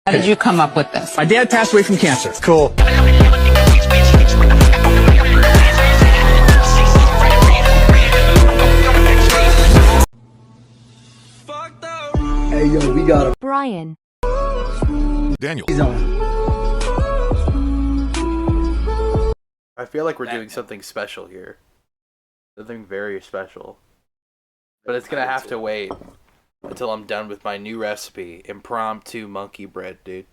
How did you come up with this? My dad passed away from cancer. Cool. Hey, yo, we got a Brian. Daniel. He's on. I feel like we're doing something special here. Something very special. But it's gonna have to wait until I'm done with my new recipe. Impromptu monkey bread, dude.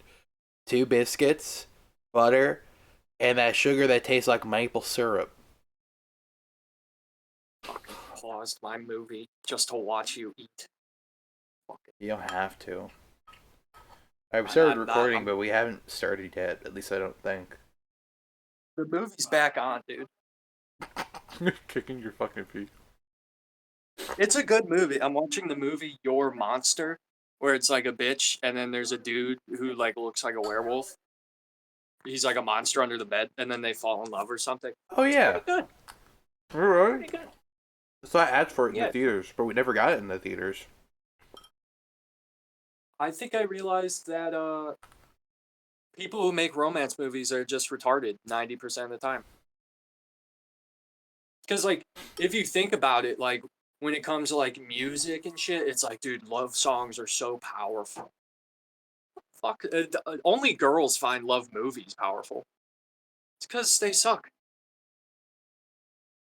2 biscuits, butter, and that sugar that tastes like maple syrup. Paused my movie just to watch you eat. You don't have to. I've started recording, but we haven't started yet. At least I don't think. The movie's back on, dude. Kicking your fucking feet. It's a good movie. I'm watching the movie Your Monster, where it's like a bitch, and then there's a dude who like looks like a werewolf. He's like a monster under the bed, and then they fall in love or something. Oh yeah. Pretty good. Alright. Pretty good. So I asked for it in Yeah. the theaters, but we never got it in the theaters. I think I realized that people who make romance movies are just retarded 90% of the time. Because like, if you think about it, like when it comes to like music and shit, it's like, dude, love songs are so powerful. Fuck, only girls find love movies powerful. It's because they suck.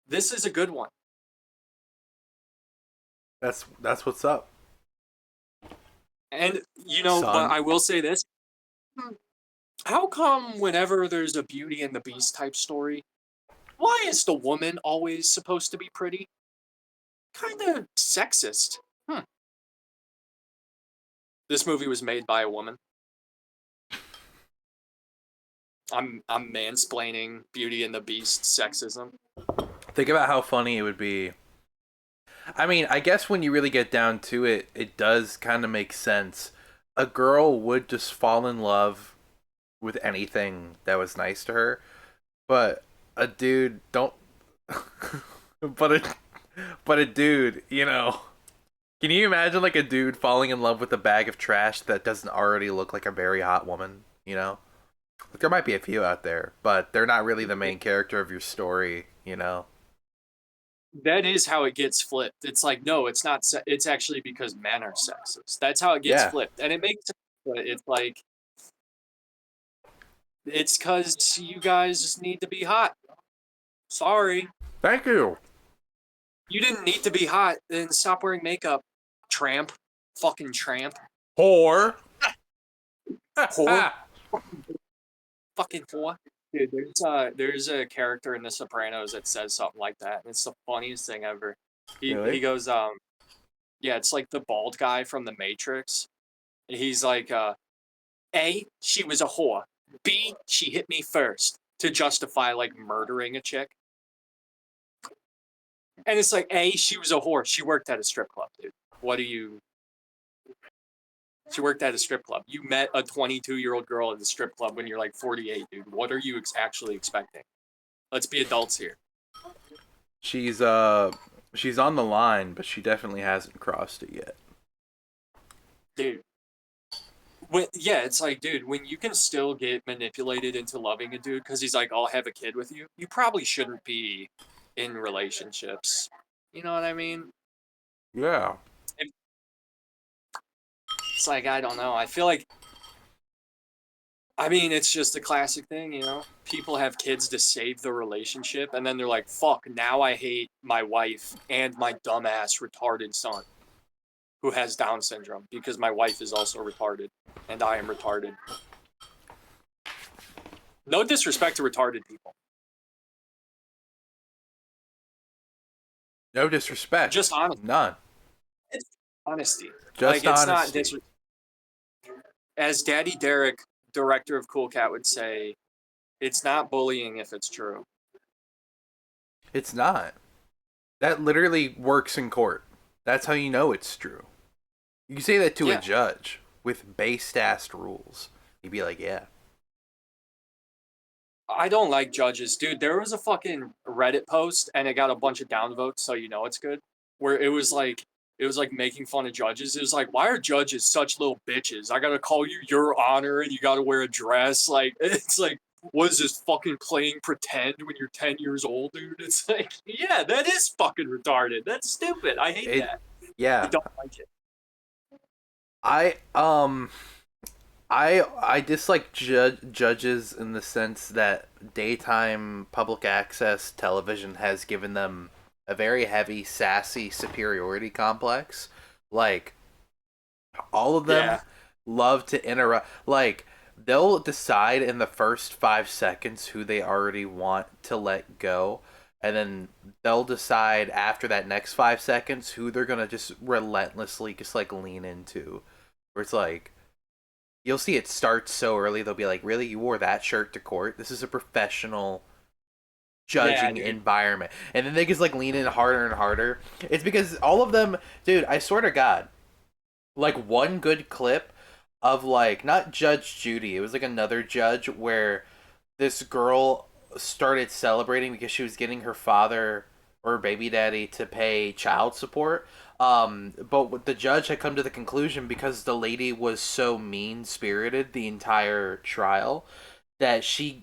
This is a good one. That's what's up. And, you know, Son. but I will say this. How come whenever there's a Beauty and the Beast type story, why is the woman always supposed to be pretty? Kind of sexist. This movie was made by a woman. I'm mansplaining Beauty and the Beast sexism. Think about how funny it would be. I mean, I guess when you really get down to it, it does kind of make sense. A girl would just fall in love with anything that was nice to her, but a dude don't. but a dude, you know. Can you imagine like a dude falling in love with a bag of trash that doesn't already look like a very hot woman? You know, like, there might be a few out there, but they're not really the main character of your story. You know. That is how it gets flipped. It's like, no, it's not. It's actually because men are sexist. That's how it gets flipped, and it makes sense. But it's like, it's because you guys just need to be hot. Sorry, Thank you. you didn't need to be hot. Then stop wearing makeup, tramp, fucking tramp, Whore. whore, fucking whore. Dude, there's a character in The Sopranos that says something like that, and it's the funniest thing ever. Really? He goes, yeah, it's like the bald guy from The Matrix. He's like, A, she was a whore. B, she hit me first to justify like murdering a chick. And it's like, A, she was a whore. She worked at a strip club, dude. What do you? She worked at a strip club. You met a 22-year-old girl at the strip club when you're like 48, dude. What are you actually expecting? Let's be adults here. She's on the line, but she definitely hasn't crossed it yet. Dude. Yeah, it's like, dude, when you can still get manipulated into loving a dude because he's like, I'll have a kid with you, you probably shouldn't be in relationships. You know what I mean? Yeah. It's like, I don't know. I feel like, I mean, it's just a classic thing, you know? People have kids to save the relationship, and then they're like, fuck, now I hate my wife and my dumbass retarded son who has Down syndrome because my wife is also retarded and I am retarded. No disrespect to retarded people. No disrespect. Just honesty. None. It's honesty. Just like, it's honesty. not as Daddy Derek, director of Cool Cat, would say, it's not bullying if it's true. It's not. That literally works in court. That's how you know it's true. You can say that to a judge with based-ass rules. He'd be like, yeah. I don't like judges. Dude, there was a fucking Reddit post, and it got a bunch of downvotes, so you know it's good, where it was like, It was like making fun of judges. It was like, why are judges such little bitches? I gotta call you Your Honor, and you gotta wear a dress. Like, it's like, what is this, fucking playing pretend when you're 10 years old, dude? It's like, yeah, that is fucking retarded. That's stupid. I hate It, that. I yeah. don't like it. I I dislike judges in the sense that daytime public access television has given them a very heavy, sassy superiority complex. Like, all of them Yeah. love to interrupt. Like, they'll decide in the first 5 seconds who they already want to let go, and then they'll decide after that next 5 seconds who they're gonna just relentlessly just like lean into. Where it's like, you'll see it start so early, they'll be like, really, you wore that shirt to court? This is a professional Yeah, judging dude. environment. And then they just like lean in harder and harder. It's because all of them, dude, I swear to God, like one good clip of like, not Judge Judy, it was like another judge where this girl started celebrating because she was getting her father or baby daddy to pay child support. But the judge had come to the conclusion, because the lady was so mean spirited the entire trial, that she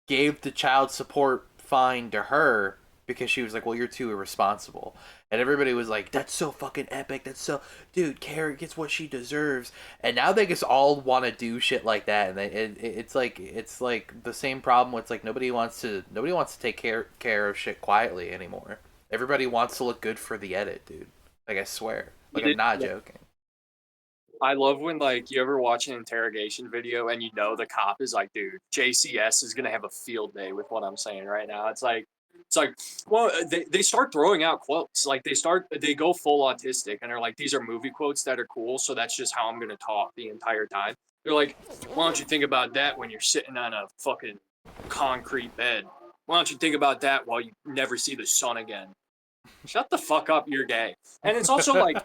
gave the child support fine to her because she was like, well, you're too irresponsible. And everybody was like, that's so fucking epic. That's so, dude, Carrie gets what she deserves. And now they just all want to do shit like that. And it's like the same problem. It's like nobody wants to take care of shit quietly anymore. Everybody wants to look good for the edit, dude. Like, I swear. Like, I'm not joking. I love when, like, you ever watch an interrogation video and you know the cop is like, dude, JCS is gonna have a field day with what I'm saying right now. It's like, well, they start throwing out quotes. Like, they go full autistic and they're like, these are movie quotes that are cool, so that's just how I'm gonna talk the entire time. They're like, why don't you think about that when you're sitting on a fucking concrete bed? Why don't you think about that while you never see the sun again? Shut the fuck up, you're gay. And it's also like,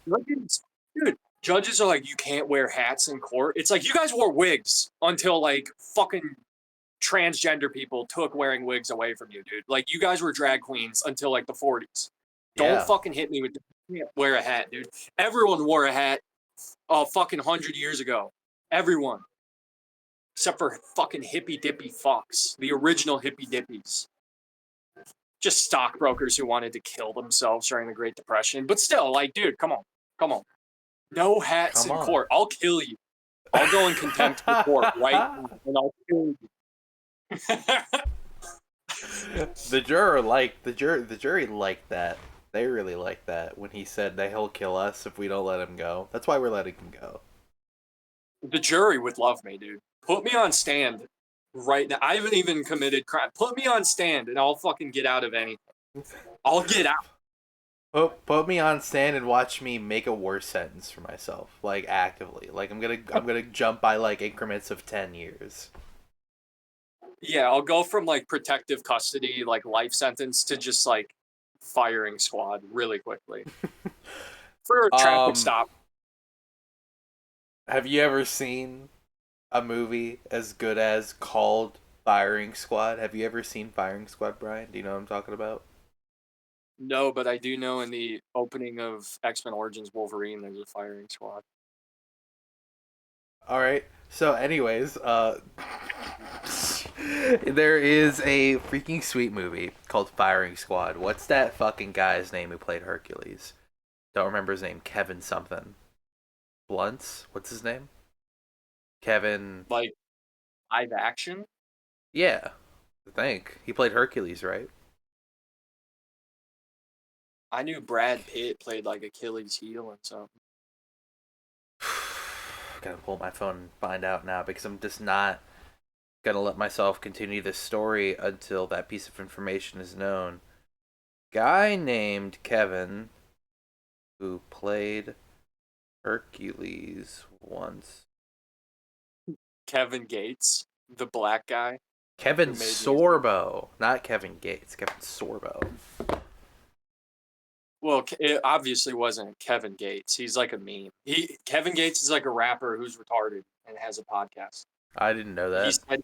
dude, judges are like, you can't wear hats in court. It's like, you guys wore wigs until like fucking transgender people took wearing wigs away from you, dude. Like, you guys were drag queens until like the 40s. Don't Yeah. fucking hit me with the, you can't wear a hat, dude. Everyone wore a hat a fucking 100 years ago. Everyone. Except for fucking hippy dippy fucks. The original hippy dippies. Just stockbrokers who wanted to kill themselves during the Great Depression. But still, like, dude, come on. Come on. No hats Come in on. court. I'll kill you. I'll go in contempt for court right now, and I'll kill you. The jury liked that. They really liked that when he said that he'll kill us if we don't let him go. That's why we're letting him go. The jury would love me, dude. Put me on stand right now. I haven't even committed crime. Put me on stand, and I'll fucking get out of anything. I'll get out. Put me on stand and watch me make a worse sentence for myself, like actively. Like, I'm gonna jump by like increments of 10 years. Yeah, I'll go from like protective custody, like life sentence, to just like firing squad really quickly for a traffic Um, stop. have you ever seen a movie as good as called Firing Squad? Have you ever seen Firing Squad, Brian? Do you know what I'm talking about? No, but I do know in the opening of X-Men Origins Wolverine, there's a firing squad. All right. So, anyways, there is a freaking sweet movie called Firing Squad. What's that fucking guy's name who played Hercules? Don't remember his name. Kevin something. Blunts? What's his name? Kevin. Like live action? Yeah, I think he played Hercules, right? I knew Brad Pitt played like Achilles' heel and something. Gotta pull up my phone and find out now, because I'm just not gonna let myself continue this story until that piece of information is known. Guy named Kevin who played Hercules once. Kevin Gates, the black guy. Kevin Who made Sorbo, not Kevin Gates. Kevin Sorbo. Well, it obviously wasn't Kevin Gates. He's like a meme. Kevin Gates is like a rapper who's retarded and has a podcast. I didn't know He that.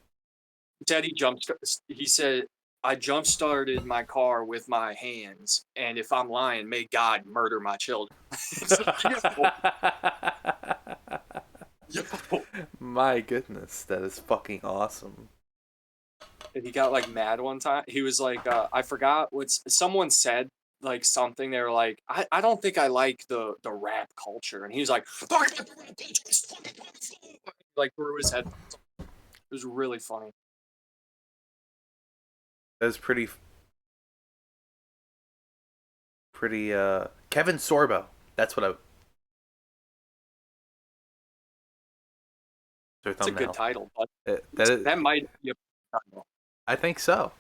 said he jumped. He said I jump started my car with my hands, and if I'm lying, may God murder my children. It's like, yo. My goodness, that is fucking awesome. And he got like mad one time. He was like, I forgot what someone said, like something. They were like, I don't think I like the rap culture, and he was like, like threw his head. It was really funny. That was Kevin Sorbo. That's what I. Their It's a good thumbnail. title, but That that might be a title. I think so.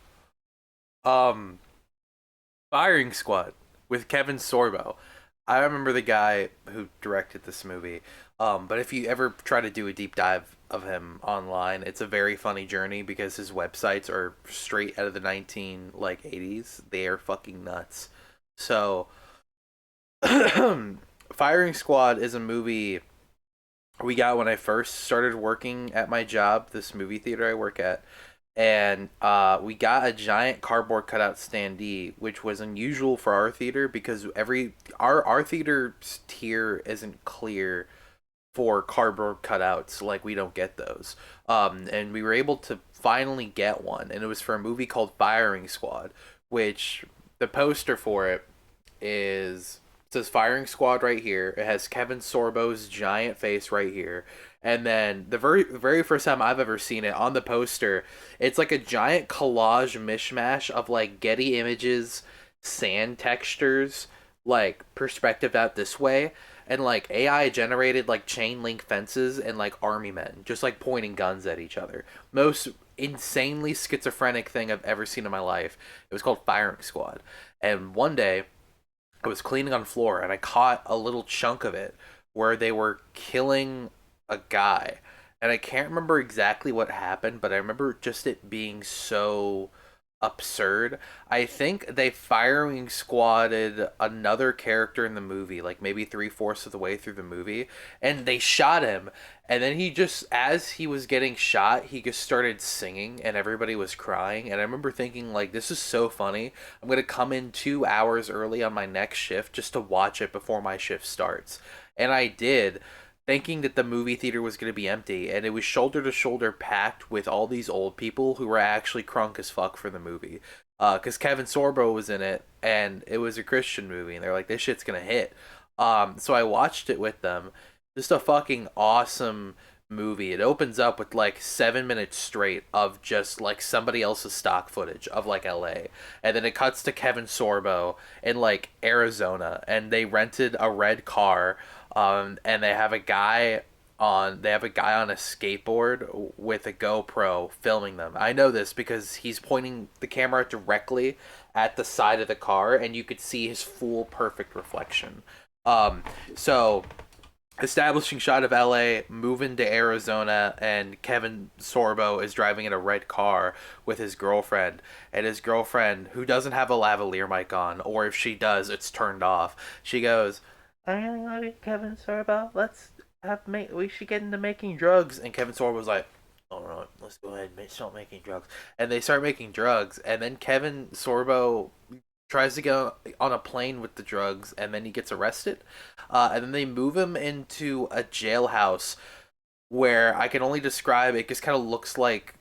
Um, Firing Squad with Kevin Sorbo. I remember the guy who directed this movie. But if you ever try to do a deep dive of him online, it's a very funny journey because his websites are straight out of the 1980s. They are fucking nuts. So, Firing Squad is a movie we got when I first started working at my job, this movie theater I work at, and we got a giant cardboard cutout standee, which was unusual for our theater because our theater's tier isn't clear for cardboard cutouts. Like, we don't get those, and we were able to finally get one, and it was for a movie called Firing Squad, which the poster for it is says Firing Squad right here. It has Kevin Sorbo's giant face right here. And then the very first time I've ever seen it on the poster, it's like a giant collage mishmash of like Getty Images, sand textures, like perspective out this way, and like AI generated like chain link fences and like army men just like pointing guns at each other. Most insanely schizophrenic thing I've ever seen in my life. It was called Firing Squad. And one day I was cleaning on the floor and I caught a little chunk of it where they were killing a guy. And I can't remember exactly what happened, but I remember just it being so absurd. I think they firing squatted another character in the movie, like maybe 3/4 of the way through the movie, and they shot him. And then he just, as he was getting shot, he just started singing, and everybody was crying. And I remember thinking, like, this is so funny. I'm gonna come in 2 hours early on my next shift just to watch it before my shift starts. And I did, thinking that the movie theater was going to be empty, and it was shoulder to shoulder packed with all these old people who were actually crunk as fuck for the movie. Because Kevin Sorbo was in it, and it was a Christian movie, and they're like, this shit's going to hit. So I watched it with them. Just a fucking awesome movie. It opens up with like 7 minutes straight of just like somebody else's stock footage of like LA, and then it cuts to Kevin Sorbo in like Arizona, and they rented a red car, and they have a guy on a skateboard with a GoPro filming them. I know this because he's pointing the camera directly at the side of the car, and you could see his full perfect reflection. So establishing shot of LA, moving to Arizona, and Kevin Sorbo is driving in a red car with his girlfriend, and his girlfriend, who doesn't have a lavalier mic on, or if she does, it's turned off. She goes, "I really love you, Kevin Sorbo. We should get into making drugs." And Kevin Sorbo was like, "All right, let's go ahead and start making drugs." And they start making drugs, and then Kevin Sorbo tries to get on a plane with the drugs, and then he gets arrested. And then they move him into a jailhouse where I can only describe it. Just kind of looks like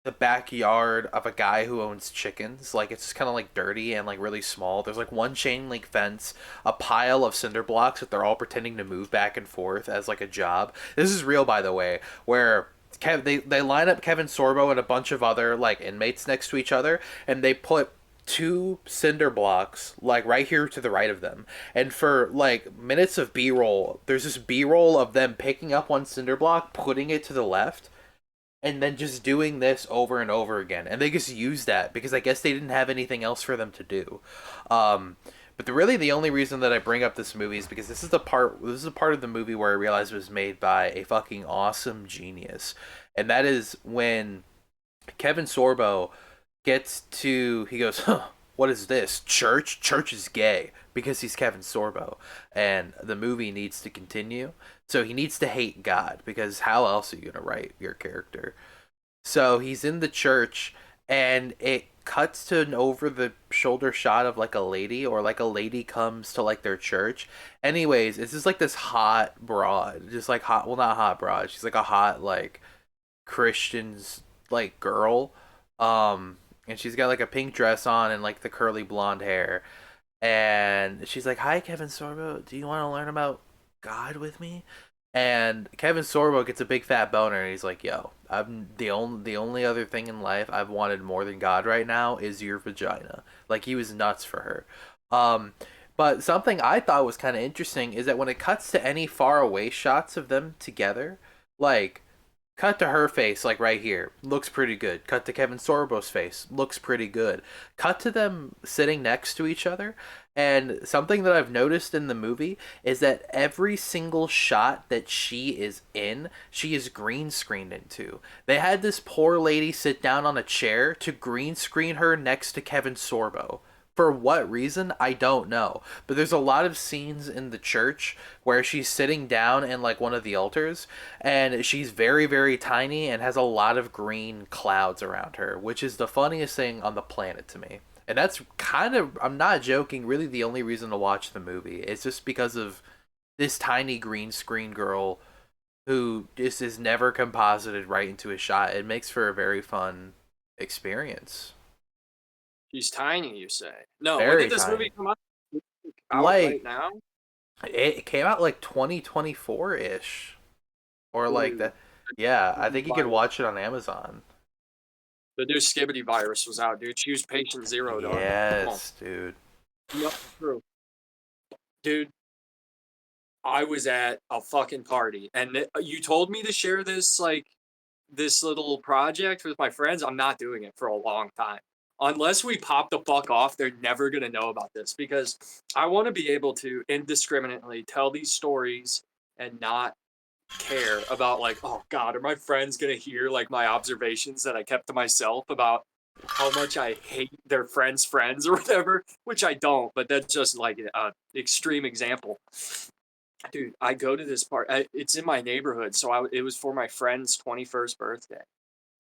the backyard of a guy who owns chickens. Like, it's just kind of like dirty and like really small. There's like one chain link fence, a pile of cinder blocks that they're all pretending to move back and forth as like a job. This is real, by the way, where they line up Kevin Sorbo and a bunch of other like inmates next to each other, and they put two cinder blocks like right here to the right of them, and for like minutes of b-roll, there's this b-roll of them picking up one cinder block, putting it to the left, and then just doing this over and over again. And they just use that because I guess they didn't have anything else for them to do. But really the only reason that I bring up this movie is because this is a part of the movie where I realized it was made by a fucking awesome genius. And that is when Kevin Sorbo he goes, huh, what is this? Church? Church is gay, because he's Kevin Sorbo. And the movie needs to continue. So he needs to hate God, because how else are you going to write your character? So he's in the church, and it cuts to an over the shoulder shot of like a lady, or like a lady comes to like their church. Anyways, it's just like this hot broad, just like hot, well, not hot broad, she's like a hot like Christian's like girl. And she's got like a pink dress on and like the curly blonde hair. And she's like, "Hi, Kevin Sorbo. Do you want to learn about God with me?" And Kevin Sorbo gets a big fat boner, and he's like, "Yo, I'm the only other thing in life I've wanted more than God right now is your vagina." Like, he was nuts for her. Um, but something I thought was kind of interesting is that when it cuts to any far away shots of them together, like cut to her face, like right here, looks pretty good. Cut to Kevin Sorbo's face, looks pretty good. Cut to them sitting next to each other, and something that I've noticed in the movie is that every single shot that she is in, she is green screened into. They had this poor lady sit down on a chair to green screen her next to Kevin Sorbo. For what reason, I don't know. But there's a lot of scenes in the church where she's sitting down in like one of the altars, and she's very, very tiny and has a lot of green clouds around her, which is the funniest thing on the planet to me. And that's kind of, I'm not joking, really the only reason to watch the movie. It's just because of this tiny green screen girl who just is never composited right into a shot. It makes for a very fun experience. She's tiny, you say? No, when Very did this movie tiny. come out? Out right Like, now? it came out like 2024 ish, or like Dude, that. Yeah, I think you could virus. watch it on Amazon. The new Skibbity virus was out, dude. She was patient zero, dog. Come on. Yes, dude. Yep, true. Dude, I was at a fucking party, and you told me to share this, like, this little project with my friends. I'm not doing it for a long time. Unless we pop the fuck off, they're never going to know about this because I want to be able to indiscriminately tell these stories and not care about, like, oh God, are my friends going to hear like my observations that I kept to myself about how much I hate their friends or whatever, which I don't, but that's just like an extreme example. Dude, I go to this part. It's in my neighborhood, so it was for my friend's 21st birthday,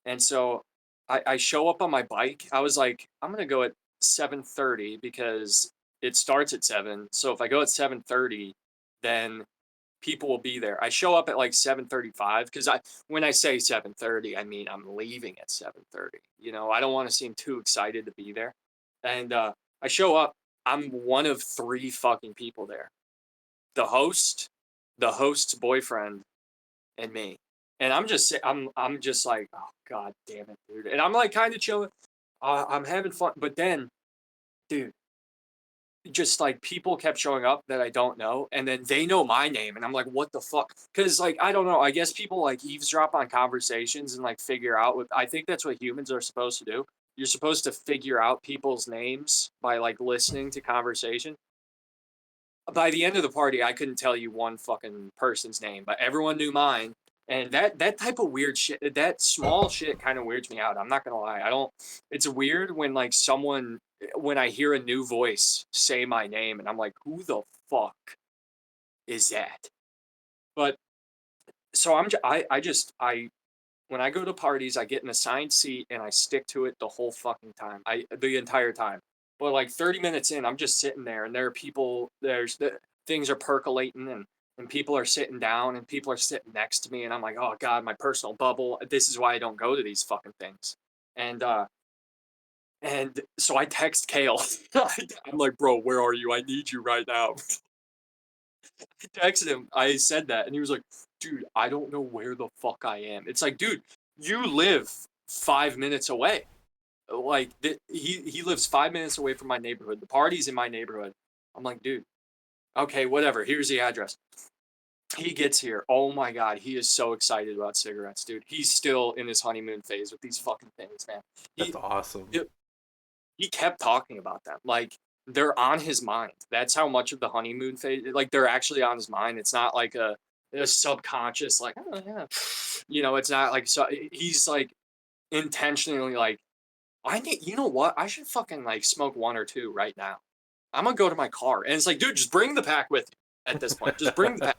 and so I show up on my bike. I was like, I'm gonna go at 7:30 because it starts at 7. So if I go at 7:30, then people will be there. I show up at like 7:35 because when I say 7:30, I mean I'm leaving at 7:30. You know, I don't want to seem too excited to be there, and I show up. I'm one of three fucking people there: the host, the host's boyfriend, and me. And I'm just like, oh god damn it, dude. And I'm like kind of chilling. I'm having fun, but then, dude, just like people kept showing up that I don't know, and then they know my name, and I'm like, what the fuck? Because like I don't know. I guess people like eavesdrop on conversations and like figure out what I think that's what humans are supposed to do. You're supposed to figure out people's names by like listening to conversation. By the end of the party, I couldn't tell you one fucking person's name, but everyone knew mine. And that type of weird shit, that small shit kind of weirds me out. I'm not gonna lie. I don't. It's weird when like someone, when I hear a new voice say my name, and I'm like, who the fuck is that? But so I just when I go to parties, I get an assigned seat and I stick to it the whole fucking time. The entire time. But like 30 minutes in, I'm just sitting there and there are people, things are percolating and people are sitting down and people are sitting next to me and I'm like, "Oh god, my personal bubble. This is why I don't go to these fucking things." And and so I text Kale. I'm like, "Bro, where are you? I need you right now." I texted him. I said that, and he was like, "Dude, I don't know where the fuck I am." It's like, dude, you live 5 minutes away. Like he lives 5 minutes away from my neighborhood. The party's in my neighborhood. I'm like, dude, okay, whatever. Here's the address. He gets here. Oh my god, he is so excited about cigarettes, dude. He's still in his honeymoon phase with these fucking things, man. That's He awesome. he, he kept talking about them. Like they're on his mind. That's how much of the honeymoon phase. Like they're actually on his mind. It's not like a subconscious like, oh yeah, you know. It's not like so. He's like intentionally like, I need. You know what? I should fucking like smoke one or two right now. I'm gonna go to my car, and it's like, dude, just bring the pack with you. At this point, just bring the pack.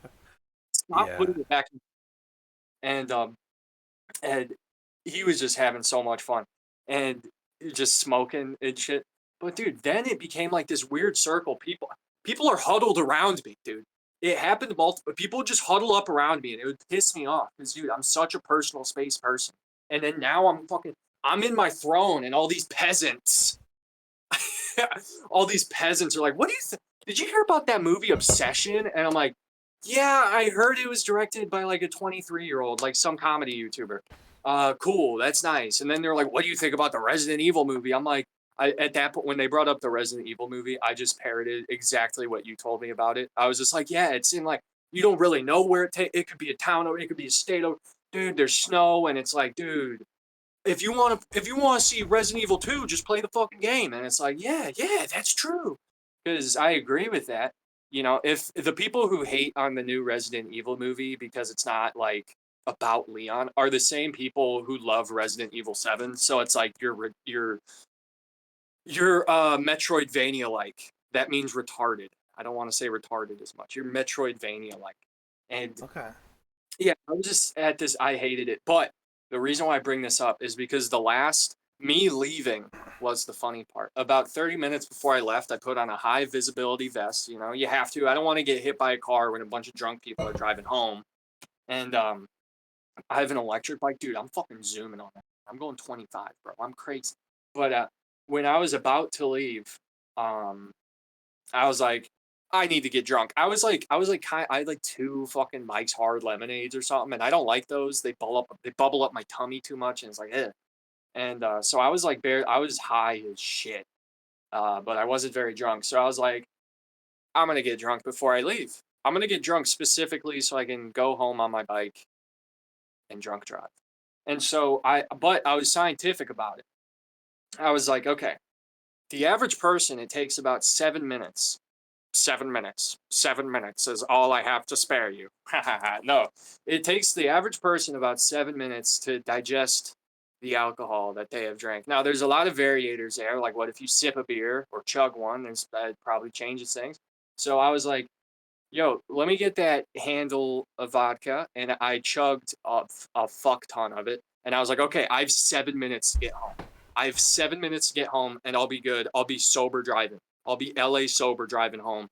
Stop Yeah. putting it back. And and he was just having so much fun. And just smoking and shit. But dude, then it became like this weird circle. People are huddled around me, dude. It happened multiple. People just huddle up around me, and it would piss me off because, dude, I'm such a personal space person. And then now I'm in my throne, and all these peasants, all these peasants are like, "What do you think? Did you hear about that movie Obsession?" And I'm like, "Yeah, I heard it was directed by like a 23-year-old, like some comedy YouTuber. Cool, that's nice." And then they're like, "What do you think about the Resident Evil movie?" I'm like, at that point, when they brought up the Resident Evil movie, I just parroted exactly what you told me about it. I was just like, yeah, it's in like, you don't really know where it could be a town or it could be a state of, dude, there's snow. And it's like, dude, if you want to see Resident Evil 2, just play the fucking game. And it's like, yeah, that's true. Because I agree with that. You know, if the people who hate on the new Resident Evil movie because it's not like about Leon are the same people who love Resident Evil 7. So it's like you're Metroidvania like. That means retarded. I don't want to say retarded as much. You're Metroidvania like. And Okay. yeah, I'm just at this. I hated it. But the reason why I bring this up is because the last me leaving was the funny part. About 30 minutes before I left, I put on a high visibility vest. You know, you have to. I don't want to get hit by a car when a bunch of drunk people are driving home. And I have an electric bike, dude. I'm fucking zooming on it. I'm going 25, bro. I'm crazy. But when I was about to leave, um, I was like, I need to get drunk. I had like two fucking Mike's Hard Lemonades or something, and I don't like those. They bubble up my tummy too much, and it's like, eh. And so I was like, I was high as shit, but I wasn't very drunk. So I was like, I'm gonna get drunk before I leave. I'm gonna get drunk specifically so I can go home on my bike and drunk drive. And so but I was scientific about it. I was like, okay, the average person, it takes about 7 minutes. 7 minutes. 7 minutes is all I have to spare you. No, it takes the average person about 7 minutes to digest the alcohol that they have drank. Now, there's a lot of variators there. Like, what if you sip a beer or chug one? That probably changes things. So I was like, yo, let me get that handle of vodka. And I chugged a fuck ton of it. And I was like, okay, I have 7 minutes to get home. I have 7 minutes to get home and I'll be good. I'll be sober driving. I'll be LA sober driving home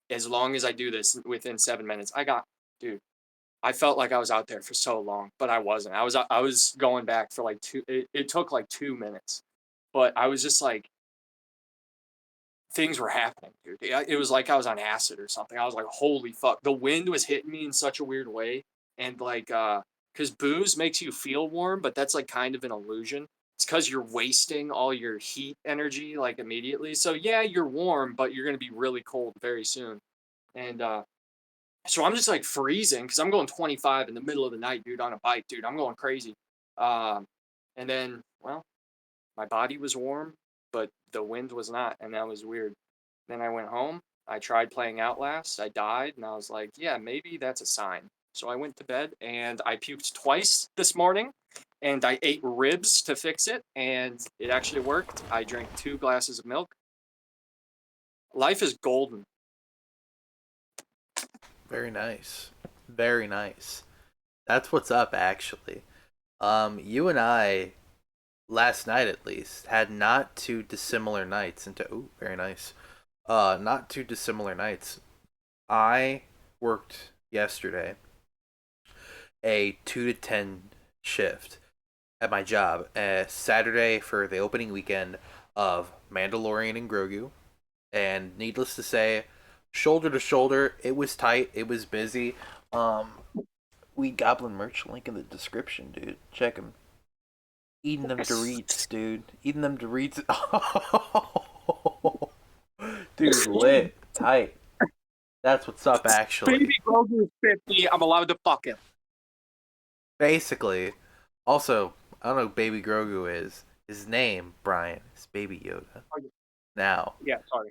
as long as I do this within 7 minutes. Dude, I felt like I was out there for so long, but I wasn't. I was going back for like it took like 2 minutes, but I was just like, things were happening, dude. It was like I was on acid or something. I was like, holy fuck. The wind was hitting me in such a weird way. And like, because booze makes you feel warm, but that's like kind of an illusion. It's because you're wasting all your heat energy like immediately. So yeah, you're warm, but you're going to be really cold very soon. And so I'm just like freezing because I'm going 25 in the middle of the night, dude, on a bike, dude. I'm going crazy. Um, and then, well, my body was warm, but the wind was not, and that was weird. Then I went home. I tried playing Outlast. I died, and I was like, yeah, maybe that's a sign. So I went to bed, and I puked twice this morning, and I ate ribs to fix it, and it actually worked. I drank 2 glasses of milk. Life is golden. Very nice. Very nice. That's what's up, actually. You and I, last night at least, had not too dissimilar nights into. Ooh, very nice. Not too dissimilar nights. I worked yesterday a 2 to 10 shift at my job. Saturday for the opening weekend of Mandalorian and Grogu, and needless to say, shoulder to shoulder, it was tight. It was busy. We Goblin merch link in the description, dude. Check them. Eating them Doritos, dude. Eating them Doritos. Dude, lit. Tight. That's what's up, actually. Baby Grogu is 50. I'm allowed to fuck him. Basically. Also, I don't know who Baby Grogu is. His name, Brian, is Baby Yoda. Now. Yeah, sorry.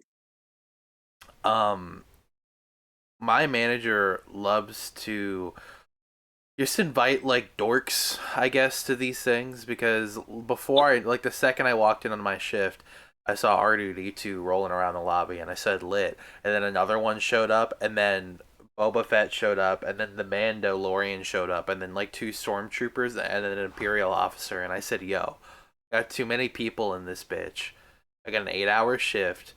My manager loves to just invite like dorks, I guess, to these things because like the second I walked in on my shift, I saw R2D2 rolling around the lobby and I said lit, and then another one showed up, and then Boba Fett showed up, and then the Mandalorian showed up, and then like 2 stormtroopers and an Imperial officer, and I said yo. Got too many people in this bitch. I got an 8-hour shift,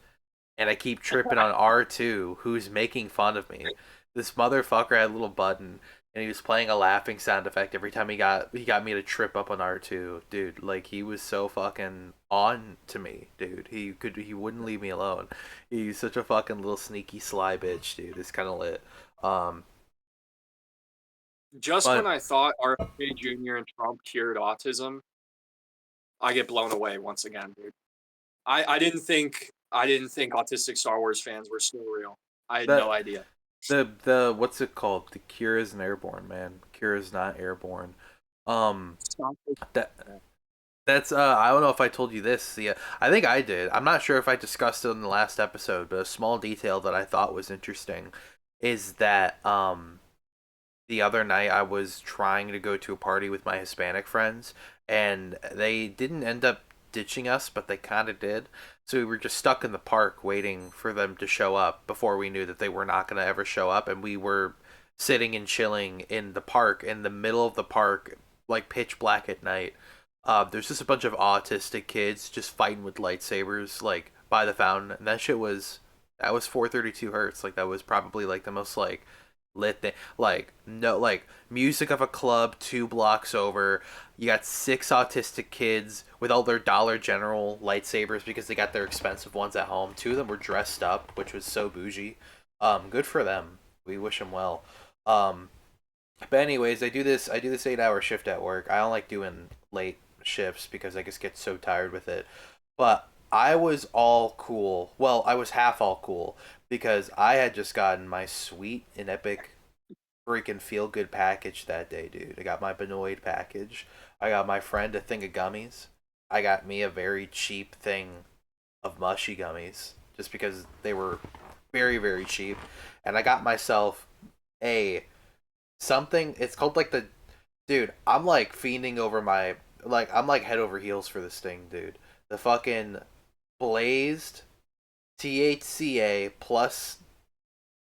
and I keep tripping on R2, who's making fun of me. This motherfucker had a little button, and he was playing a laughing sound effect every time he got me to trip up on R2. Dude, like he was so fucking on to me, dude. He wouldn't leave me alone. He's such a fucking little sneaky sly bitch, dude. It's kind of lit. Um, Just when but I thought RFK Jr. and Trump cured autism, I get blown away once again, dude. I didn't think autistic Star Wars fans were still real. I had no the idea. the what's it called? The cure isn't airborne, man. Cure is not airborne. Um, that That's I don't know if I told you this. Yeah, I think I did. I'm not sure if I discussed it in the last episode, but a small detail that I thought was interesting is that the other night I was trying to go to a party with my Hispanic friends, and they didn't end up ditching us, but they kind of did. So we were just stuck in the park waiting for them to show up before we knew that they were not going to ever show up, and we were sitting and chilling in the park, in the middle of the park, like pitch black at night. There's just a bunch of autistic kids just fighting with lightsabers, like by the fountain, and that was 432 hertz. Like that was probably like the most like lit thing. Like no, like music of a club 2 blocks over. You got 6 autistic kids with all their Dollar General lightsabers because they got their expensive ones at home. 2 of them were dressed up, which was so bougie. Good for them. We wish them well. Um, but anyways, I do this 8-hour shift at work. I don't like doing late shifts because I just get so tired with it. But I was all cool. Well, I was half all cool because I had just gotten my sweet and epic freaking feel good package that day, dude. I got my Benoit package. I got my friend a thing of gummies. I got me a very cheap thing of mushy gummies just because they were very, very cheap. And I got myself a something. It's called like the dude. I'm like fiending over my I'm like head over heels for this thing, dude. The fucking blazed THCA plus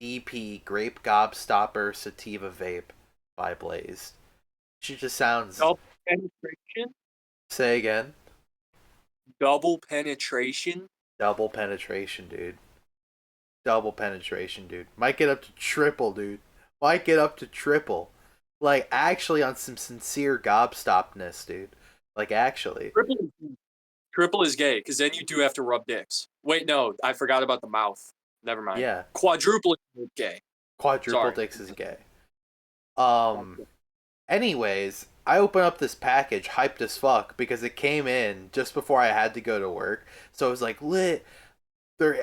EP Grape Gobstopper Sativa Vape by Blazed. She just sounds. Double penetration? Say again. Double penetration? Double penetration, dude. Double penetration, dude. Might get up to triple, dude. Might get up to triple. Like, actually, on some sincere gobstoppedness, dude. Like, actually. Triple, triple is gay, because then you do have to rub dicks. Wait, no, I forgot about the mouth. Never mind. Yeah. Quadruple is gay. Quadruple Sorry. dicks is gay. Anyways, I open up this package hyped as fuck because it came in just before I had to go to work. So I was like, lit.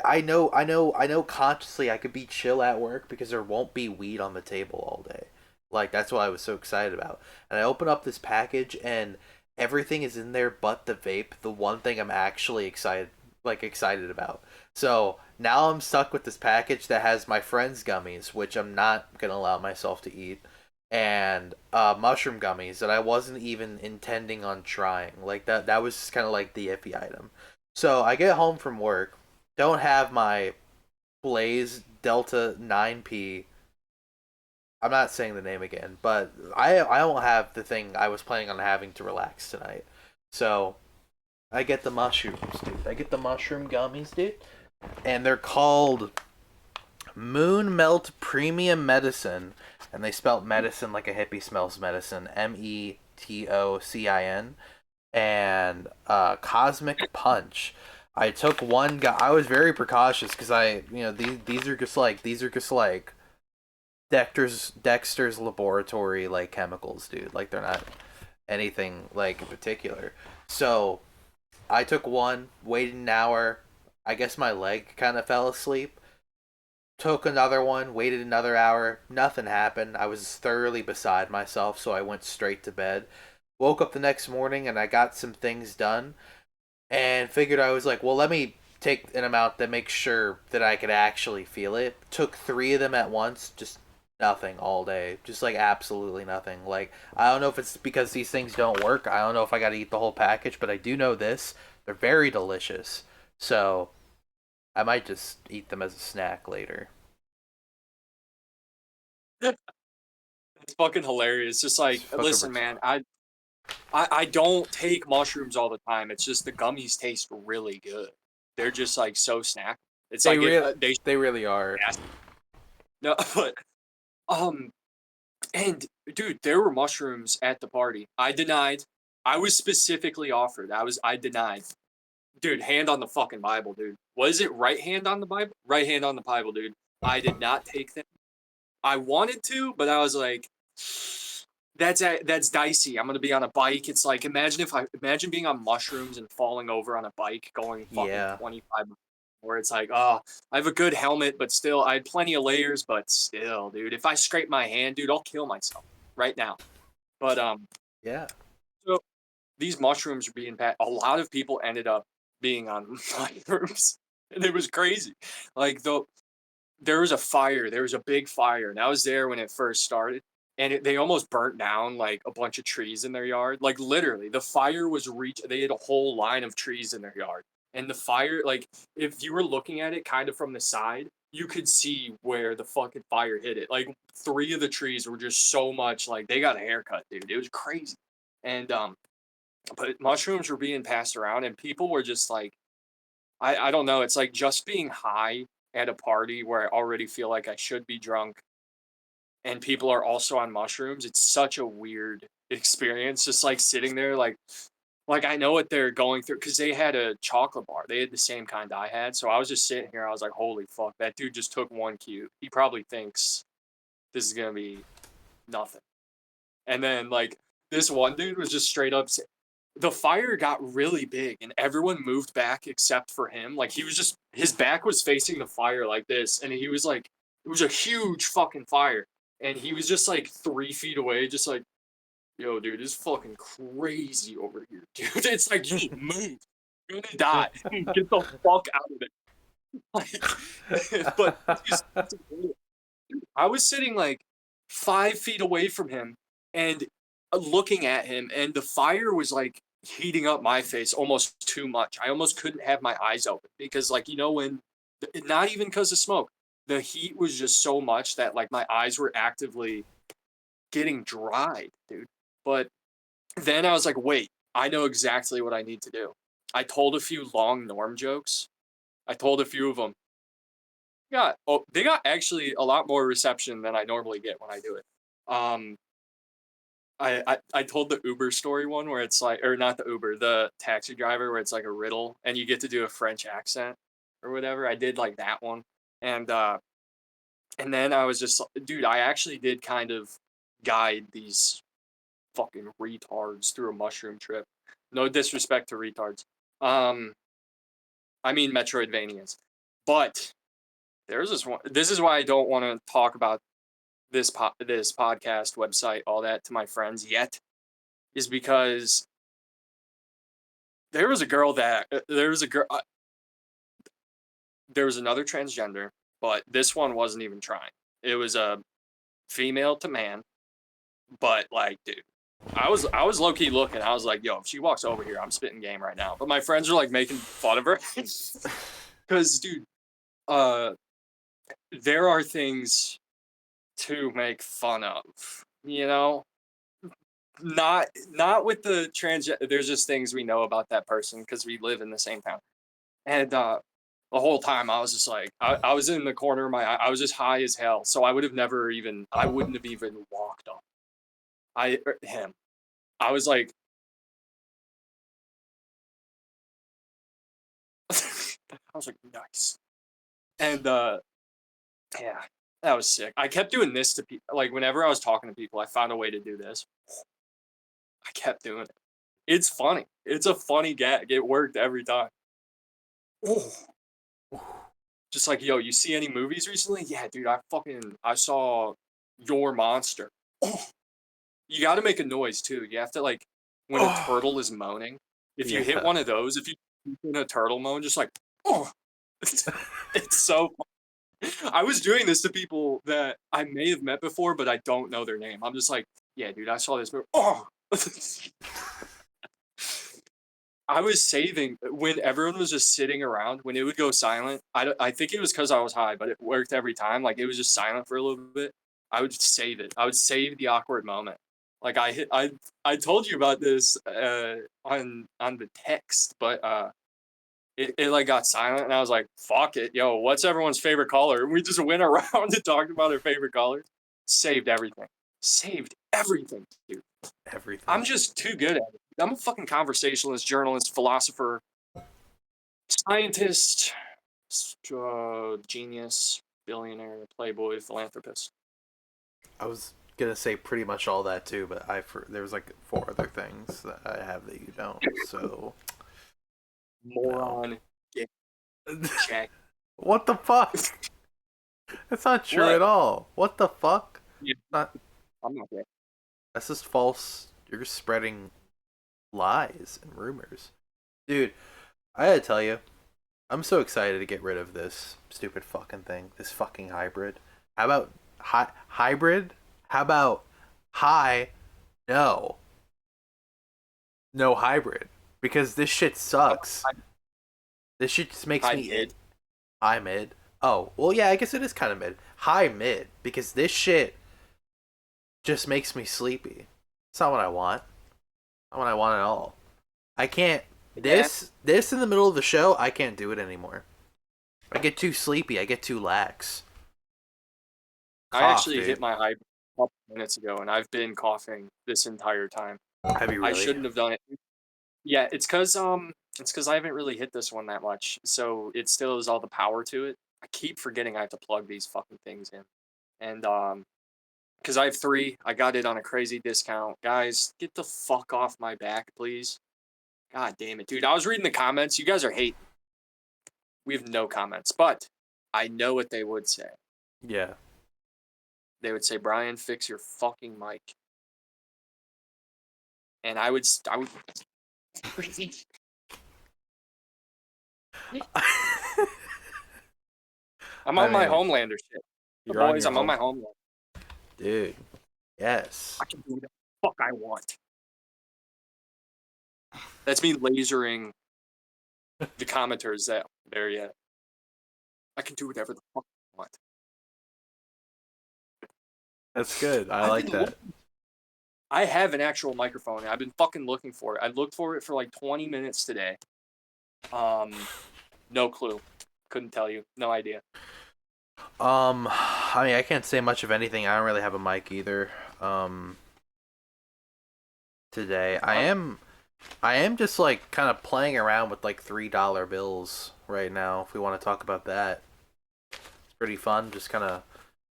I know consciously I could be chill at work because there won't be weed on the table all day. Like that's what I was so excited about. And I open up this package and everything is in there but the vape, the one thing I'm actually excited about. So now I'm stuck with this package that has my friend's gummies, which I'm not gonna allow myself to eat, and mushroom gummies that I wasn't even intending on trying. Like that was just kind of like the iffy item. So I get home from work, don't have my Blaze Delta 9P. I'm not saying the name again, but I don't have the thing I was planning on having to relax tonight. So I get the mushrooms, dude. I get the mushroom gummies, dude. And they're called Moon Melt Premium Medicine. And they spelt medicine like a hippie smells medicine. METOCIN. And Cosmic Punch. I took one guy. I was very precautious because these are just like Dexter's laboratory like chemicals, dude. Like they're not anything like in particular. So I took one, waited an hour. I guess my leg kind of fell asleep. Took another one, waited another hour. Nothing happened. I was thoroughly beside myself, so I went straight to bed. Woke up the next morning and I got some things done and figured I was like, well, let me take an amount that makes sure that I could actually feel it. Took 3 of them at once, just nothing all day. Just like absolutely nothing. Like, I don't know if it's because these things don't work. I don't know if I gotta eat the whole package, but I do know this. They're very delicious. So, I might just eat them as a snack later. It's fucking hilarious. Just like, It's fucking listen, man, I don't take mushrooms all the time. It's just the gummies taste really good. They're just like so snack. It's They like if really, they really are. no, but um, and dude, there were mushrooms at the party. I denied. I was specifically offered. I denied. Dude, hand on the fucking Bible, dude. Was it right hand on the Bible? Right hand on the Bible, dude. I did not take them. I wanted to, but I was like, that's dicey. I'm gonna be on a bike. It's like imagine being on mushrooms and falling over on a bike going fucking Yeah. 25 miles. Where it's like, oh, I have a good helmet, but still, I had plenty of layers, but still, dude, if I scrape my hand, dude, I'll kill myself right now. But Yeah. so these mushrooms are being packed. A lot of people ended up being on mushrooms, and it was crazy. Like there was a fire. There was a big fire, and I was there when it first started. And they almost burnt down like a bunch of trees in their yard. Like literally, the fire was They had a whole line of trees in their yard, and the fire, like if you were looking at it kind of from the side, you could see where the fucking fire hit it. Like three of the trees were just so much like they got a haircut, dude. It was crazy. And but mushrooms were being passed around, and people were just like, I don't know. It's like just being high at a party where I already feel like I should be drunk and people are also on mushrooms. It's such a weird experience, just like sitting there, like I know what they're going through because they had a chocolate bar. They had the same kind I had, so I was just sitting here. I was like, "Holy fuck, that dude just took one cube. He probably thinks this is gonna be nothing." And then like this one dude was just straight up. The fire got really big, and everyone moved back except for him. Like he was just his back was facing the fire like this, and he was like, it was a huge fucking fire, and he was just like 3 feet away, just like, yo, dude, it's fucking crazy over here, dude. It's like, you move, you're gonna die. Get the fuck out of it. Like, but I was sitting like 5 feet away from him and looking at him, and the fire was like heating up my face almost too much. I almost couldn't have my eyes open because, like, when not even because of smoke, the heat was just so much that like my eyes were actively getting dried, dude. But then I was like, wait, I know exactly what I need to do. I told a few long Norm jokes. I told a few of them. They got actually a lot more reception than I normally get when I do it. Um, I told the Uber story one where it's like, or not the Uber, the taxi driver where it's like a riddle and you get to do a French accent or whatever. I did like that one, and and then I was just, dude, I actually did kind of guide these fucking retards through a mushroom trip. No disrespect to retards. Um, I mean Metroidvanians, but there's this one. This is why I don't want to talk about this podcast website, all that to my friends yet, is because there was a girl that there was another transgender, but this one wasn't even trying. It was a female to man, but like, dude, I was low key looking. I was like, yo, if she walks over here, I'm spitting game right now. But my friends are like making fun of her because, dude, uh, there are things to make fun of, you know. Not with the trans. There's just things we know about that person because we live in the same town. And the whole time I was just like, I was in the corner of my eye. I was just high as hell. So I wouldn't have even walked up. Him. I was like, nice. And yeah, that was sick. I kept doing this to people. Like whenever I was talking to people, I found a way to do this. I kept doing it. It's funny. It's a funny gag. It worked every time. Ooh. Just like, yo, you see any movies recently? Yeah, dude, I saw Your Monster. Oh. You got to make a noise too. You have to like when a turtle is moaning. If you hit one of those, if you in a turtle moan, just like, oh, it's so funny. I was doing this to people that I may have met before, but I don't know their name. I'm just like, yeah, dude, I saw this movie. Oh. I was saving when everyone was just sitting around. When it would go silent, I think it was because I was high, but it worked every time. Like it was just silent for a little bit. I would save it. I would save the awkward moment, Like I told you about this on the text, but it like got silent, and I was like, "Fuck it, yo, what's everyone's favorite color?" And we just went around and talked about our favorite colors. Saved everything. Saved everything, dude. I'm Everything. just too good at it. I'm a fucking conversationalist, journalist, philosopher, scientist, genius, billionaire, playboy, philanthropist. I was gonna say pretty much all that too, but there was like 4 other things that I have that you don't. So no. Moron. Get check. What the fuck? That's not true What? at all. What the fuck? Yeah, Not. I'm not gay. That's just false. You're just spreading lies and rumors, dude. I gotta tell you, I'm so excited to get rid of this stupid fucking thing. This fucking hybrid. How about hybrid? How about high? No. No hybrid. Because this shit sucks. This shit just makes High me mid. high mid. Oh, well yeah, I guess it is kind of mid. High mid. Because this shit just makes me sleepy. It's not what I want. Not what I want at all. I can't this in the middle of the show, I can't do it anymore. I get too sleepy, I get too lax. I Cough, actually dude. hit my high a couple minutes ago, and I've been coughing this entire time. Have you I really? shouldn't have done it. Yeah, it's cause I haven't really hit this one that much, so it still has all the power to it. I keep forgetting I have to plug these fucking things in, and because I have 3, I got it on a crazy discount. Guys, get the fuck off my back, please. God damn it, dude. I was reading the comments. You guys are hating. We have no comments, but I know what they would say. Yeah. They would say, "Brian, fix your fucking mic." And I would. I'm I on my mean, Homelander shit. you're on Boys, your I'm on home. my Homelander. Dude. Yes. I can do whatever the fuck I want. That's me lasering the commenters that there yet. I can do whatever the fuck I want. That's good. I I've like been that. I have an actual microphone. I've been fucking looking for it. I looked for it for like 20 minutes today. No clue. Couldn't tell you. No idea. I mean, I can't say much of anything. I don't really have a mic either. Today I am just like kind of playing around with like $3 bills right now. If we want to talk about that, it's pretty fun. Just kind of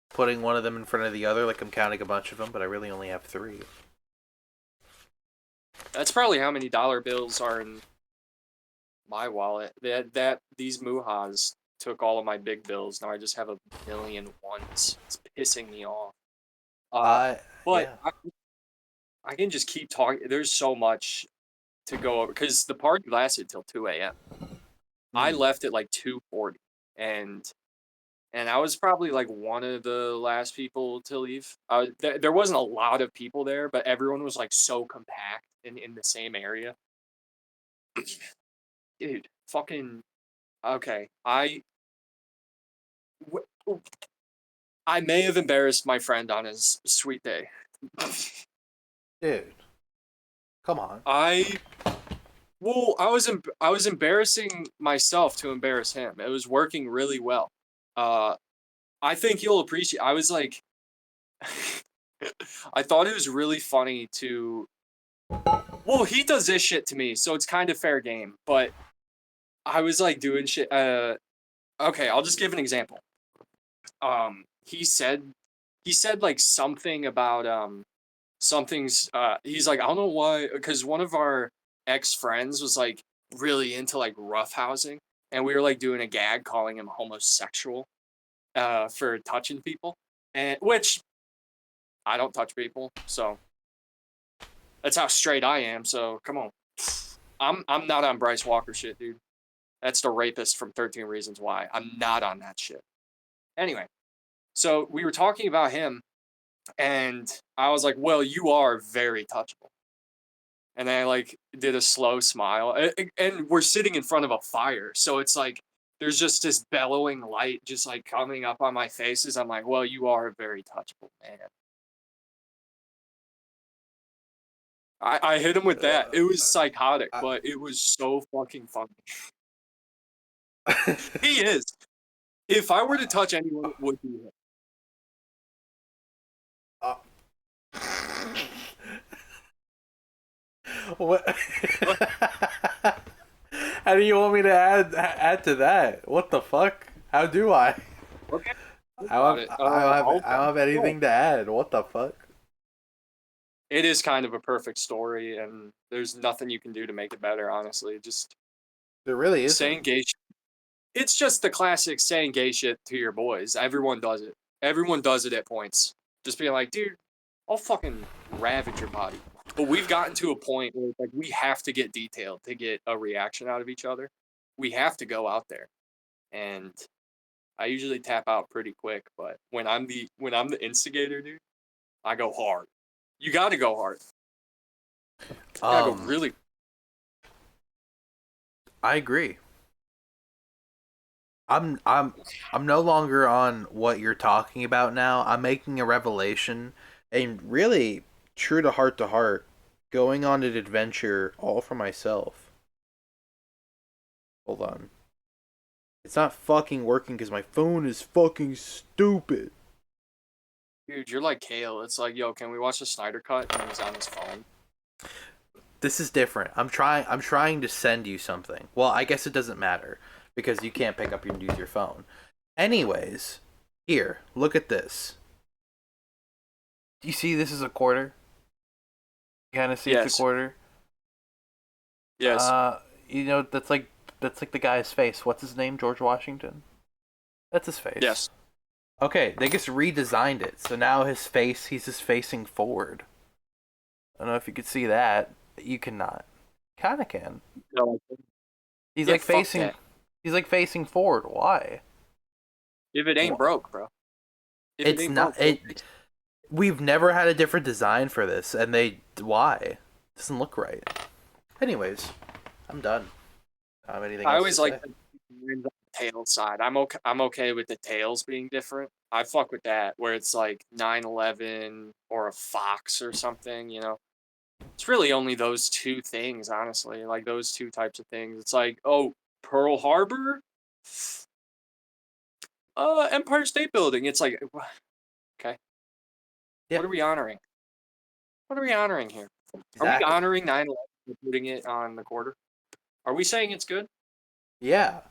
putting one of them in front of the other, like I'm counting a bunch of them, but I really only have 3. That's probably how many dollar bills are in my wallet. These Muhas took all of my big bills. Now I just have a million ones. It's pissing me off. But Yeah. I can just keep talking. There's so much to go over because the party lasted till 2 a.m. I left at like 2:40, and I was probably like one of the last people to leave. There wasn't a lot of people there, but everyone was like so compact in the same area. Dude, fucking okay. I may have embarrassed my friend on his sweet day. Dude, come on. I I was embarrassing myself to embarrass him. It was working really well. I think you'll appreciate. I was like, I thought it was really funny to. Well, he does this shit to me, so it's kind of fair game. But I was like doing shit. Okay, I'll just give an example. He said like something about something's he's like, I don't know why, because one of our ex friends was like really into like roughhousing, and we were like doing a gag calling him homosexual for touching people, and which I don't touch people, so that's how straight I am. So come on, I'm not on Bryce Walker shit, dude. That's the rapist from 13 Reasons Why. I'm not on that shit. Anyway, so we were talking about him, and I was like, well, you are very touchable. And then I like did a slow smile, and we're sitting in front of a fire, so it's like there's just this bellowing light just like coming up on my face as I'm like, well, you are a very touchable man. I hit him with that. It was psychotic, I- but it was so fucking funny. He is. If I were to touch anyone, it would be him. uh, what? How do you want me to add to that? What the fuck? How do I? Okay. I don't have anything to add. What the fuck? It is kind of a perfect story, and there's nothing you can do to make it better, honestly. Just There really saying isn't. gay shit. It's just the classic saying gay shit to your boys. Everyone does it. Everyone does it at points. Just being like, dude, I'll fucking ravage your body. But we've gotten to a point where like we have to get detailed to get a reaction out of each other. We have to go out there. And I usually tap out pretty quick, but when I'm the instigator, dude, I go hard. You gotta go hard. You gotta go really. I agree. I'm no longer on what you're talking about now. I'm making a revelation and really true to heart, going on an adventure all for myself. Hold on. It's not fucking working because my phone is fucking stupid. Dude, you're like Kale. It's like, yo, can we watch the Snyder Cut? And he's on his phone. This is different. I'm trying to send you something. Well, I guess it doesn't matter because you can't pick up and use your phone. Anyways, here, look at this. Do you see this is a quarter? You kind of see it's Yes. a quarter? Yes. You know that's like the guy's face. What's his name? George Washington. That's his face. Yes. Okay, they just redesigned it. So now his face, he's just facing forward. I don't know if you could see that. You cannot. Kinda can. No, He's yeah, like fuck facing that. he's like facing forward. Why? If it ain't Wha- broke, bro. If It's ain't not broke, don't it fix it. we've never had a different design for this and they why? It doesn't look right. Anyways, I'm done. I don't have anything I else always to like say. the tail side. I'm okay with the tails being different. I fuck with that where it's like 911 or a fox or something, you know. It's really only those two things, honestly. Like those two types of things. It's like, oh, Pearl Harbor, Empire State Building. It's like, okay, Yeah, what are we honoring? What are we honoring here? Are we exactly. honoring 9/11 and putting it on the quarter? Are we saying it's good? Yeah.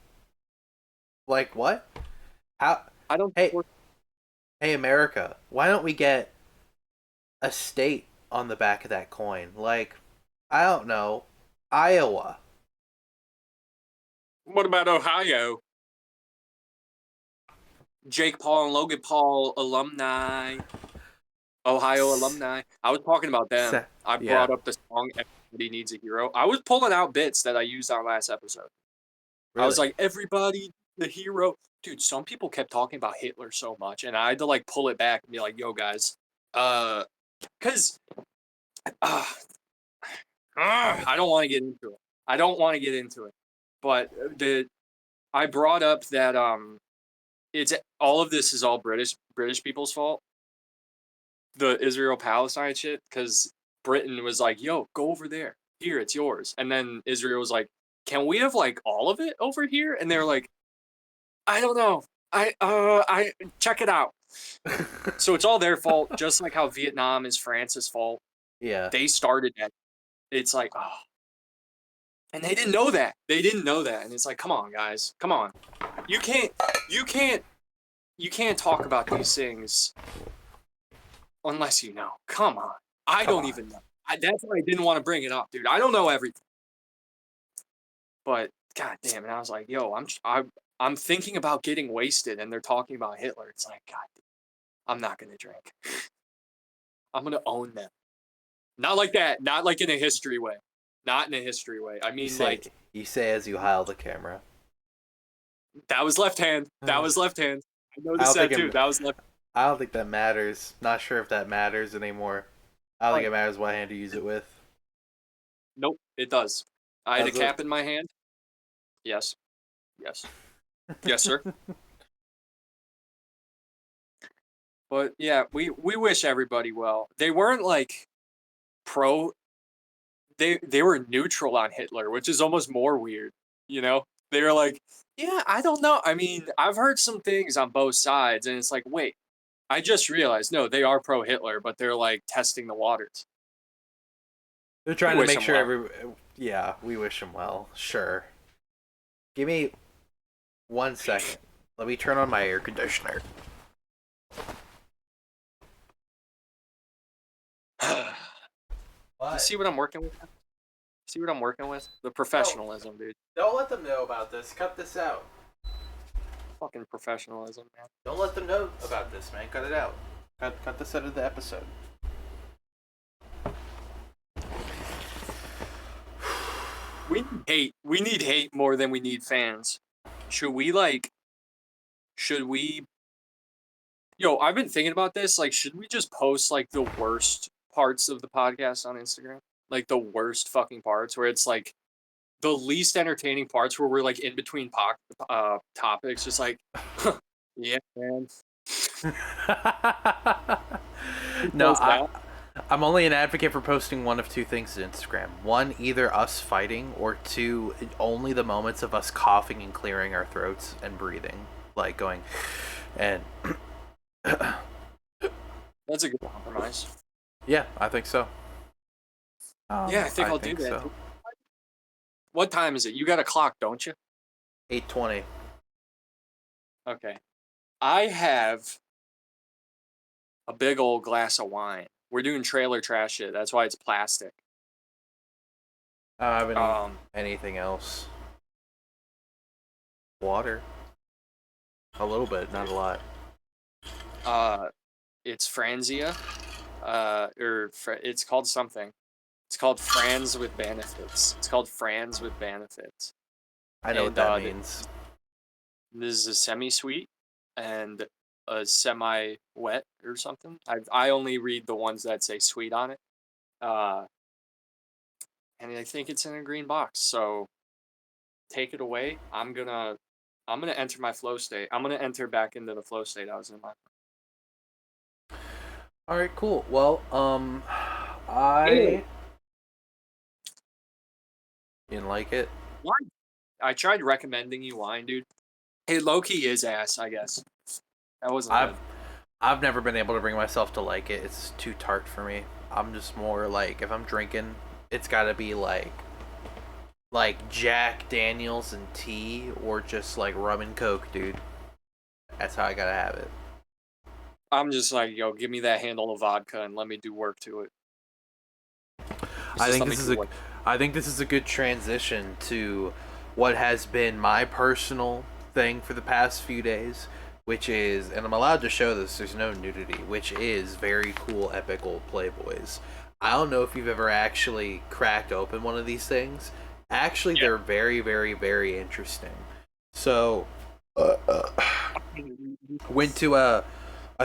Like what? How I don't Hey, support. hey America, why don't we get a state on the back of that coin? Like, I don't know, Iowa. What about Ohio? Jake Paul and Logan Paul alumni, Ohio alumni. I was talking about them. I Yeah, brought up the song "Everybody Needs a Hero." I was pulling out bits that I used on last episode. I was really. like, "Everybody, the hero." Dude, some people kept talking about Hitler so much, and I had to like pull it back and be like, "Yo, guys, because uh, I don't want to get into it. I don't want to get into it." But I brought up that it's all of this is all British people's fault. The Israel Palestine shit, because Britain was like, "Yo, go over there. Here, it's yours." And then Israel was like, "Can we have like all of it over here?" And they're like, "I don't know. I check it out." So it's all their fault, just like how Vietnam is France's fault. Yeah. They started that. It's like, oh, and they didn't know that. They didn't know that, and it's like, come on, guys, come on. You can't, you can't, you can't talk about these things unless you know. Come on. I Come don't on. even know. That's why I didn't want to bring it up, dude. I don't know everything. But god damn it, I was like, yo, I'm thinking about getting wasted, and they're talking about Hitler. It's like, god, I'm not gonna drink. I'm gonna own them. Not like that. Not like in a history way. Not in a history way. I You mean, say like you say as you heil the camera. that was left hand. That I was left hand. I don't noticed think that too. That was left. I don't think that matters. Not sure if that matters anymore. I don't think Like, it matters what hand you use it with. nope, it does. I had a Does it? cap in my hand. Yes. Yes. Yes, sir. But yeah, we wish everybody well. They weren't like pro they were neutral on Hitler, which is almost more weird. You know, they were like, yeah, I don't know. I mean, I've heard some things on both sides, and it's like, wait, I just realized, no, they are pro Hitler, but they're like testing the waters. They're We trying to wish make them sure well. Yeah, we wish them well. Sure. Give me 1 second. Let me turn on my air conditioner. You see what I'm working with? See what I'm working with? The professionalism, dude. Don't let them know about this. Cut this out. Fucking professionalism, man. Don't let them know about this, man. Cut it out. Cut this out of the episode. We need hate more than we need fans. Should we Yo, I've been thinking about this, like, should we just post like the worst parts of the podcast on Instagram? Like the worst fucking parts where it's like the least entertaining parts where we're like in between topics, just like yeah, man. No, Post that. I'm only an advocate for posting one of two things to Instagram. One, either us fighting, or two, only the moments of us coughing and clearing our throats and breathing. Like going, and That's a good compromise. yeah, I think so. Yeah, I think I'll do that. So. What time is it? You got a clock, don't you? 8:20. Okay. I have a big old glass of wine. We're doing trailer trash shit. That's why it's plastic. I haven't eaten anything else. Water. A little bit, not a lot. It's Franzia. It's called something. It's called Franz with benefits. It's called Franz with benefits. I know what that means. This is a semi-sweet and a semi-wet or something. I only read the ones that say sweet on it. And I think it's in a green box. So take it away. I'm gonna enter my flow state. I'm gonna enter back into the flow state I was in. All right, cool. Well, I didn't like it. Wine. I tried recommending you wine, dude. Hey, low-key is ass, I guess. That wasn't good. I've never been able to bring myself to like it. It's too tart for me. I'm just more like, if I'm drinking, it's got to be like Jack Daniels and tea, or just like rum and coke, dude. That's how I gotta have it. I'm just like, yo, give me that handle of vodka and let me do work to it. I think this is a good transition to what has been my personal thing for the past few days, which is, and I'm allowed to show this, there's no nudity, which is very cool epic old Playboys. I don't know if you've ever actually cracked open one of these things. Actually, they're very, very, very interesting. So, went to a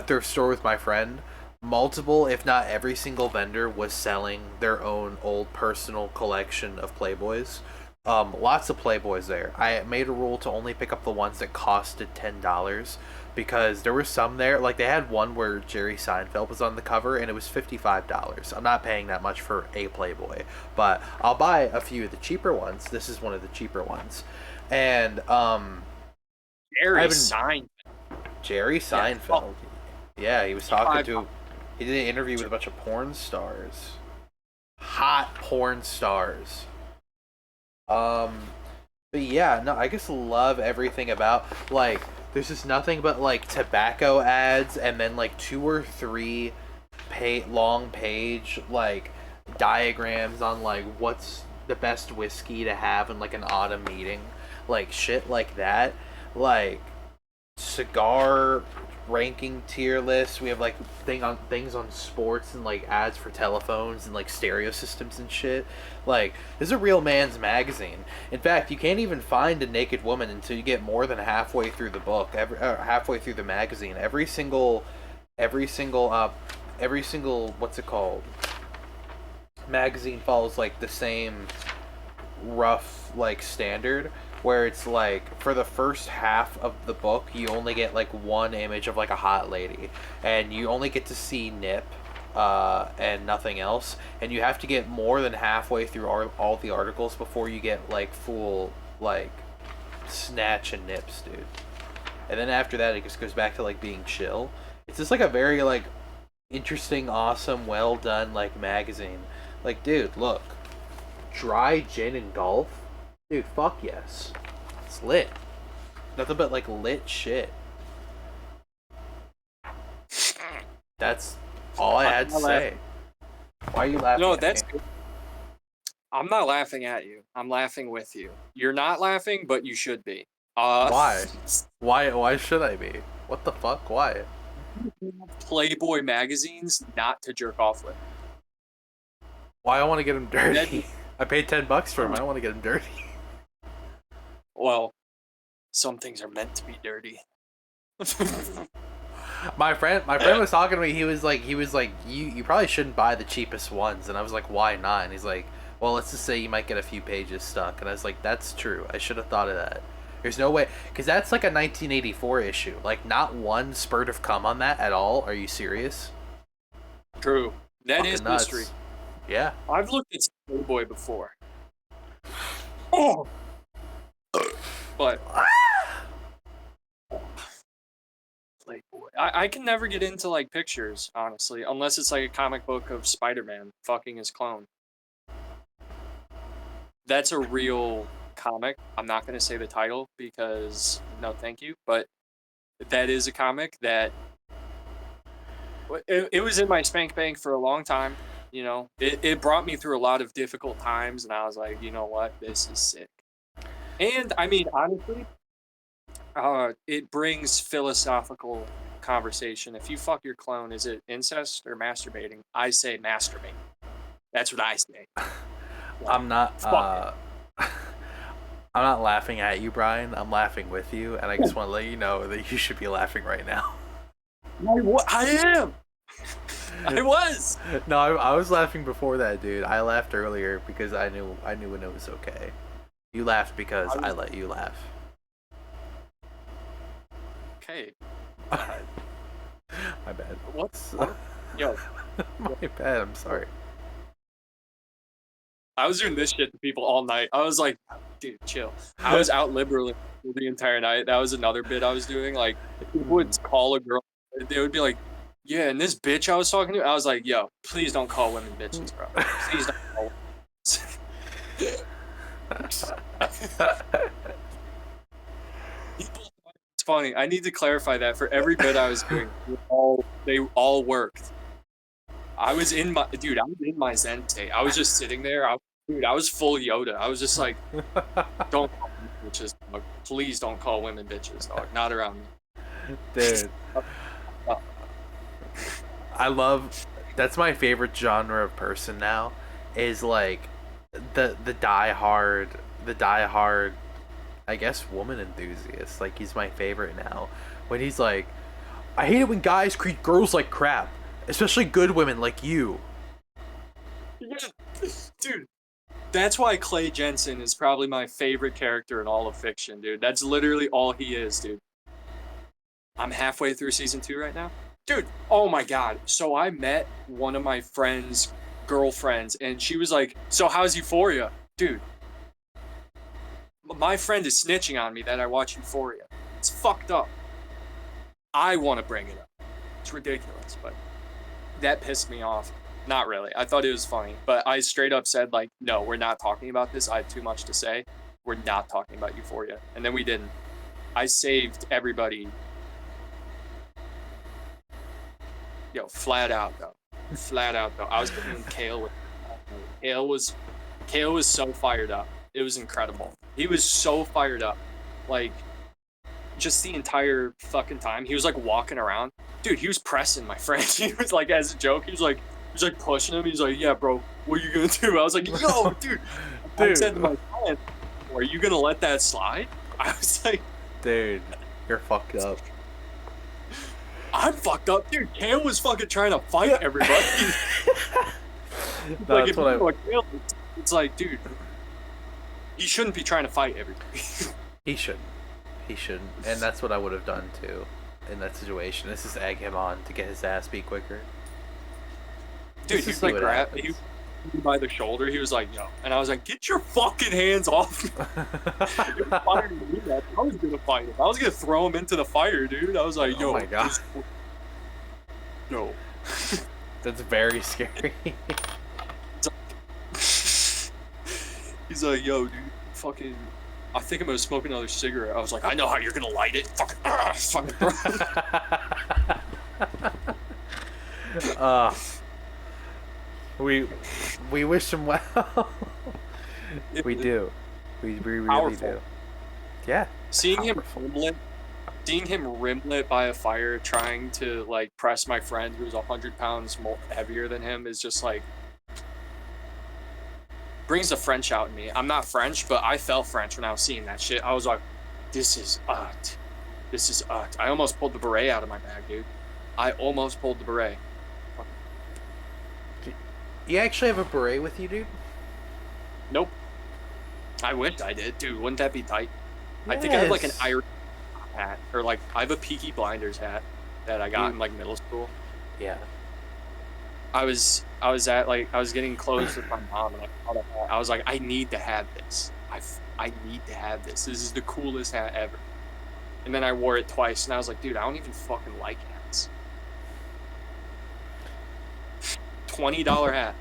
thrift store with my friend. Multiple, if not every single vendor was selling their own old personal collection of Playboys. Lots of Playboys there. I made a rule to only pick up the ones that costed $10, because there were some there, like they had one where Jerry Seinfeld was on the cover and it was $55. I'm not paying that much for a Playboy, but I'll buy a few of the cheaper ones. This is one of the cheaper ones. And Jerry Seinfeld. Yeah, he was talking to, he did an interview with a bunch of porn stars. Hot porn stars. But yeah, no, I just love everything about, like, there's just nothing but, like, tobacco ads, and then, like, 2 or 3 long page, like, diagrams on, like, what's the best whiskey to have in, like, an autumn meeting. Like, shit like that. Like, cigar ranking tier lists. We have like things on sports, and like ads for telephones and like stereo systems and shit. Like, this is a real man's magazine. In fact, you can't even find a naked woman until you get more than halfway through the book, halfway through the magazine. Every single what's it called, magazine follows like the same rough like standard, where it's like, for the first half of the book you only get like one image of like a hot lady, and you only get to see nip and nothing else, and you have to get more than halfway through all the articles before you get like full like snatch and nips, dude. And then after that, it just goes back to like being chill. It's just like a very like interesting, awesome, well done like magazine. Like, dude, look, dry gin and golf, dude. Fuck yes, it's lit. Nothing but like lit shit. That's all I had to say. Why are you laughing? No, at that's me? good. I'm not laughing at you. I'm laughing with you. You're not laughing, but you should be. Why? Why should I be? What the fuck? Why? Playboy magazines not to jerk off with. Why I want to get them dirty? I paid $10 for them. I don't want to get them dirty. Well, some things are meant to be dirty. My friend was talking to me. He was like, you probably shouldn't buy the cheapest ones. And I was like, why not? And he's like, well, let's just say you might get a few pages stuck. And I was like, that's true. I should have thought of that. There's no way, because that's like a 1984 issue. Like, not one spurt of cum on that at all. Are you serious? True. That Fucking is nuts. mystery. Yeah. I've looked at Playboy before. Oh. But Playboy. I can never get into like pictures, honestly, unless it's like a comic book of Spider-Man fucking his clone. That's a real comic. I'm not going to say the title because no thank you, but that is a comic that it was in my spank bank for a long time. You know, it brought me through a lot of difficult times, and I was like, you know what, this is sick. And I mean, honestly, it brings philosophical conversation. If you fuck your clone, is it incest or masturbating? I say masturbate. That's what I say. I'm not I'm not laughing at you, Brian. I'm laughing with you, and I just want to let you know that you should be laughing right now. I am. I was. No, I was laughing before that, dude. I laughed earlier because I knew when it was okay. You laughed because I let you laugh. Okay. My bad. What? Yo. My bad. I'm sorry. I was doing this shit to people all night. I was like, dude, chill. I was out liberally the entire night. That was another bit I was doing. Like, people would call a girl. They would be like, yeah, and this bitch I was talking to, I was like, yo, please don't call women bitches, bro. Please don't call women. It's funny. I need to clarify that for every bit I was doing. They all worked. I was in my Zen state. I was just sitting there. I was full Yoda. I was just like, don't call women bitches, dog. Please don't call women bitches, dog. Not around me. Dude. That's my favorite genre of person now, is like the diehard, I guess, woman enthusiast. Like, he's my favorite now. When he's like, I hate it when guys treat girls like crap. Especially good women like you. Yeah. Dude, that's why Clay Jensen is probably my favorite character in all of fiction, dude. That's literally all he is, dude. I'm halfway through season 2 right now. Dude, oh my god. So I met one of my friend's girlfriends, and she was like, so how's Euphoria? Dude, my friend is snitching on me that I watch Euphoria. It's fucked up. I want to bring it up. It's ridiculous, but that pissed me off. Not really. I thought it was funny, but I straight up said, like, no, we're not talking about this. I have too much to say. We're not talking about Euphoria. And then we didn't. I saved everybody. Yo, flat out though. Flat out though. I was getting Kale with Kale was so fired up. It was incredible. He was so fired up. Like, just the entire fucking time. He was like walking around. Dude, he was pressing my friend. He was like, as a joke, he was like pushing him. He's like, yeah, bro, what are you gonna do? I was like, yo, dude. I said to my friend, are you gonna let that slide? I was like, dude, you're fucked up. I'm fucked up, dude. Kale was fucking trying to fight everybody. No, like, that's what Kale, it's like, dude, he shouldn't be trying to fight everybody. He shouldn't. And that's what I would have done too in that situation. This is egg him on to get his ass beat quicker. Dude, Just he to like see what grabbed me happens. by the shoulder. He was like, "Yo," and I was like, "Get your fucking hands off me!" He was firing me back. I was gonna fight him. I was gonna throw him into the fire, dude. I was like, Oh "Yo, my god, yo." that's very scary. He's like, "Yo, dude, fucking." I think I'm gonna smoke another cigarette. I was like, "I know how you're gonna light it." Fucking, fucking. uh, we wish him well. We do. We really Powerful. do. Yeah. Seeing Powerful. seeing him rimlet by a fire, trying to like press my friend who's 100 pounds more heavier than him is just like brings the French out in me. I'm not French, but I felt French when I was seeing that shit. I was like, this is art. This is art. I almost pulled the beret out of my bag, dude. I almost pulled the beret. You actually have a beret with you, dude? Nope. I wish I did, dude. Wouldn't that be tight? I think I have like an Yes. Irish hat, or like I have a Peaky Blinders hat that I got Dude. in like middle school. Yeah. I was at like I was getting clothes with my mom, and I was like, I need to have this. I need to have this. This is the coolest hat ever. And then I wore it twice, and I was like, dude, I don't even fucking like hats. $20 hat.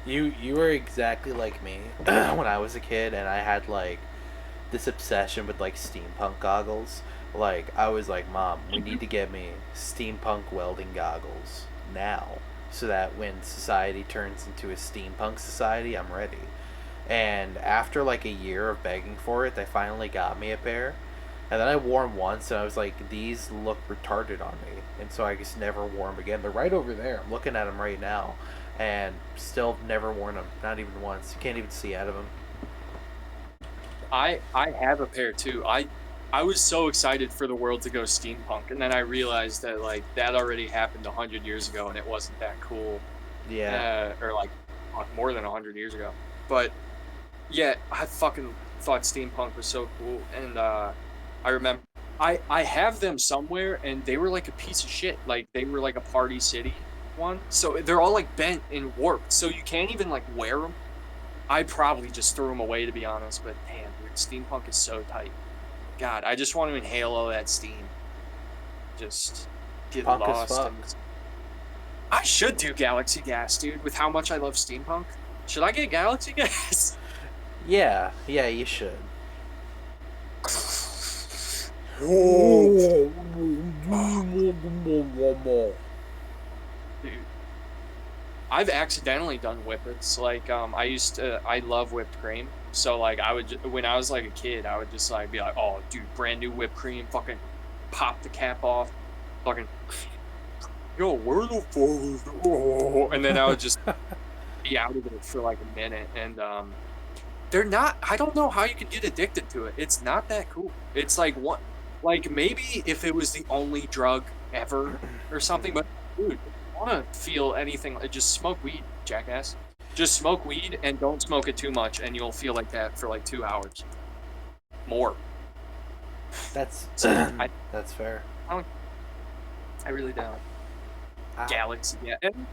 You were exactly like me when I was a kid, and I had like this obsession with like steampunk goggles. Like I was like, Mom, we need to get me steampunk welding goggles now, so that when society turns into a steampunk society, I'm ready. And after like a year of begging for it, they finally got me a pair. And then I wore them once, and I was like, these look retarded on me. And so I just never wore them again. They're right over there. I'm looking at them right now. And still never worn them. Not even once. You can't even see out of them. I have a pair too. I was so excited for the world to go steampunk, and then I realized that like that already happened 100 years ago, and it wasn't that cool. Yeah. Or like more than 100 years ago. But yeah, I fucking thought steampunk was so cool, and I remember I have them somewhere, and they were like a piece of shit. Like they were like a Party City one, so they're all like bent and warped, so you can't even like wear them. I probably just threw them away, to be honest. But damn, dude, steampunk is so tight. God, I just want to inhale all that steam. Just get Punk as lost. fuck. I should do Galaxy Gas, dude, with how much I love steampunk. Should I get Galaxy Gas? Yeah. Yeah, you should. Dude, I've accidentally done whippets. Like, I love whipped cream. So, like, when I was like a kid, I would just like be like, oh, dude, brand new whipped cream, fucking pop the cap off, fucking, yo, where the fuck is the, oh, and then I would just be out of it for like a minute. And, they're not, I don't know how you could get addicted to it. It's not that cool. It's like like maybe if it was the only drug ever or something, but dude, if you want to feel anything, just smoke weed, jackass. Just smoke weed and don't smoke it too much, and you'll feel like that for like 2 hours. More. That's that's fair. I really don't. Ah. Galaxy, yeah. And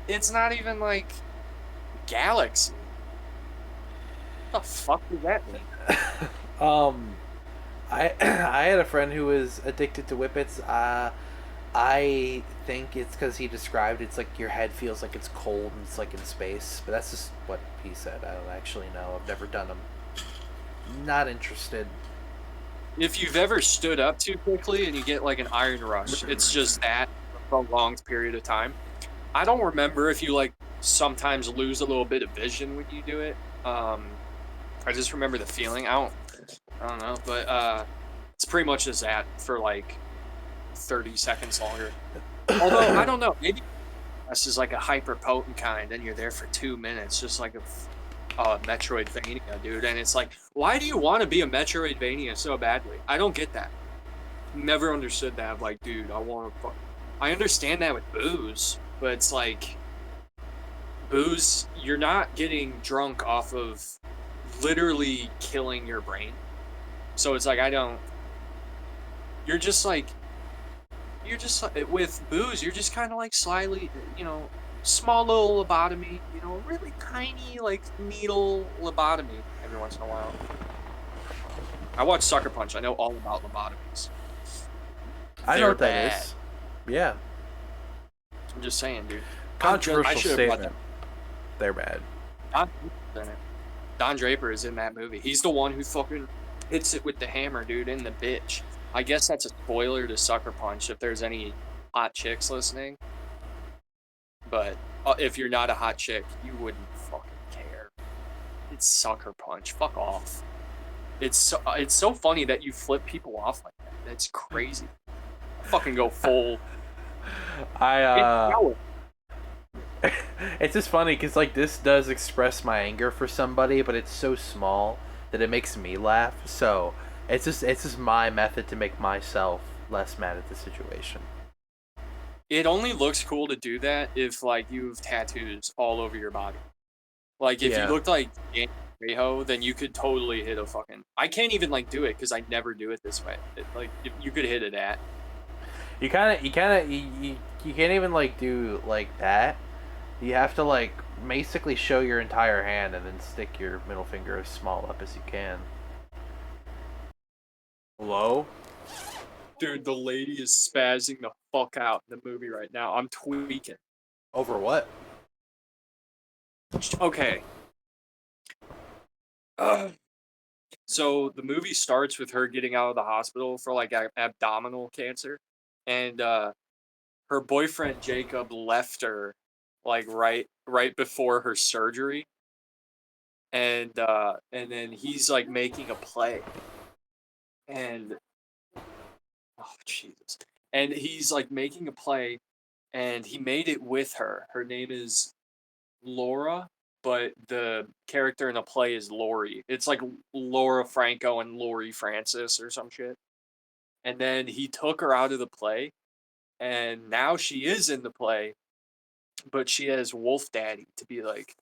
it's not even like Galaxy. What the fuck does that mean? I I had a friend who was addicted to whippets. I think it's because he described it's like your head feels like it's cold and it's like in space, but that's just what he said. I don't actually know. I've never done them. Not interested. If you've ever stood up too quickly and you get like an iron rush, it's just that for a prolonged period of time. I don't remember if you like sometimes lose a little bit of vision when you do it. I just remember the feeling. I don't know, but it's pretty much just that for like 30 seconds longer. Although I don't know, maybe this is like a hyper potent kind, and you're there for 2 minutes, just like a Metroidvania, dude. And it's like, why do you want to be a Metroidvania so badly? I don't get that. Never understood that. Like, dude, I understand that with booze, but it's like booze, you're not getting drunk off of literally killing your brain. So it's like, you're just like with booze, you're just kind of like slyly, small little lobotomy, you know, really tiny, like, needle lobotomy every once in a while. I watch Sucker Punch. I know all about lobotomies. I know They're what that bad. is. Yeah. I'm just saying, dude. I Controversial should have brought statement. They're bad. Don Draper's in it. Don Draper is in that movie. He's the one who fucking hits it with the hammer, dude, in the bitch. I guess that's a spoiler to Sucker Punch if there's any hot chicks listening. But if you're not a hot chick, you wouldn't fucking care. It's Sucker Punch. Fuck off. It's so funny that you flip people off like that. That's crazy. I fucking go full. It's just funny because like this does express my anger for somebody, but it's so small that it makes me laugh. So it's just my method to make myself less mad at the situation. It only looks cool to do that if like you have tattoos all over your body. Like if you looked like Danny Trejo, then you could totally hit a fucking. I can't even like do it because I never do it this way. Like you could hit it at. You can't even like do like that. You have to like basically show your entire hand and then stick your middle finger as small up as you can. Hello? Dude, the lady is spazzing the fuck out in the movie right now. I'm tweaking. Over what? Okay. So the movie starts with her getting out of the hospital for like abdominal cancer, and her boyfriend Jacob left her like right before her surgery, and then he's like making a play, and oh Jesus, and he's like making a play, and he made it with her. Her name is Laura, but the character in the play is Lori. It's like Laura Franco and Lori Francis or some shit. And then he took her out of the play, and now she is in the play, but she has Wolf Daddy to be like,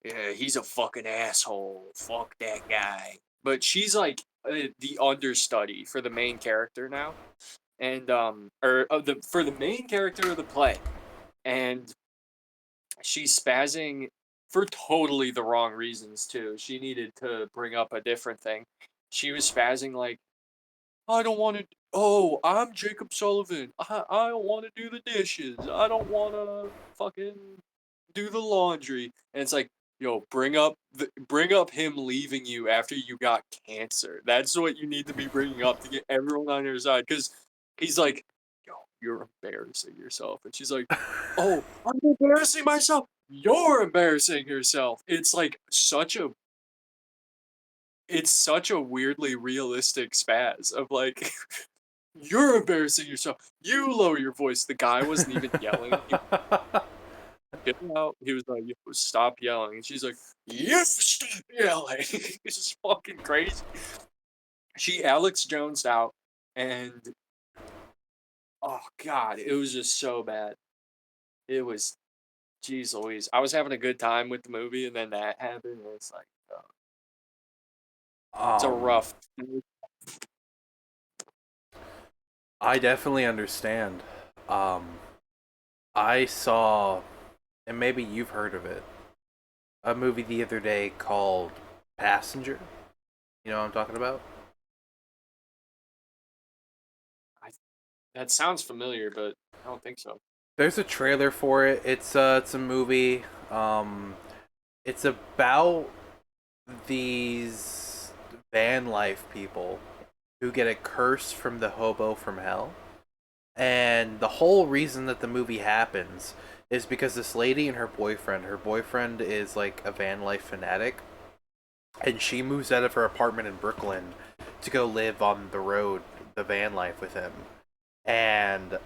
yeah, he's a fucking asshole. Fuck that guy. But she's like the understudy for the main character now, and for the main character of the play, and she's spazzing for totally the wrong reasons too. She needed to bring up a different thing. She was spazzing like, I don't want to. Oh, I'm Jacob Sullivan. I don't want to do the dishes. I don't want to fucking do the laundry. And it's like, yo, bring up him leaving you after you got cancer. That's what you need to be bringing up to get everyone on your side. Because he's like, yo, you're embarrassing yourself. And she's like, oh, I'm embarrassing myself. You're embarrassing yourself. It's like it's such a weirdly realistic spaz of like, you're embarrassing yourself. You lower your voice. The guy wasn't even yelling. He was like, yo, stop yelling. And she's like, you stop yelling. It's just fucking crazy. She Alex Jonesed out, and oh god, it was just so bad. It was, geez Louise. I was having a good time with the movie, and then that happened, and it's like, it's a rough. I definitely understand. I saw, and maybe you've heard of it, a movie the other day called Passenger. You know what I'm talking about? That sounds familiar, but I don't think so. There's a trailer for it. It's a movie. It's about these van life people who get a curse from the hobo from hell. And the whole reason that the movie happens is because this lady and her boyfriend is like a van life fanatic, and she moves out of her apartment in Brooklyn to go live on the road, the van life with him. And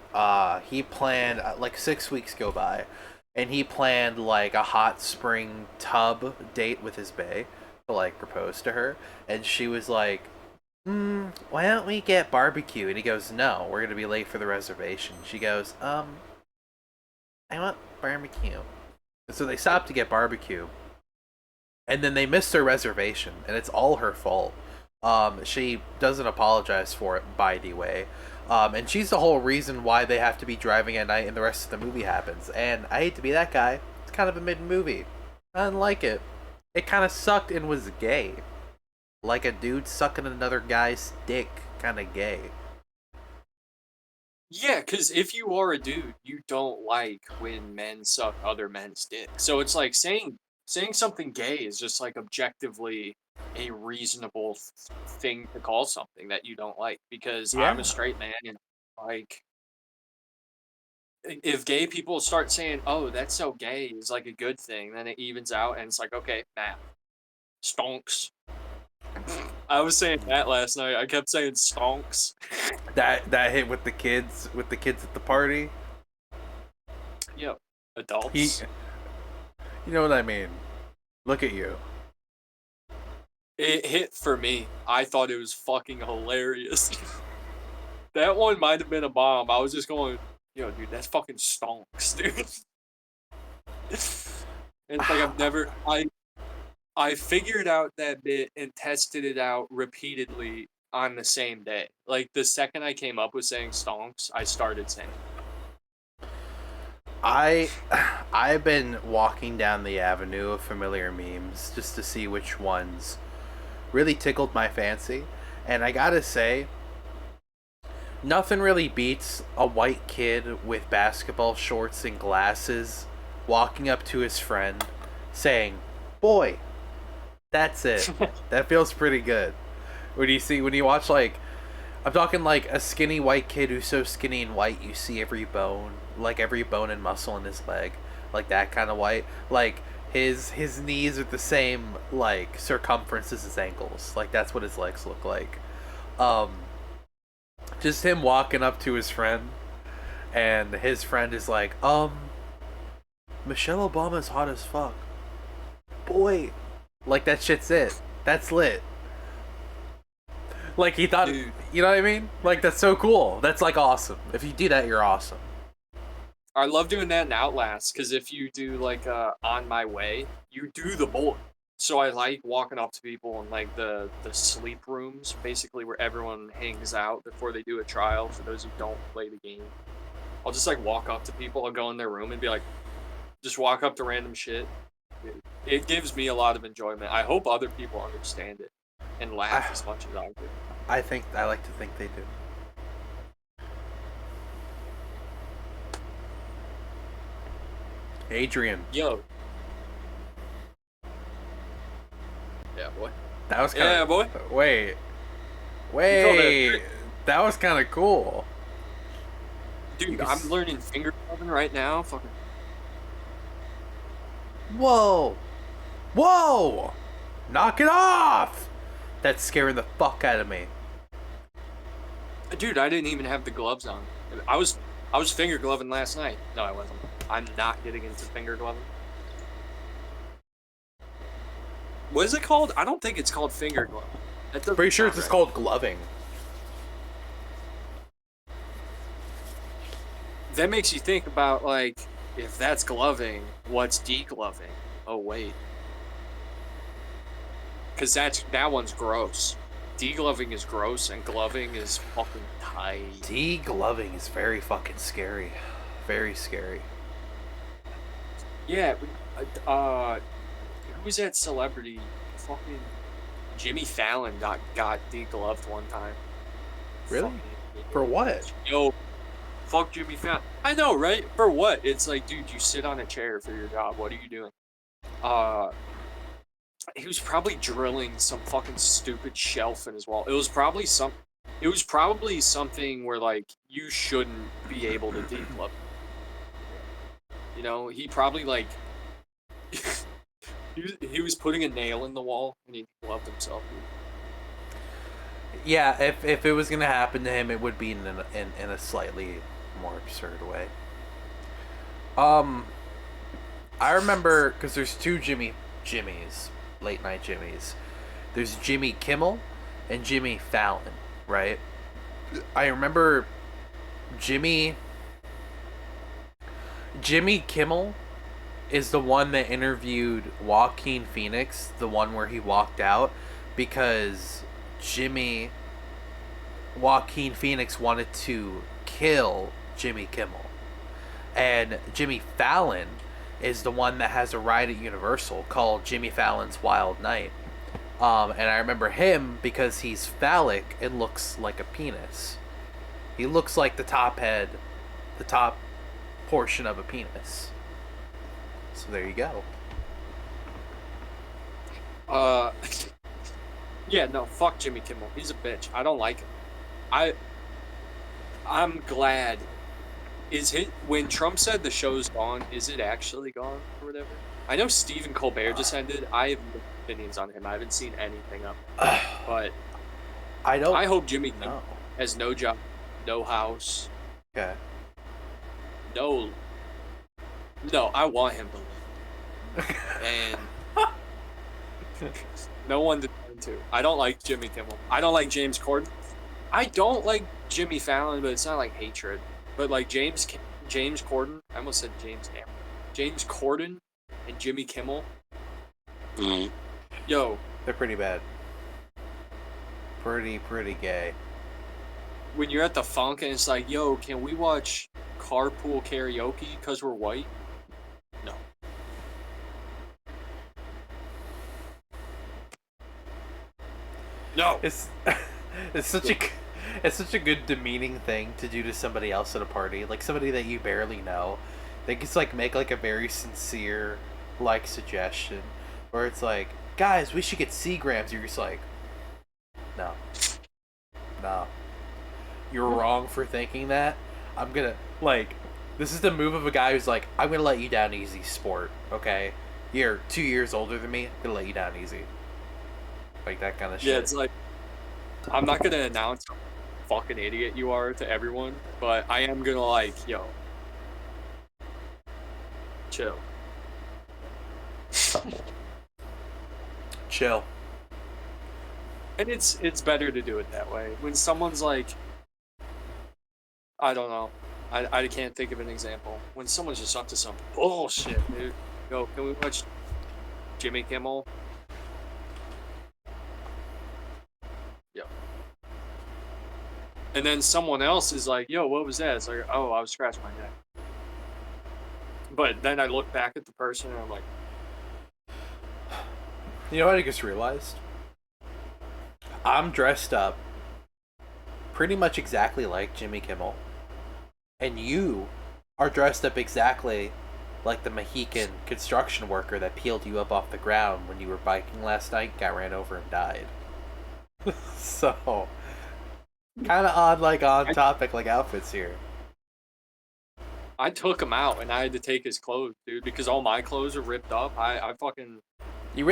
he planned like 6 weeks go by, and he planned like a hot spring tub date with his bae to like propose to her, and she was like, why don't we get barbecue? And he goes, no, we're gonna be late for the reservation. She goes, I want barbecue. And so they stop to get barbecue, and then they miss their reservation, and it's all her fault. She doesn't apologize for it, by the way. And she's the whole reason why they have to be driving at night and the rest of the movie happens. And I hate to be that guy. It's kind of a mid-movie. I didn't like it. It kind of sucked and was gay. Like a dude sucking another guy's dick. Kind of gay. Yeah, because if you are a dude, you don't like when men suck other men's dick. So it's like saying something gay is just like objectively a reasonable thing to call something that you don't like. Because I'm Yeah. a straight man, and like if gay people start saying, "Oh, that's so gay," is like a good thing, then it evens out, and it's like, okay, Matt, stonks. I was saying that last night. I kept saying stonks. That hit with the kids at the party. Yep, He, adults. you know what I mean. Look at you. It hit for me. I thought it was fucking hilarious. That one might have been a bomb. I was just going, yo, dude, that's fucking stonks, dude. And it's like I figured out that bit and tested it out repeatedly on the same day. Like the second I came up with saying stonks, I started saying it. I've been walking down the avenue of familiar memes just to see which ones really tickled my fancy, and I gotta say, nothing really beats a white kid with basketball shorts and glasses walking up to his friend saying, "Boy, that's it." That feels pretty good. When you watch, like, I'm talking like a skinny white kid who's so skinny and white you see every bone and muscle in his leg, like that kind of white. Like his knees are the same like circumference as his ankles. Like that's what his legs look like. Just him walking up to his friend, and his friend is like, Michelle Obama's hot as fuck. Boy, like that shit's it. That's lit. Like he thought, Dude. you know what I mean? Like that's so cool. That's like awesome. If you do that, you're awesome. I love doing that in Outlast because if you do like On My Way, you do the boy. So I like walking up to people in like the sleep rooms, basically where everyone hangs out before they do a trial. For those who don't play the game, I'll just like walk up to people. I'll go in their room and be like, just walk up to random shit. It gives me a lot of enjoyment. I hope other people understand it and laugh as much as I do. I like to think they do. Adrian, Yo. Yeah, boy. that was kind of Yeah, boy. Wait, called it that was kind of cool. Dude, can I'm learning finger gloving right now. Fucking Whoa, knock it off! That's scaring the fuck out of me. dude, I didn't even have the gloves on. I was finger gloving last night. No, I wasn't. I'm not getting into finger gloving. What is it called? I don't think it's called finger glove. That doesn't Pretty sure sound it's just right. called gloving. That makes you think about like, if that's gloving, what's degloving? Oh wait, because that one's gross. Degloving is gross, and gloving is fucking tight. Degloving is very fucking scary. Very scary. Yeah, who was that celebrity? Fucking Jimmy Fallon got degloved one time. Really? Fucking For what? Yo, fuck Jimmy Fallon. I know, right? For what? It's like, dude, you sit on a chair for your job. What are you doing? He was probably drilling some fucking stupid shelf in his wall. It was probably something where like you shouldn't be able to deglove. You know, he probably like he was putting a nail in the wall and he gloved himself. Yeah, if it was gonna happen to him, it would be in a slightly more absurd way. I remember because there's two Jimmys, late night Jimmys. There's Jimmy Kimmel and Jimmy Fallon, right? I remember Jimmy Kimmel is the one that interviewed Joaquin Phoenix, the one where he walked out, because Joaquin Phoenix wanted to kill Jimmy Kimmel. And Jimmy Fallon is the one that has a ride at Universal called Jimmy Fallon's Wild Night. And I remember him because he's phallic and looks like a penis. He looks like the top portion of a penis. So there you go. Yeah, no, fuck Jimmy Kimmel. He's a bitch. I don't like him. I'm glad. When Trump said the show's gone, is it actually gone or whatever? I know Stephen Colbert just ended. I have no opinions on him. I haven't seen anything of him. But I hope Jimmy Kimmel has no job, no house. Okay. No, I want him to live. And no one to turn to. I don't like Jimmy Kimmel. I don't like James Corden. I don't like Jimmy Fallon, but it's not like hatred. But like James Corden, I almost said James Cameron. James Corden and Jimmy Kimmel. Mm-hmm. Yo. They're pretty bad. Pretty gay. When you're at the funk and it's like, yo, can we watch carpool karaoke because we're white? No. No. It's such a good demeaning thing to do to somebody else at a party, like somebody that you barely know. They just like make like a very sincere like suggestion where it's like, guys, we should get Seagrams. You're just like, no, you're wrong for thinking that. I'm gonna like, this is the move of a guy who's like, I'm gonna let you down easy, sport. Okay, you're 2 years older than me. I'm gonna let you down easy. Like that kind of shit. Yeah, it's like, I'm not gonna announce how fucking idiot you are to everyone, but I am gonna like, yo, chill. Chill. And it's better to do it that way. When someone's like, I don't know, I can't think of an example. When someone's just up to some bullshit, dude. Yo, can we watch Jimmy Kimmel? Yo. And then someone else is like, yo, what was that? It's like, oh, I was scratching my neck. But then I look back at the person and I'm like, you know what I just realized? I'm dressed up pretty much exactly like Jimmy Kimmel. And you are dressed up exactly like the Mohican construction worker that peeled you up off the ground when you were biking last night, got ran over, and died. So, kind of odd, like on topic, like outfits here. I took him out and I had to take his clothes, dude, because all my clothes are ripped up. I fucking... You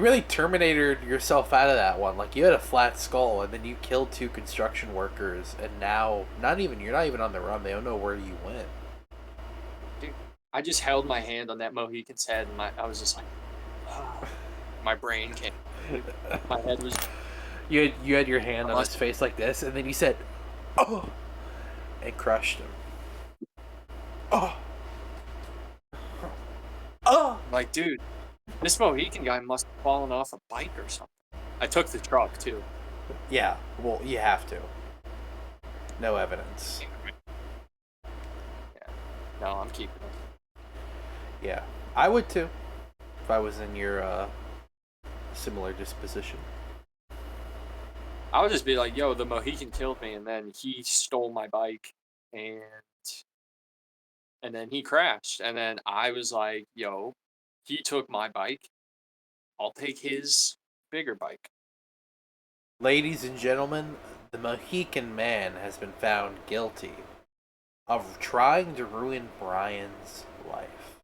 really terminated yourself out of that one. Like, you had a flat skull, and then you killed 2 construction workers, and now you're not even on the run. They don't know where you went. Dude, I just held my hand on that Mohican's head, and I was just like, my brain came. My head was... You had your hand on his face like this, and then you said, "Oh," and crushed him. Oh. Oh. Like, dude, this Mohican guy must have fallen off a bike or something. I took the truck, too. Yeah, well, you have to. No evidence. Yeah. No, I'm keeping it. Yeah, I would too, if I was in your similar disposition. I would just be like, yo, the Mohican killed me, and then he stole my bike, and then he crashed, and then I was like, yo, he took my bike, I'll take his bigger bike. Ladies and gentlemen, the Mohican man has been found guilty of trying to ruin Brian's life.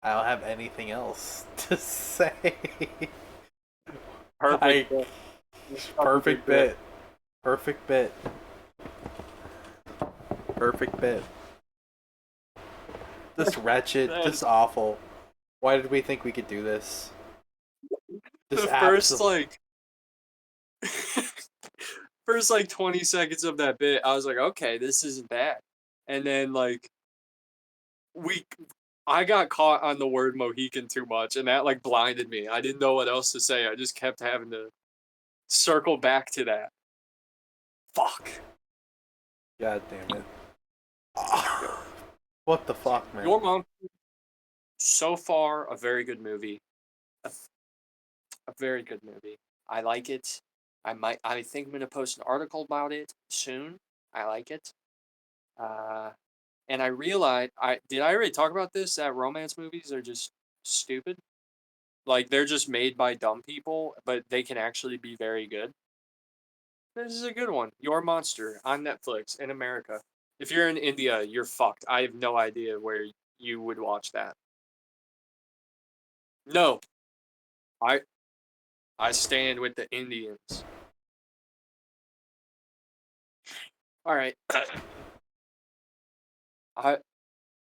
I don't have anything else to say. Perfect bit. Perfect bit. Perfect bit. Perfect bit. Just wretched, just awful. Why did we think we could do this? Just The first like 20 seconds of that bit, I was like, okay, this isn't bad. And then like I got caught on the word Mohican too much, and that like blinded me. I didn't know what else to say. I just kept having to circle back to that. Fuck. God damn it. What the fuck, man? Your Mom, so far, a very good movie. A very good movie. I like it. I think I'm gonna post an article about it soon. I like it. And I realized I already talk about this, that romance movies are just stupid. Like they're just made by dumb people, but they can actually be very good. This is a good one. Your Monster on Netflix in America. If you're in India, you're fucked. I have no idea where you would watch that. No, I I stand with the Indians. All right. I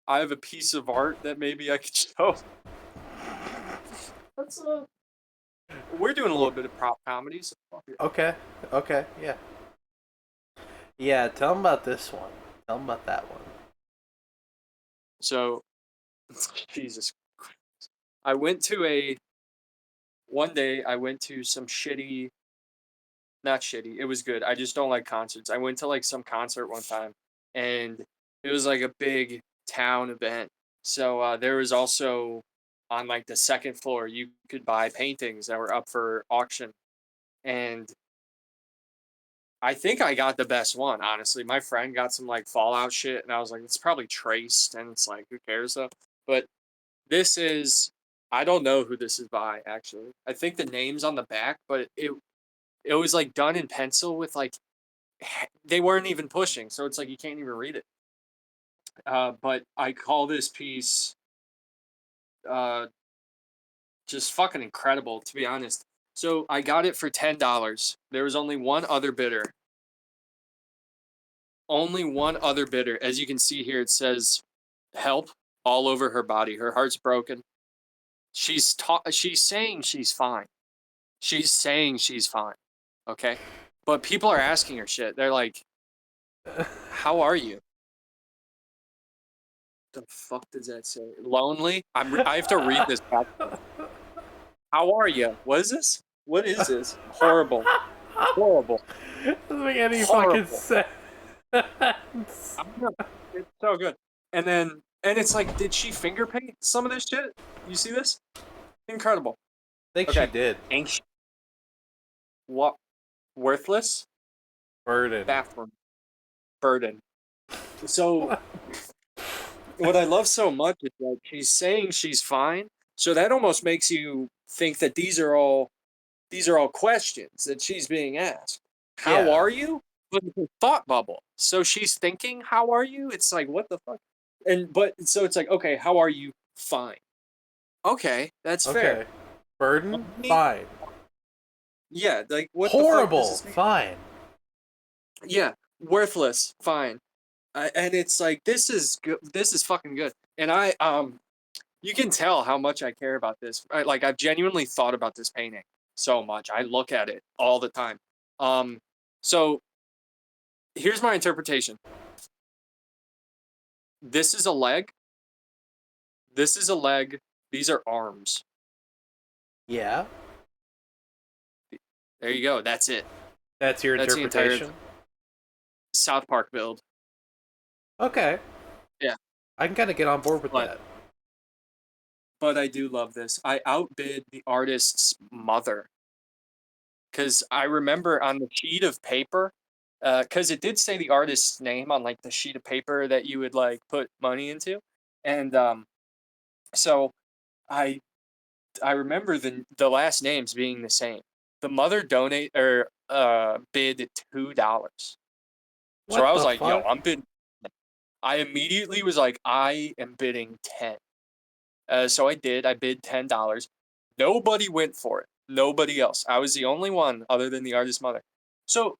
I have a piece of art that maybe I could show. That's We're doing a little bit of prop comedy. So fuck it. Okay. Okay. Yeah. Yeah. Tell them about this one. Tell them about that one. So, Jesus Christ. One day I went to some shitty, not shitty, it was good. I just don't like concerts. I went to like some concert one time and it was like a big town event. So there was also on like the second floor, you could buy paintings that were up for auction. And I think I got the best one, honestly. My friend got some like Fallout shit, and I was like, it's probably traced, and it's like, who cares though? But this is, I don't know who this is by, actually. I think the name's on the back, but it was like done in pencil with like, they weren't even pushing, so it's like you can't even read it. But I call this piece uh, just fucking incredible, to be honest. So I got it for $10. There was only one other bidder. Only one other bidder. As you can see here, it says help all over her body. Her heart's broken. She's saying she's fine. She's saying she's fine. Okay? But people are asking her shit. They're like, "How are you?" The fuck does that say? Lonely? I have to read this back. How are you? What is this? What is this? Horrible. Horrible. Doesn't make any Horrible. fucking sense. It's so good. And it's like, did she finger paint some of this shit? You see this? Incredible. I think Okay. she did. Anxious. What? Worthless? Burden. Bathroom. Burden. So, what I love so much is that she's saying she's fine. So that almost makes you think that these are all questions that she's being asked. How Yeah. are you? But it's a thought bubble. So she's thinking, how are you? It's like, what the fuck? So it's like, okay, how are you? Fine. Okay, that's fair. Okay. Burden? Me? Fine. Yeah, like what Horrible? the fuck does this mean? Fine. Yeah, worthless. Fine. And it's like, this is good. This is fucking good. And you can tell how much I care about this. Like I've genuinely thought about this painting so much. I look at it all the time. So here's my interpretation. This is a leg. This is a leg. These are arms. Yeah. There you go. That's it. That's your That's the entire interpretation? South Park build. Okay. Yeah. I can kind of get on board with that. But I do love this. I outbid the artist's mother. Because I remember on the sheet of paper, because it did say the artist's name on like the sheet of paper that you would like put money into. And so I remember the last names being the same. The mother bid $2. So I was like, yo, I'm bidding. I immediately was like, I am bidding 10. So I did. I bid $10. Nobody went for it. Nobody else. I was the only one other than the artist's mother. So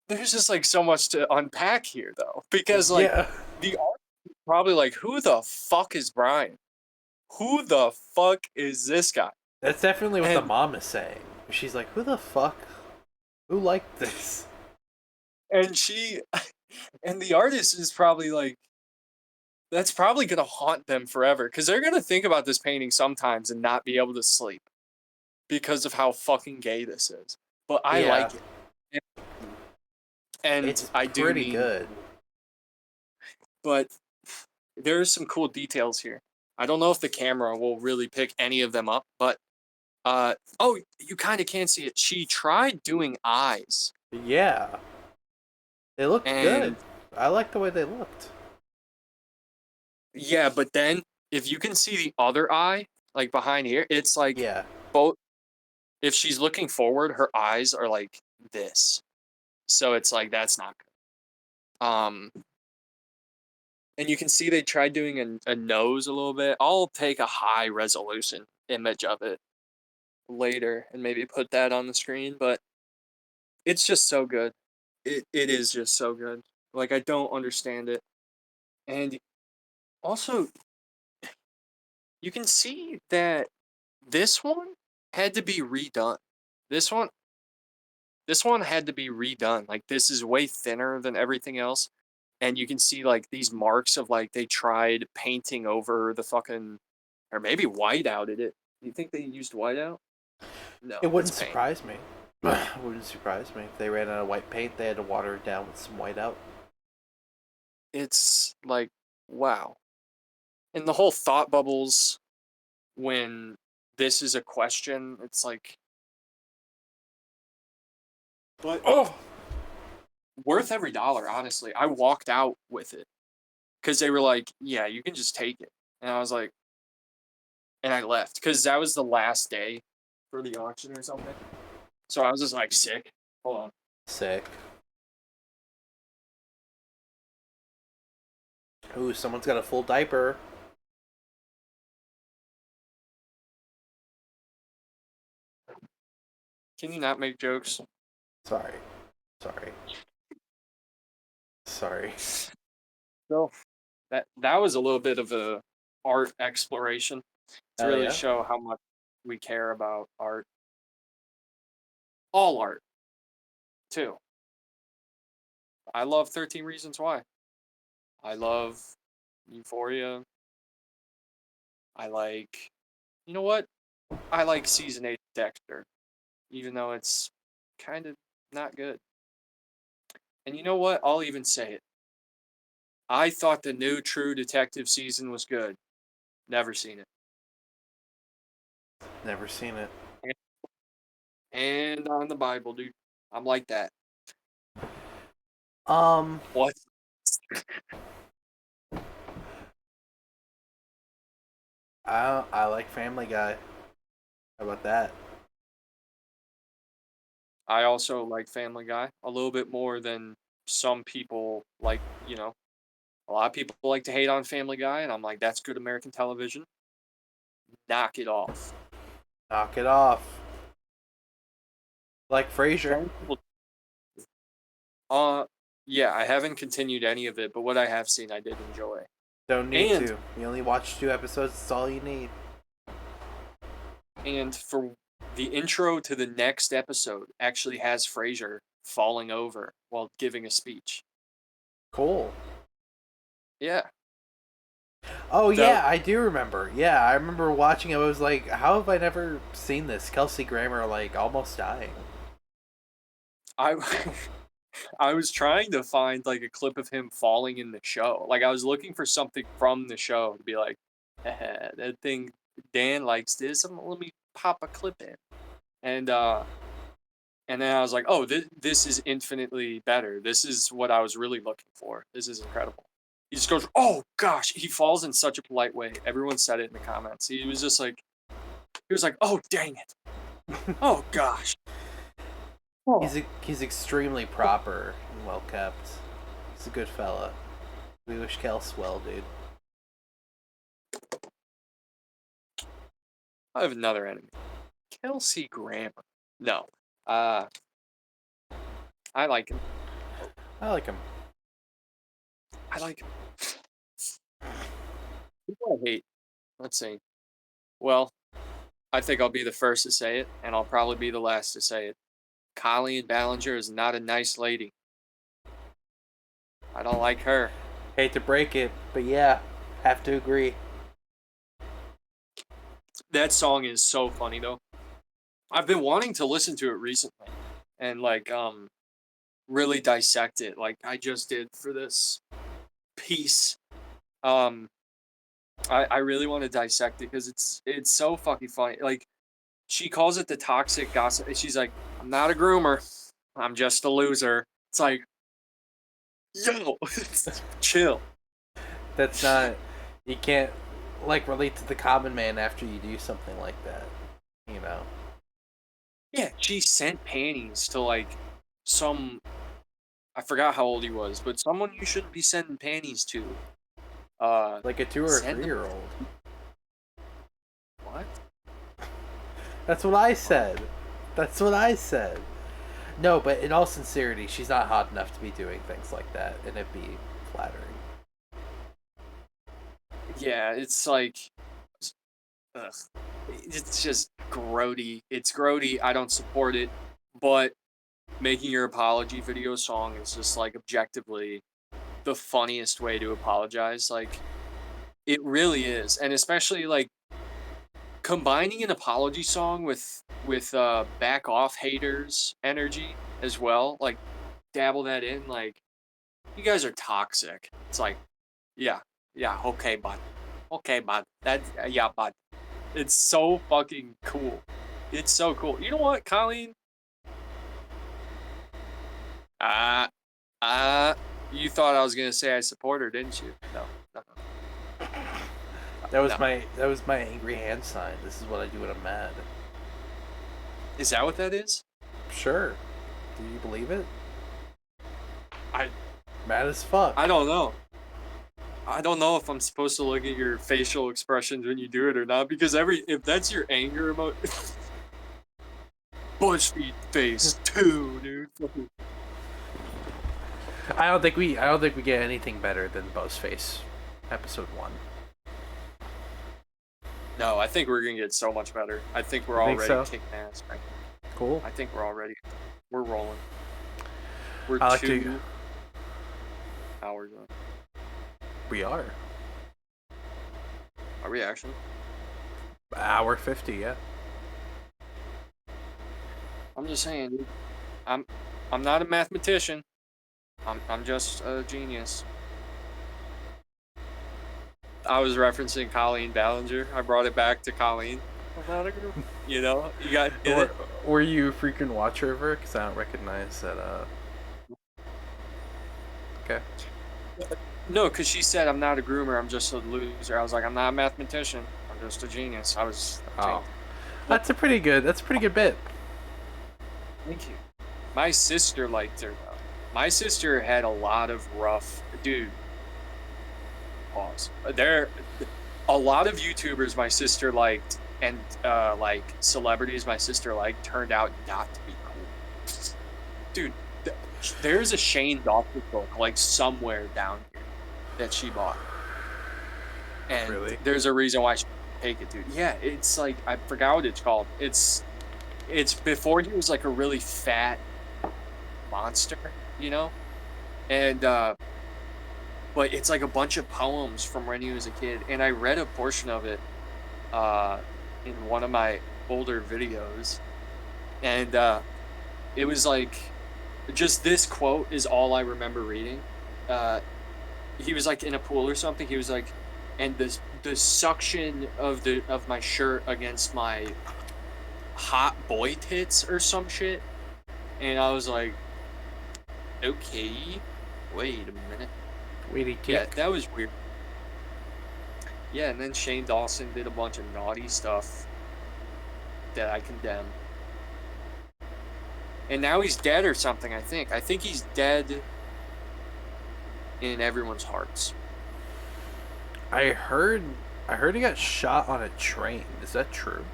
there's just like so much to unpack here, though, because like the artist is probably like, who the fuck is Brian? Who the fuck is this guy? That's definitely what the mom is saying. She's like, who the fuck? Who liked this? And the artist is probably like, That's probably gonna haunt them forever because they're gonna think about this painting sometimes and not be able to sleep because of how fucking gay this is. But I Yeah, like it. And it's I do pretty mean, good. but there's some cool details here. I don't know if the camera will really pick any of them up, but oh, you kind of can see it. She tried doing eyes, Yeah, they looked good. and I like the way they looked. yeah, but then if you can see the other eye, like behind here, it's like Yeah, both. If she's looking forward, her eyes are like this. So it's like that's not good. And you can see they tried doing a nose a little bit. I'll take a high resolution image of it later and maybe put that on the screen, but it's just so good. It is just so good. Like I don't understand it. And also you can see that this one had to be redone. This one this one had to be redone. Like this is way thinner than everything else. And you can see like these marks of like they tried painting over the fucking or maybe whiteouted it. Do you think they used whiteout? No, it it's wouldn't paint. surprise me. It wouldn't surprise me if they ran out of white paint. They had to water it down with some white out. It's like wow. And the whole thought bubbles when this is a question, it's like but Oh, worth every dollar, honestly. I walked out with it because they were like, yeah, you can just take it. And I was like, and I left because that was the last day for the auction or something. So I was just like sick. Hold on. sick. Ooh, someone's got a full diaper. Can you not make jokes? Sorry, sorry, sorry. No. That was a little bit of a art exploration to Oh really yeah. show how much we care about art. All art, too. I love 13 Reasons Why. I love Euphoria. I like, you know what? I like season 8 of Dexter, even though it's kind of not good. And you know what? I'll even say it. I thought the new True Detective season was good. Never seen it. Never seen it. And on the Bible, dude. I'm like that. Um, What? I like Family Guy. How about that? I also like Family Guy a little bit more than some people like, a lot of people like to hate on Family Guy, and I'm like, that's good American television. Knock it off. Knock it off. Like Frasier. Some people, uh, yeah, I haven't continued any of it, but what I have seen, I did enjoy. Don't need And to. You only watch 2 episodes. It's all you need. for the intro to the next episode actually has Frasier falling over while giving a speech. Cool. Yeah. Oh So yeah, I do remember. Yeah, I remember watching it. I was like, how have I never seen this? Kelsey Grammer like almost dying. I I was trying to find like a clip of him falling in the show. Like I was looking for something from the show to be like, that thing Dan likes this. Let me pop a clip in. And and then I was like, oh, this is infinitely better. This is what I was really looking for. This is incredible. He just goes, oh gosh, he falls in such a polite way. Everyone said it in the comments. He was just like, oh dang it. Oh gosh. Oh. He's extremely proper and well kept. He's a good fella. We wish Kels well, dude. I have another enemy. Kelsey Grammer. No. I like him. I like him. I like him. Who do I hate? Let's see. Well, I think I'll be the first to say it, and I'll probably be the last to say it. Colleen Ballinger is not a nice lady. I don't like her. Hate to break it, but yeah. Have to agree. That song is so funny though. I've been wanting to listen to it recently and like really dissect it like I just did for this piece. Um I really want to dissect it because it's so fucking funny. Like she calls it the toxic gossip. She's like, I'm not a groomer. I'm just a loser. It's like, yo, chill. That's not. You can't like relate to the common man after you do something like that. You know. Yeah, she sent panties to like some, I forgot how old he was, but someone you shouldn't be sending panties to. Like a 2 or Send them- 3-year-old. What? That's what I said. That's what I said. No, but in all sincerity, she's not hot enough to be doing things like that, and it'd be flattering. Yeah, it's like, ugh. It's just grody. It's grody. I don't support it, but making your apology video song is just like objectively the funniest way to apologize. Like, it really is, and especially like combining an apology song with back off haters energy as well. Like, dabble that in. Like, you guys are toxic. It's like, yeah, okay, bud. Okay, bud. That, yeah, bud. It's so fucking cool. It's so cool. You know what, Colleen? You thought I was gonna say I support her, didn't you? No. That was my angry hand sign. This is what I do when I'm mad. Is that what that is? Sure. Do you believe it? I Mad as fuck. I don't know. I don't know if I'm supposed to look at your facial expressions when you do it or not, because if that's your anger emoji, BuzzFeed face 2, dude. I don't think we get anything better than Buzzface episode 1. No, I think we're gonna get so much better. I think we're You think already so? kicking ass. Right? Cool. I think we're rolling. We're I like 2 hours on. We are. Are we actually? Hour 50, yeah. I'm just saying, dude. I'm not a mathematician. I'm just a genius. I was referencing Colleen Ballinger. I brought it back to Colleen. I'm not a group. You know, you got it. Were you a freaking watcher of her? Because I don't recognize that. Okay. No, because she said I'm not a groomer. I'm just a loser. I was like, I'm not a mathematician. I'm just a genius. I was. Oh, that's a pretty good bit. Thank you. My sister liked her though. My sister had a lot of rough, dude. Pause. There, a lot of YouTubers my sister liked, and like celebrities my sister liked, turned out not to be cool. Dude, there's a Shane Dawson book like somewhere down here that she bought, and Really? there's a reason why she didn't take it, dude. Yeah, it's like I forgot what it's called. It's before he was like a really fat monster, you know, and but it's like a bunch of poems from when he was a kid, and I read a portion of it in one of my older videos, and it was like just this quote is all I remember reading. He was like in a pool or something. He was like, and the suction of my shirt against my hot boy tits or some shit, and I was like, okay, wait a minute. Weedy Yeah, tick. that was weird. Yeah, and then Shane Dawson did a bunch of naughty stuff that I condemn. And now he's dead or something, I think. I think he's dead in everyone's hearts. I heard he got shot on a train. Is that true?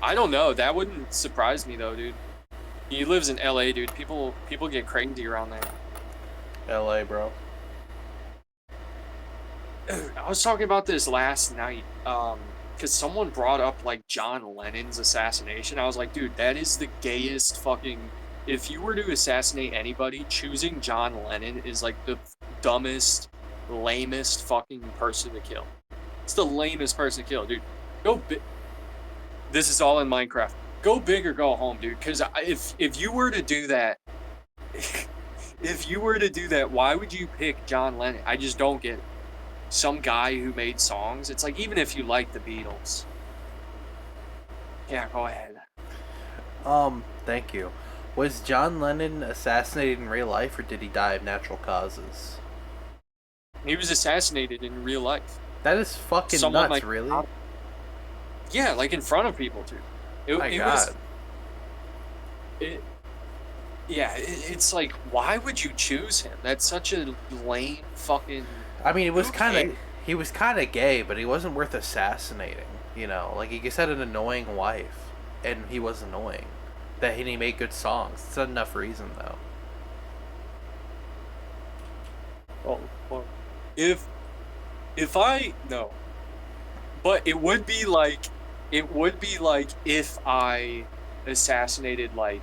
I don't know. That wouldn't surprise me though, dude. He lives in LA, dude. People get crazy around there. LA, bro. I was talking about this last night, because someone brought up like John Lennon's assassination. I was like, dude, that is the gayest fucking. If you were to assassinate anybody, choosing John Lennon is like the dumbest lamest fucking person to kill. It's the lamest person to kill, dude. Go big. This is all in Minecraft. Go big or go home, dude. Because if you were to do that, if you were to do that, why would you pick John Lennon? I just don't get it. Some guy who made songs. It's like, even if you like the Beatles. Yeah, go ahead. Thank you. Was John Lennon assassinated in real life, or did he die of natural causes? He was assassinated in real life. That is fucking Someone nuts, like, really? yeah, like in front of people, too. My God. It's like, why would you choose him? That's such a lame fucking. I mean, it was Who kind of cares? he was kind of gay, but he wasn't worth assassinating. You know, like he just had an annoying wife, and he was annoying. That he made good songs. It's not enough reason, though. Oh, well, if I no, but it would be like if I assassinated like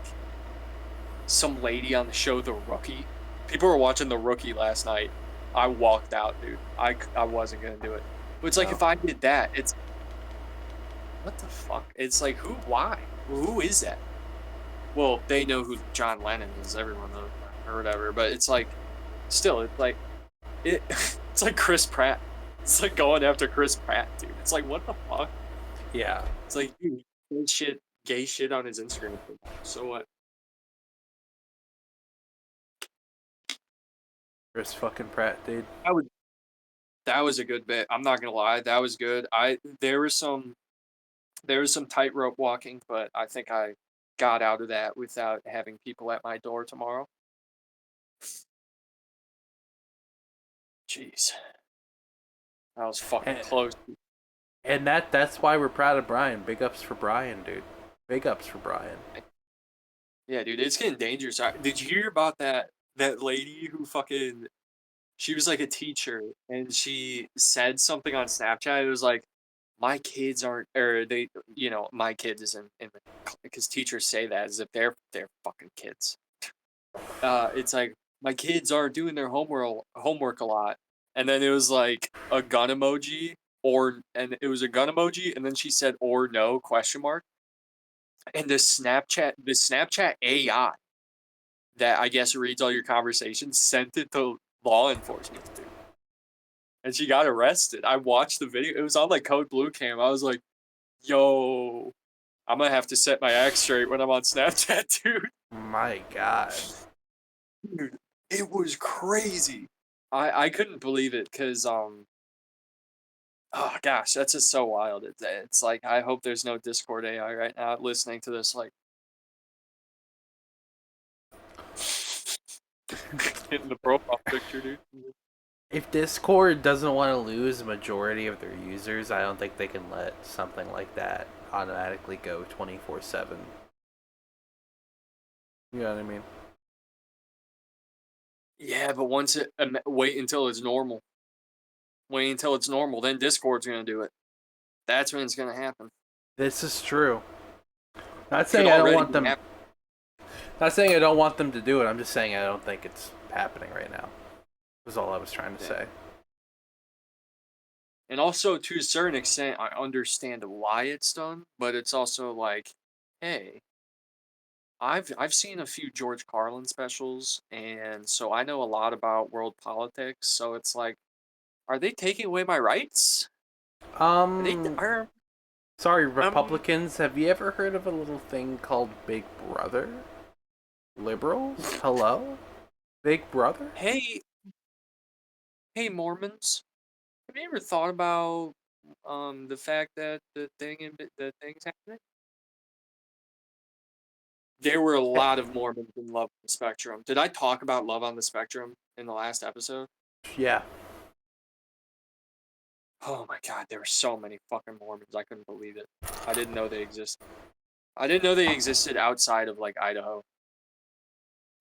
some lady on the show The Rookie. People were watching The Rookie last night. I walked out, dude. I wasn't gonna do it. But it's like, No. if I did that, it's what the fuck? It's like, why? Who is that? Well, they know who John Lennon is. Everyone knows, or whatever. But it's like, still, it's like it's like Chris Pratt. It's like going after Chris Pratt, dude. It's like, what the fuck? Yeah. It's like, dude, gay shit on his Instagram. So what? Chris fucking Pratt, dude. That was a good bit. I'm not gonna lie, that was good. There was some tightrope walking, but I think I got out of that without having people at my door tomorrow. Jeez, that was fucking And, close. and that's why we're proud of Brian. Big ups for Brian, dude. Big ups for Brian. Yeah, dude, it's getting dangerous. Did you hear about that lady who fucking? She was like a teacher, and she said something on Snapchat. It was like, my kids aren't, or they, my kids is in the, because teachers say that as if they're fucking kids. It's like, my kids aren't doing their homework a lot, and then it was like a gun emoji, and it was a gun emoji, and then she said, or no, question mark, and the Snapchat AI that I guess reads all your conversations sent it to law enforcement, dude. And she got arrested. I watched the video. It was on like Code Blue Cam. I was like, yo, I'm gonna have to set my act straight when I'm on Snapchat, dude. My God. Dude, it was crazy. I couldn't believe it because oh gosh, that's just so wild. It's like, I hope there's no Discord AI right now listening to this, like hitting the profile picture, dude. If Discord doesn't want to lose a majority of their users, I don't think they can let something like that automatically go 24/7. You know what I mean? Yeah, but wait until it's normal. Wait until it's normal, then Discord's gonna do it. That's when it's gonna happen. This is true. Not Could saying I don't already want be them. happening. Not saying I don't want them to do it. I'm just saying I don't think it's happening right now. Was all I was trying to Yeah. say. And also, to a certain extent, I understand why it's done, but it's also like, hey, I've seen a few George Carlin specials, and so I know a lot about world politics. So it's like, are they taking away my rights? Are they? Um, sorry, Um. Republicans. Have you ever heard of a little thing called Big Brother? Liberals? Hello? Big Brother? Hey, Mormons. Have you ever thought about the fact that the thing's happening? There were a Eh, lot of Mormons in Love on the Spectrum. Did I talk about Love on the Spectrum in the last episode? Yeah. Oh my god, there were so many fucking Mormons. I couldn't believe it. I didn't know they existed. I didn't know they existed outside of like Idaho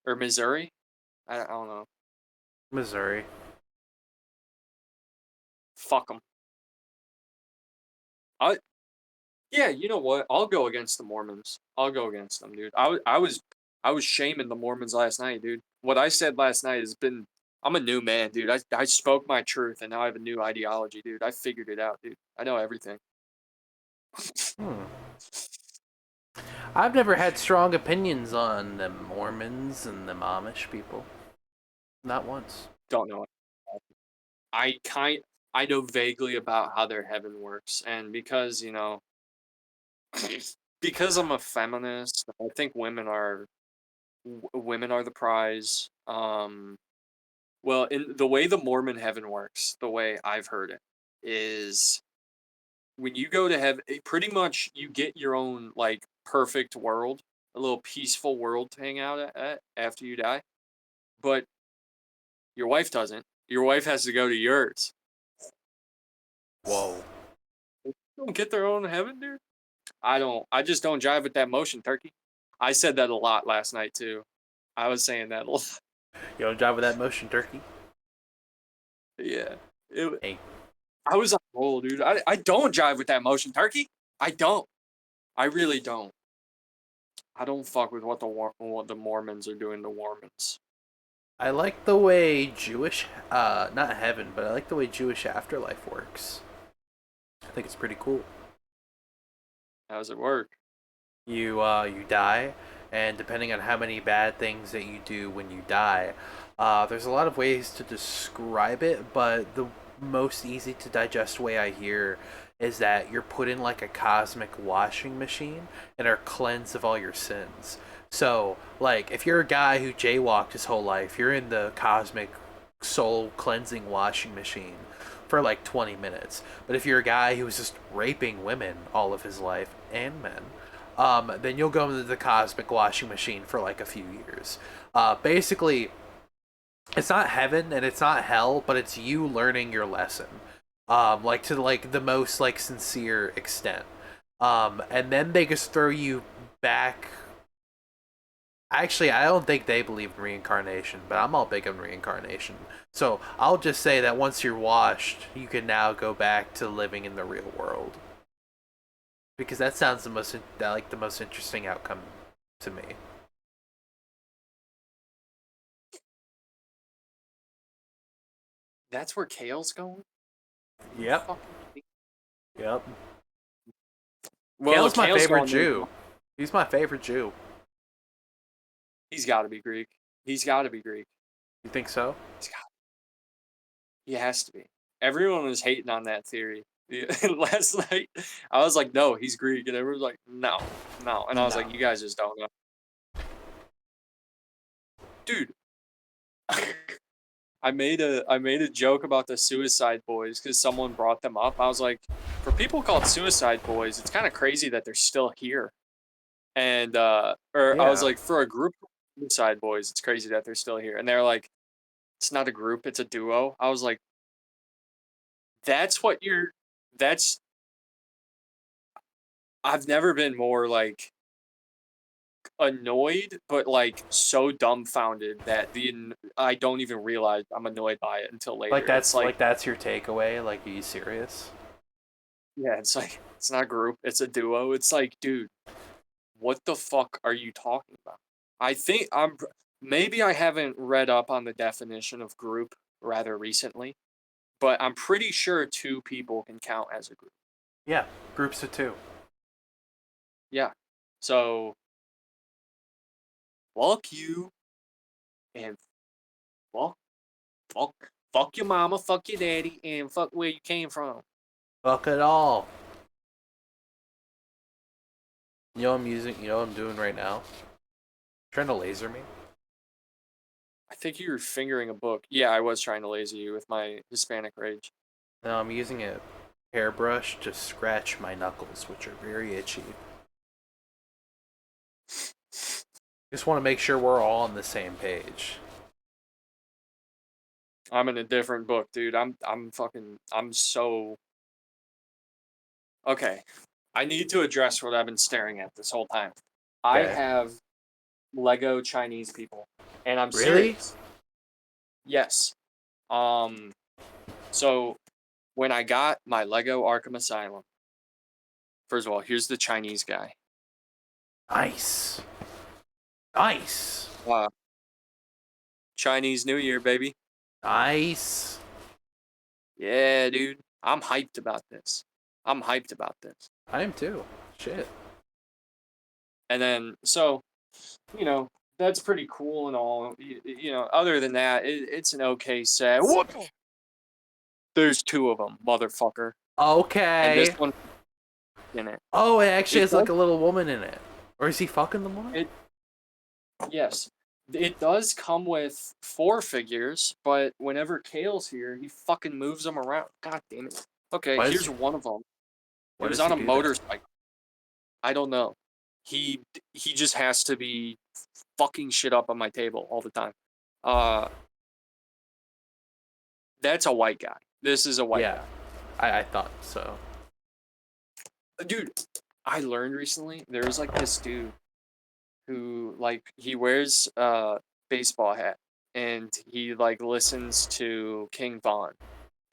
or Missouri. I don't know. Missouri. Fuck them. I Yeah, you know what? I'll go against the Mormons. I'll go against them, dude. I was shaming the Mormons last night, dude. What I said last night has been I'm a new man, dude. I spoke my truth, and now I have a new ideology, dude. I figured it out, dude. I know everything. Hmm. I've never had strong opinions on the Mormons and the Amish people. Not once. Don't know. I kind I know vaguely about how their heaven works, and because because I'm a feminist, I think women are the prize. Well, in the way the Mormon heaven works, the way I've heard it, is when you go to heaven, pretty much you get your own like perfect world, a little peaceful world to hang out at after you die. But your wife doesn't. Your wife has to go to yours. Whoa. They don't get their own heaven, dude. I don't. I just don't jive with that motion, turkey. I said that a lot last night too. I was saying that a lot. You don't drive with that motion, turkey? Yeah. It, Hey. I was on a roll, dude. I don't jive with that motion, turkey. I don't. I really don't. I don't fuck with what the Mormons are doing to Mormons. I like the way Jewish, not heaven, but I like the way Jewish afterlife works. I think it's pretty cool. How does it work? You die, and depending on how many bad things that you do when you die, there's a lot of ways to describe it, but the most easy to digest way I hear is that you're put in like a cosmic washing machine and are cleansed of all your sins. So, like, if you're a guy who jaywalked his whole life, you're in the cosmic soul cleansing washing machine for like 20 minutes. But if you're a guy who was just raping women all of his life and men, then you'll go into the cosmic washing machine for like a few years. Basically, it's not heaven and it's not hell, but it's you learning your lesson, like to like the most like sincere extent. And then they just throw you back. Actually, I don't think they believe in reincarnation, but I'm all big on reincarnation. So I'll just say that once you're washed, you can now go back to living in the real world. Because that sounds the most interesting outcome to me. That's where Kale's going? Yep. Fucking- Yep. Well, Kale's my Kale's favorite going Jew. He's my favorite Jew. He's got to be Greek. He's got to be Greek. You think so? He has to be. Everyone was hating on that theory. Last night, I was like, no, he's Greek. And everyone was like, no, no. And I was No. like, you guys just don't know. Dude, I made a joke about the Suicide Boys because someone brought them up. I was like, for people called Suicide Boys, it's kind of crazy that they're still here. And I was Yeah. like, for a group of Suicide Boys, it's crazy that they're still here. And they're like, it's not a group, it's a duo. I was like, that's what you're. That's. I've never been more like annoyed, but like so dumbfounded that I don't even realize I'm annoyed by it until later. Like that's It's like, that's your takeaway. Like, are you serious? yeah, it's like it's not a group, it's a duo. It's like, dude, what the fuck are you talking about? I think maybe I haven't read up on the definition of group rather recently, but I'm pretty sure two people can count as a group. Yeah, groups of two. Yeah. So fuck you and fuck fuck fuck your mama, fuck your daddy, and fuck where you came from. Fuck it all. You know what I'm using? You know what I'm doing right now? Trying to laser me. I think you were fingering a book. Yeah, I was trying to laser you with my Hispanic rage. No, I'm using a hairbrush to scratch my knuckles, which are very itchy. Just want to make sure we're all on the same page. I'm in a different book, dude. I'm so okay. I need to address what I've been staring at this whole time. I Okay. have Lego Chinese people, and I'm Really? serious. Yes. So when I got my Lego Arkham Asylum, first of all, here's the Chinese guy. Nice. Nice. Chinese New Year, baby. Nice. Yeah, dude. I'm hyped about this. I'm hyped about this. I am too. Shit. And then, so, you know, that's pretty cool and all. You know, other than that, it's an okay set. What? There's two of them, motherfucker. And this Okay. one in it. Oh, it actually It has like does- a little woman in it. Or is he fucking the woman? Yes. It does come with 4 figures, but whenever Kale's here, he fucking moves them around. God damn it. Okay, Why here's does- one of them. Why It was does he on a do that? motorcycle. I don't know. He just has to be fucking shit up on my table all the time. That's a white guy. This is a white Yeah. I thought so. guy. Dude, I learned recently there's like this dude who like he wears a baseball hat and he like listens to King Von,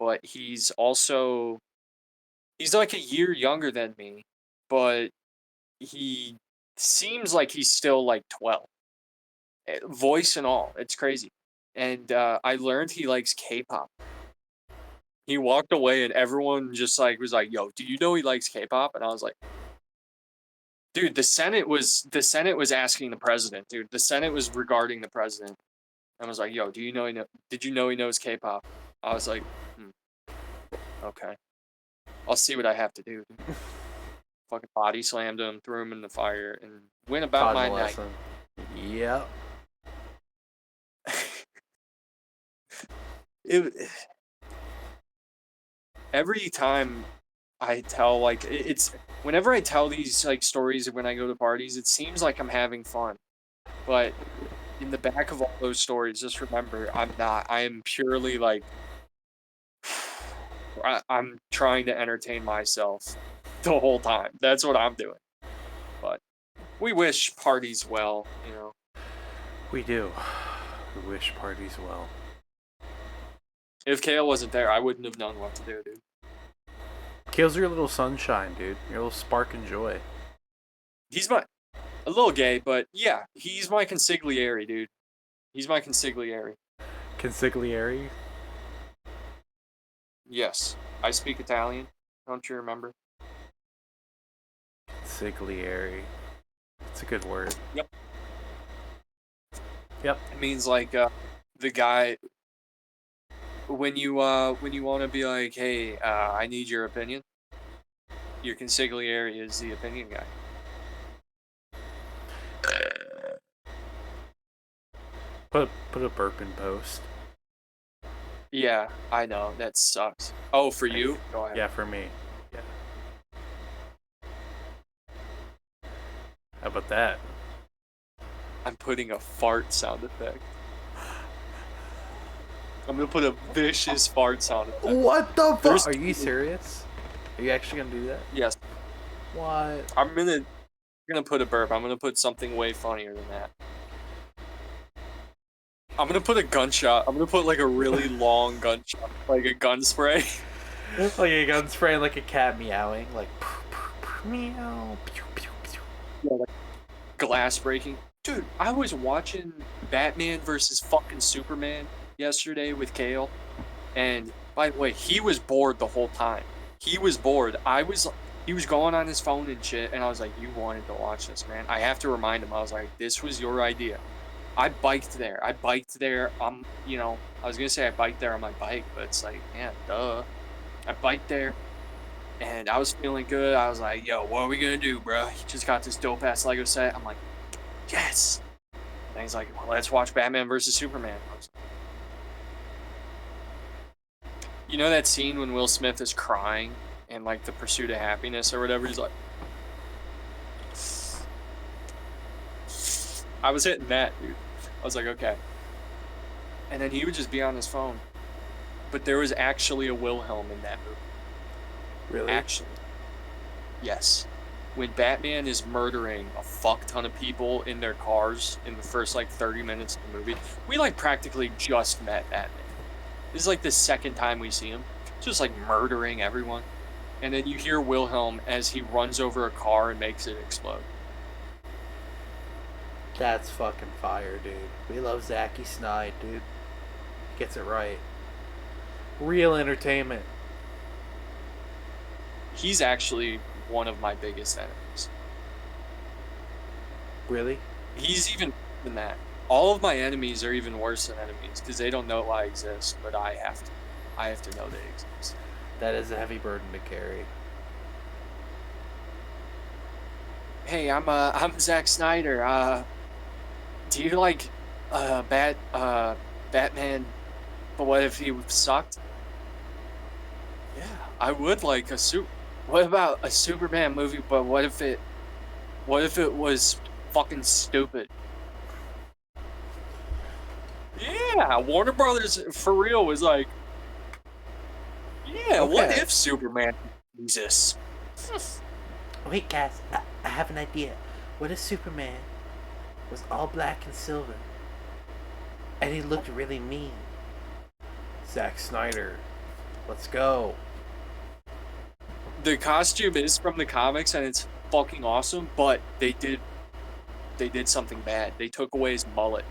but he's like a year younger than me, but he seems like he's still like 12. Voice and all. It's crazy. And I learned he likes K-pop. He walked away and everyone just like was like, "Yo, do you know he likes K-pop?" And I was like, "Dude, the Senate was asking the president, dude. The Senate was regarding the president." And I was like, "Yo, did you know he knows K-pop?" I was like, "Okay. I'll see what I have to do." Fucking body slammed him, threw him in the fire, and went about my night. Yep. Every time I tell like it's whenever I tell these like stories when I go to parties, it seems like I'm having fun, but in the back of all those stories, just remember I'm not. I am purely like I'm trying to entertain myself the whole time. That's what I'm doing. But we wish parties well, you know. We do. We wish parties well. If Kale wasn't there, I wouldn't have known what to do, dude. Kale's your little sunshine, dude. Your little spark and joy. He's a little gay, but yeah, he's my consigliere, dude. He's my consigliere. Consigliere? Yes, I speak Italian. Don't you remember? Consigliere. It's a good word. Yep. Yep. It means like the guy when you want to be like, hey, I need your opinion. Your consigliere is the opinion guy. Put a burp in post. Yeah, I know that sucks. Oh, for you? Go ahead. Yeah, for me. Yeah. How about that? I'm putting a fart sound effect. I'm gonna put a vicious fart sound effect. What the There's- fuck? Are you serious? Are you actually gonna do that? Yes, What? I'm gonna put a burp. I'm gonna put something way funnier than that. I'm gonna put a gunshot. I'm gonna put like a really long gunshot, like a gun spray. Like a gun spray and like a cat meowing, like meow. Pew, pew, pew. Yeah, like glass breaking. Dude, I was watching Batman versus fucking Superman yesterday with Kale, and by the way, he was bored the whole time. He was bored. He was going on his phone and shit, and I was like, "You wanted to watch this, man." I have to remind him. I was like, "This was your idea." I biked there. I was gonna say I biked there on my bike, but it's like, yeah, duh. I biked there, and I was feeling good. I was like, "Yo, what are we gonna do, bro?" He just got this dope ass Lego set. I'm like, "Yes." And he's like, "Well, let's watch Batman versus Superman." I was like, you know that scene when Will Smith is crying in like The Pursuit of Happiness or whatever? He's like, I was hitting that, dude. I was like, okay. And then he would just be on his phone. But there was actually a Wilhelm in that movie. Really? Actually. Yes. When Batman is murdering a fuck ton of people in their cars in the first like 30 minutes of the movie, we like practically just met Batman. This is like the second time we see him. Just like murdering everyone. And then you hear Wilhelm as he runs over a car and makes it explode. That's fucking fire, dude. We love Zacky Snide, dude. Gets it right. Real entertainment. He's actually one of my biggest enemies. Really? He's even than that. All of my enemies are even worse than enemies because they don't know I exist, but I have to. I have to know they exist. That is a heavy burden to carry. Hey, I'm Zack Snyder. Do you like Batman? But what if he sucked? Yeah, I would like a suit. What about a Superman movie? But what if it was fucking stupid? Yeah, Warner Brothers for real was like, yeah, what Okay. if Superman exists? Wait, guys, I have an idea. What if Superman was all black and silver, and he looked really mean? Zack Snyder, let's go. The costume is from the comics and it's fucking awesome, but they did something bad. They took away his mullet.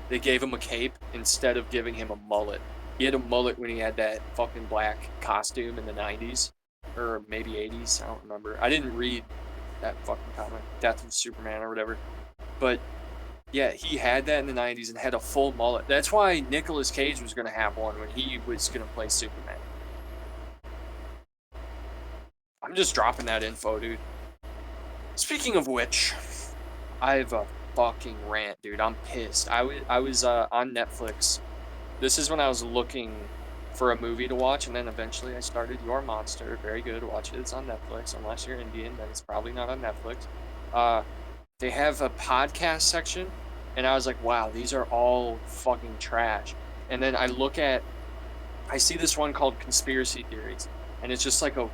They gave him a cape instead of giving him a mullet. He had a mullet when he had that fucking black costume in the 90s. Or maybe 80s, I don't remember. I didn't read that fucking comic, Death of Superman or whatever. But yeah, he had that in the 90s and had a full mullet. That's why Nicolas Cage was going to have one when he was going to play Superman. I'm just dropping that info, dude. Speaking of which, I have a fucking rant, dude. I'm pissed. I was on Netflix. This is when I was looking for a movie to watch, and then eventually I started Your Monster. Very good. Watch it. It's on Netflix. Unless you're Indian, then it's probably not on Netflix. They have a podcast section, and I was like, wow, these are all fucking trash. And then I see this one called Conspiracy Theories, and it's just like an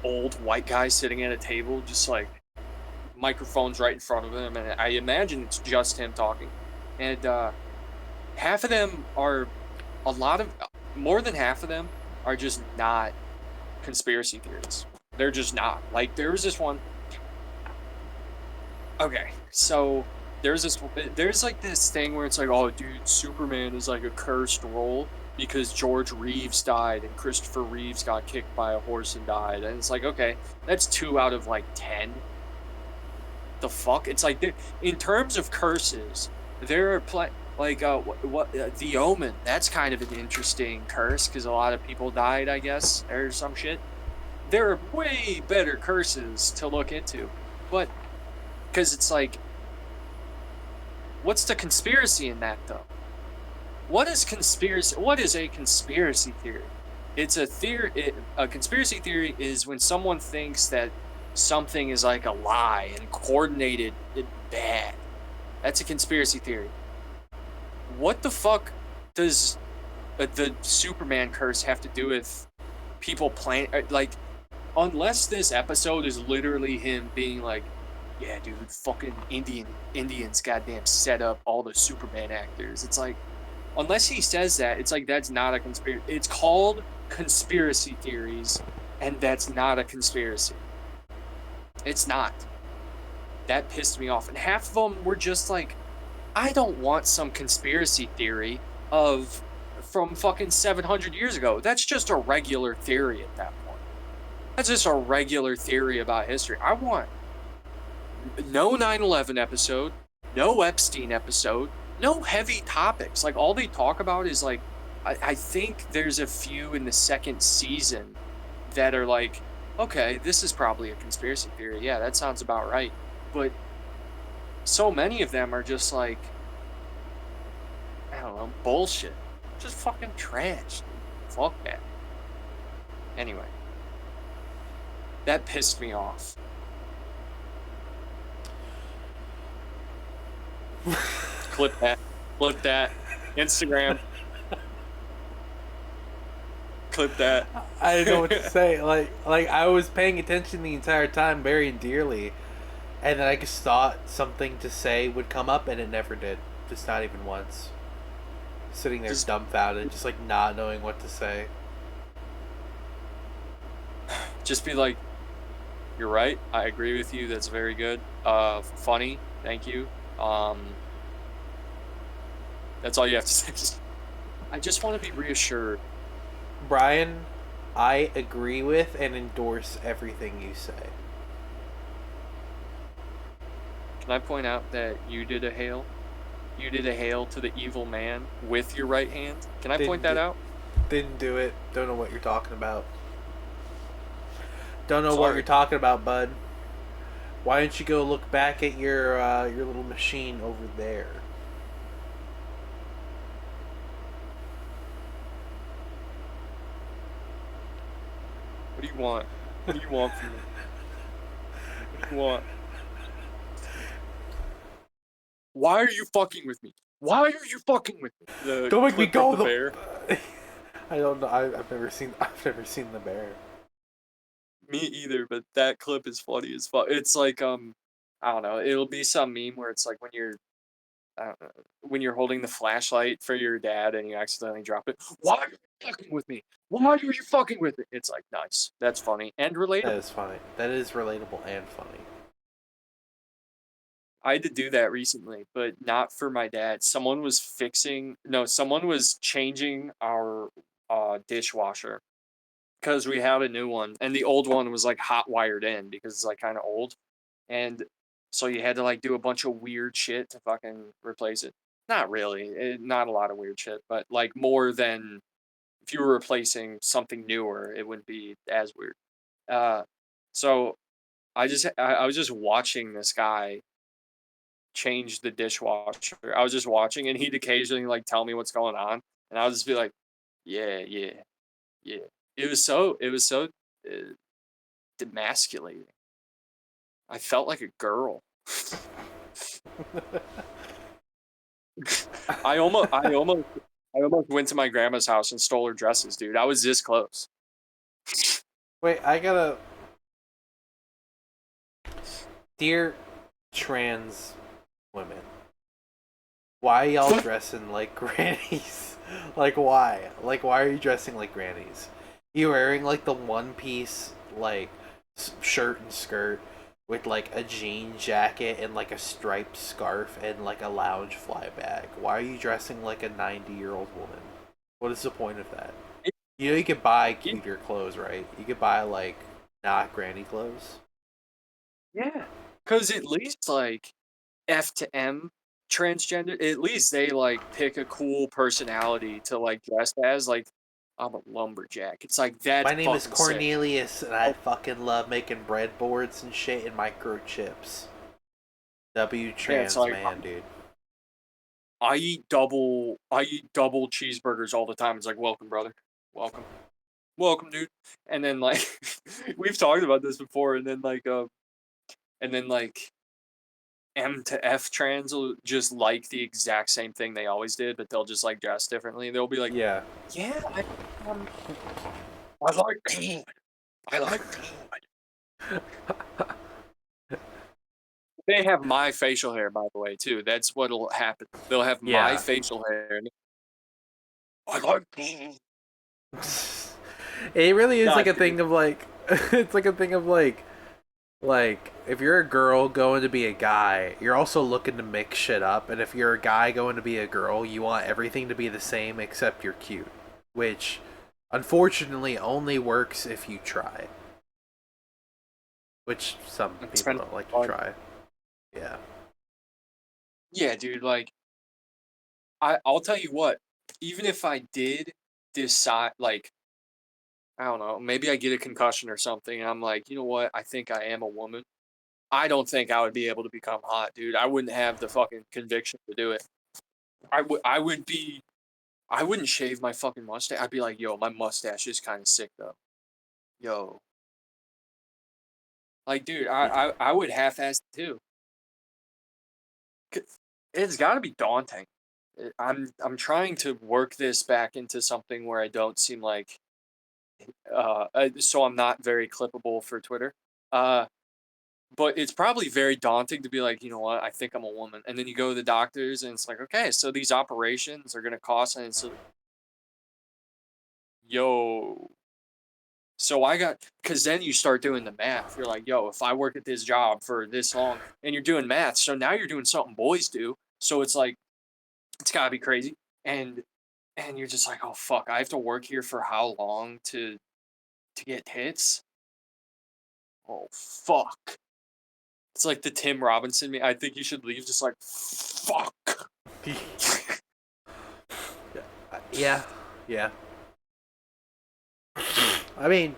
old white guy sitting at a table, just like microphones right in front of him, and I imagine it's just him talking. And half of them are more than half of them are just not conspiracy theories. They're just not. Like, there was this one. Okay, so there's like this thing where it's like, oh, dude, Superman is like a cursed role because George Reeves died and Christopher Reeves got kicked by a horse and died. And it's like, okay, that's 2 out of like 10. The fuck? It's like, in terms of curses, there are The Omen. That's kind of an interesting curse because a lot of people died, I guess, or some shit. There are way better curses to look into, but because it's like, what's the conspiracy in that though? What is conspiracy? What is a conspiracy theory? It's a theory. A conspiracy theory is when someone thinks that something is like a lie and coordinated bad. That's a conspiracy theory. What the fuck does the Superman curse have to do with people playing? Like, unless this episode is literally him being like, yeah, dude, fucking Indians goddamn set up all the Superman actors. It's like, unless he says that, it's like, that's not a conspiracy. It's called conspiracy theories, and that's not a conspiracy. It's not. That pissed me off. And half of them were just like, I don't want some conspiracy theory from fucking 700 years ago. That's just a regular theory at that point. That's just a regular theory about history. I want no 9/11 episode, no Epstein episode, no heavy topics. Like, all they talk about is like, I think there's a few in the second season that are like, okay, this is probably a conspiracy theory. Yeah, that sounds about right. But so many of them are just like, I don't know, bullshit. Just fucking trash. Fuck that. Anyway, that pissed me off. Clip that. Clip that. Instagram. Clip that. I didn't know what to say. Like I was paying attention the entire time, very dearly, and then I just thought something to say would come up, and it never did. Just not even once. Sitting there dumbfounded, just like not knowing what to say. Just be like, you're right. I agree with you. That's very good. Funny. Thank you. That's all you have to say. I just want to be reassured. Brian, I agree with and endorse everything you say. Can I point out that you did a hail? You did a hail to the evil man with your right hand. Can I point Didn't that do, out? didn't do it. Don't know what you're talking about. Don't know what Sorry. you're talking about, bud. Why don't you go look back at your little machine over there? What do you want? What do you want from me? What do you want? Why are you fucking with me? Why are you fucking with me? The Don't make me clip go of the bear. I don't know. I've never seen. I've never seen the bear. Me either, but that clip is funny as fuck. It's like I don't know. It'll be some meme where it's like when you're I don't know, when you're holding the flashlight for your dad and you accidentally drop it. Why are you fucking with me? Why are you fucking with me? It's like nice. That's funny and That relatable. is funny. That is relatable and funny. I had to do that recently, but not for my dad. Someone was someone was changing our dishwasher because we had a new one and the old one was like hot wired in because it's like kind of old. And so you had to like do a bunch of weird shit to fucking replace it. Not really, not a lot of weird shit, but like more than if you were replacing something newer, it wouldn't be as weird. Uh, so I was just watching this guy change the dishwasher. I was just watching, and he'd occasionally like tell me what's going on, and I'll just be like, yeah, yeah, yeah. It was so demasculating. I felt like a girl. I almost went to my grandma's house and stole her dresses, dude. I was this close. Wait, I gotta. Dear trans women, why y'all dressing like grannies? Like why? Like why are you dressing like grannies? You wearing like the one piece like shirt and skirt with like a jean jacket and like a striped scarf and like a lounge fly bag. Why are you dressing like a 90-year-old woman? What is the point of that? You know you could buy cuter clothes, right? You could buy like not granny clothes. Yeah, because at least like F to M transgender, at least they like pick a cool personality to like dress as. Like I'm a lumberjack. It's like that's My name is fucking sick. Cornelius, and I fucking love making breadboards and shit and microchips. W Yeah, it's trans like man, dude. I eat double cheeseburgers all the time. It's like welcome, brother, welcome, welcome, dude. And then like we've talked about this before, and then like M to F trans will just like the exact same thing they always did, but they'll just like dress differently. They'll be like, Yeah. "Yeah, um, I like God. I like God." They have my facial hair, by the way, too. That's what'll happen. They'll have my Yeah. facial hair. I like God. It really is like God, a dude. thing of like it's like a thing of like if you're a girl going to be a guy, you're also looking to mix shit up, and if you're a guy going to be a girl, you want everything to be the same except you're cute, which unfortunately only works if you try, which some It's people been don't like to fun. try. Yeah. Yeah, dude. Like, I'll tell you what. Even if I did decide, like, I don't know, maybe I get a concussion or something, and I'm like, you know what? I think I am a woman. I don't think I would be able to become hot, dude. I wouldn't have the fucking conviction to do it. I would be I wouldn't shave my fucking mustache. I'd be like, yo, my mustache is kind of sick though. Yo, like, dude, I would half-ass it too. It's got to be daunting. I'm trying to work this back into something where I don't seem like so I'm not very clippable for Twitter. Uh, but it's probably very daunting to be like, you know what, I think I'm a woman, and then you go to the doctors and it's like, okay, so these operations are gonna cost, and it's like, yo. So I got, because then you start doing the math. You're like, yo, if I work at this job for this long, and you're doing math, so now you're doing something boys do. So it's like, it's gotta be crazy. And and you're just like, oh fuck, I have to work here for how long to get tits? Oh fuck. It's like the Tim Robinson me. I think you should leave just like fuck. Yeah, yeah. I mean,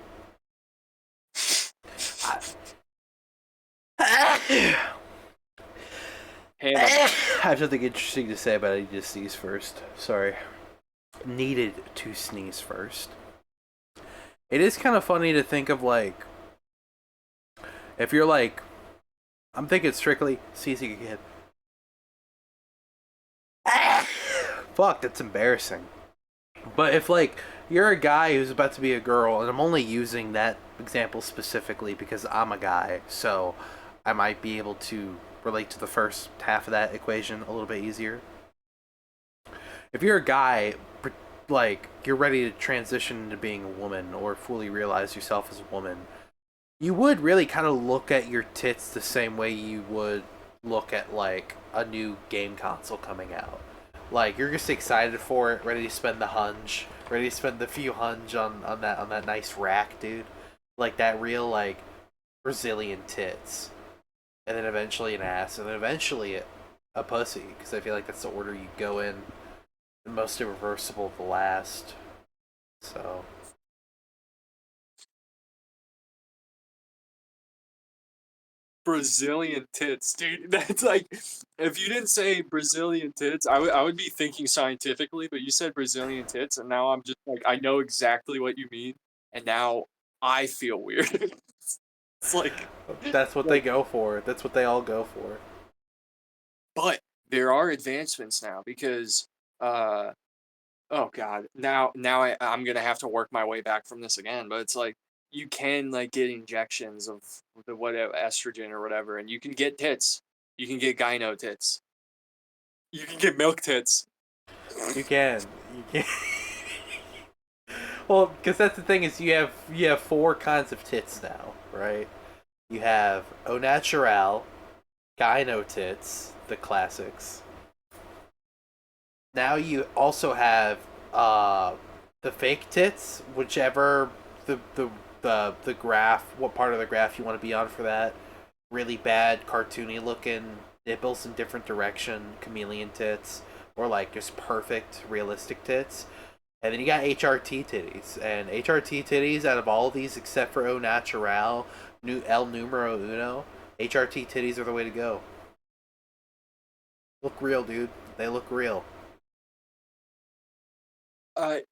I have something interesting to say, but I need to sneeze first. Sorry. Needed to sneeze first. It is kind of funny to think of, like, if you're like, I'm thinking strictly sneezing again. Fuck, that's embarrassing. But if, like, you're a guy who's about to be a girl, and I'm only using that example specifically because I'm a guy, so I might be able to relate to the first half of that equation a little bit easier. If you're a guy, like, you're ready to transition into being a woman or fully realize yourself as a woman, you would really kind of look at your tits the same way you would look at, like, a new game console coming out. Like, you're just excited for it, ready to spend the hunch, ready to spend the few hunch on that nice rack, dude. Like, that real, like, Brazilian tits. And then eventually an ass, and then eventually a pussy, because I feel like that's the order you go in. The most irreversible, the last. So... Brazilian tits, dude. That's like, if you didn't say Brazilian tits, I would be thinking scientifically, but you said Brazilian tits, and now I'm just like, I know exactly what you mean, and now I feel weird. It's like, that's what they go for. That's what they all go for. but there are advancements now because, oh god, now I'm gonna have to work my way back from this again, but it's like, you can like get injections of the whatever estrogen or whatever, and you can get tits. You can get gyno tits. You can get milk tits. You can. You can. Well, because that's the thing is you have four kinds of tits now, right? You have au naturel, gyno tits, the classics. Now you also have the fake tits, whichever the graph, what part of the graph you want to be on for that. Really bad, cartoony looking nipples in different direction, chameleon tits, or like just perfect, realistic tits. And then you got HRT titties, and HRT titties out of all of these except for au natural, el numero uno, HRT titties are the way to go. Look real, dude. They look real. I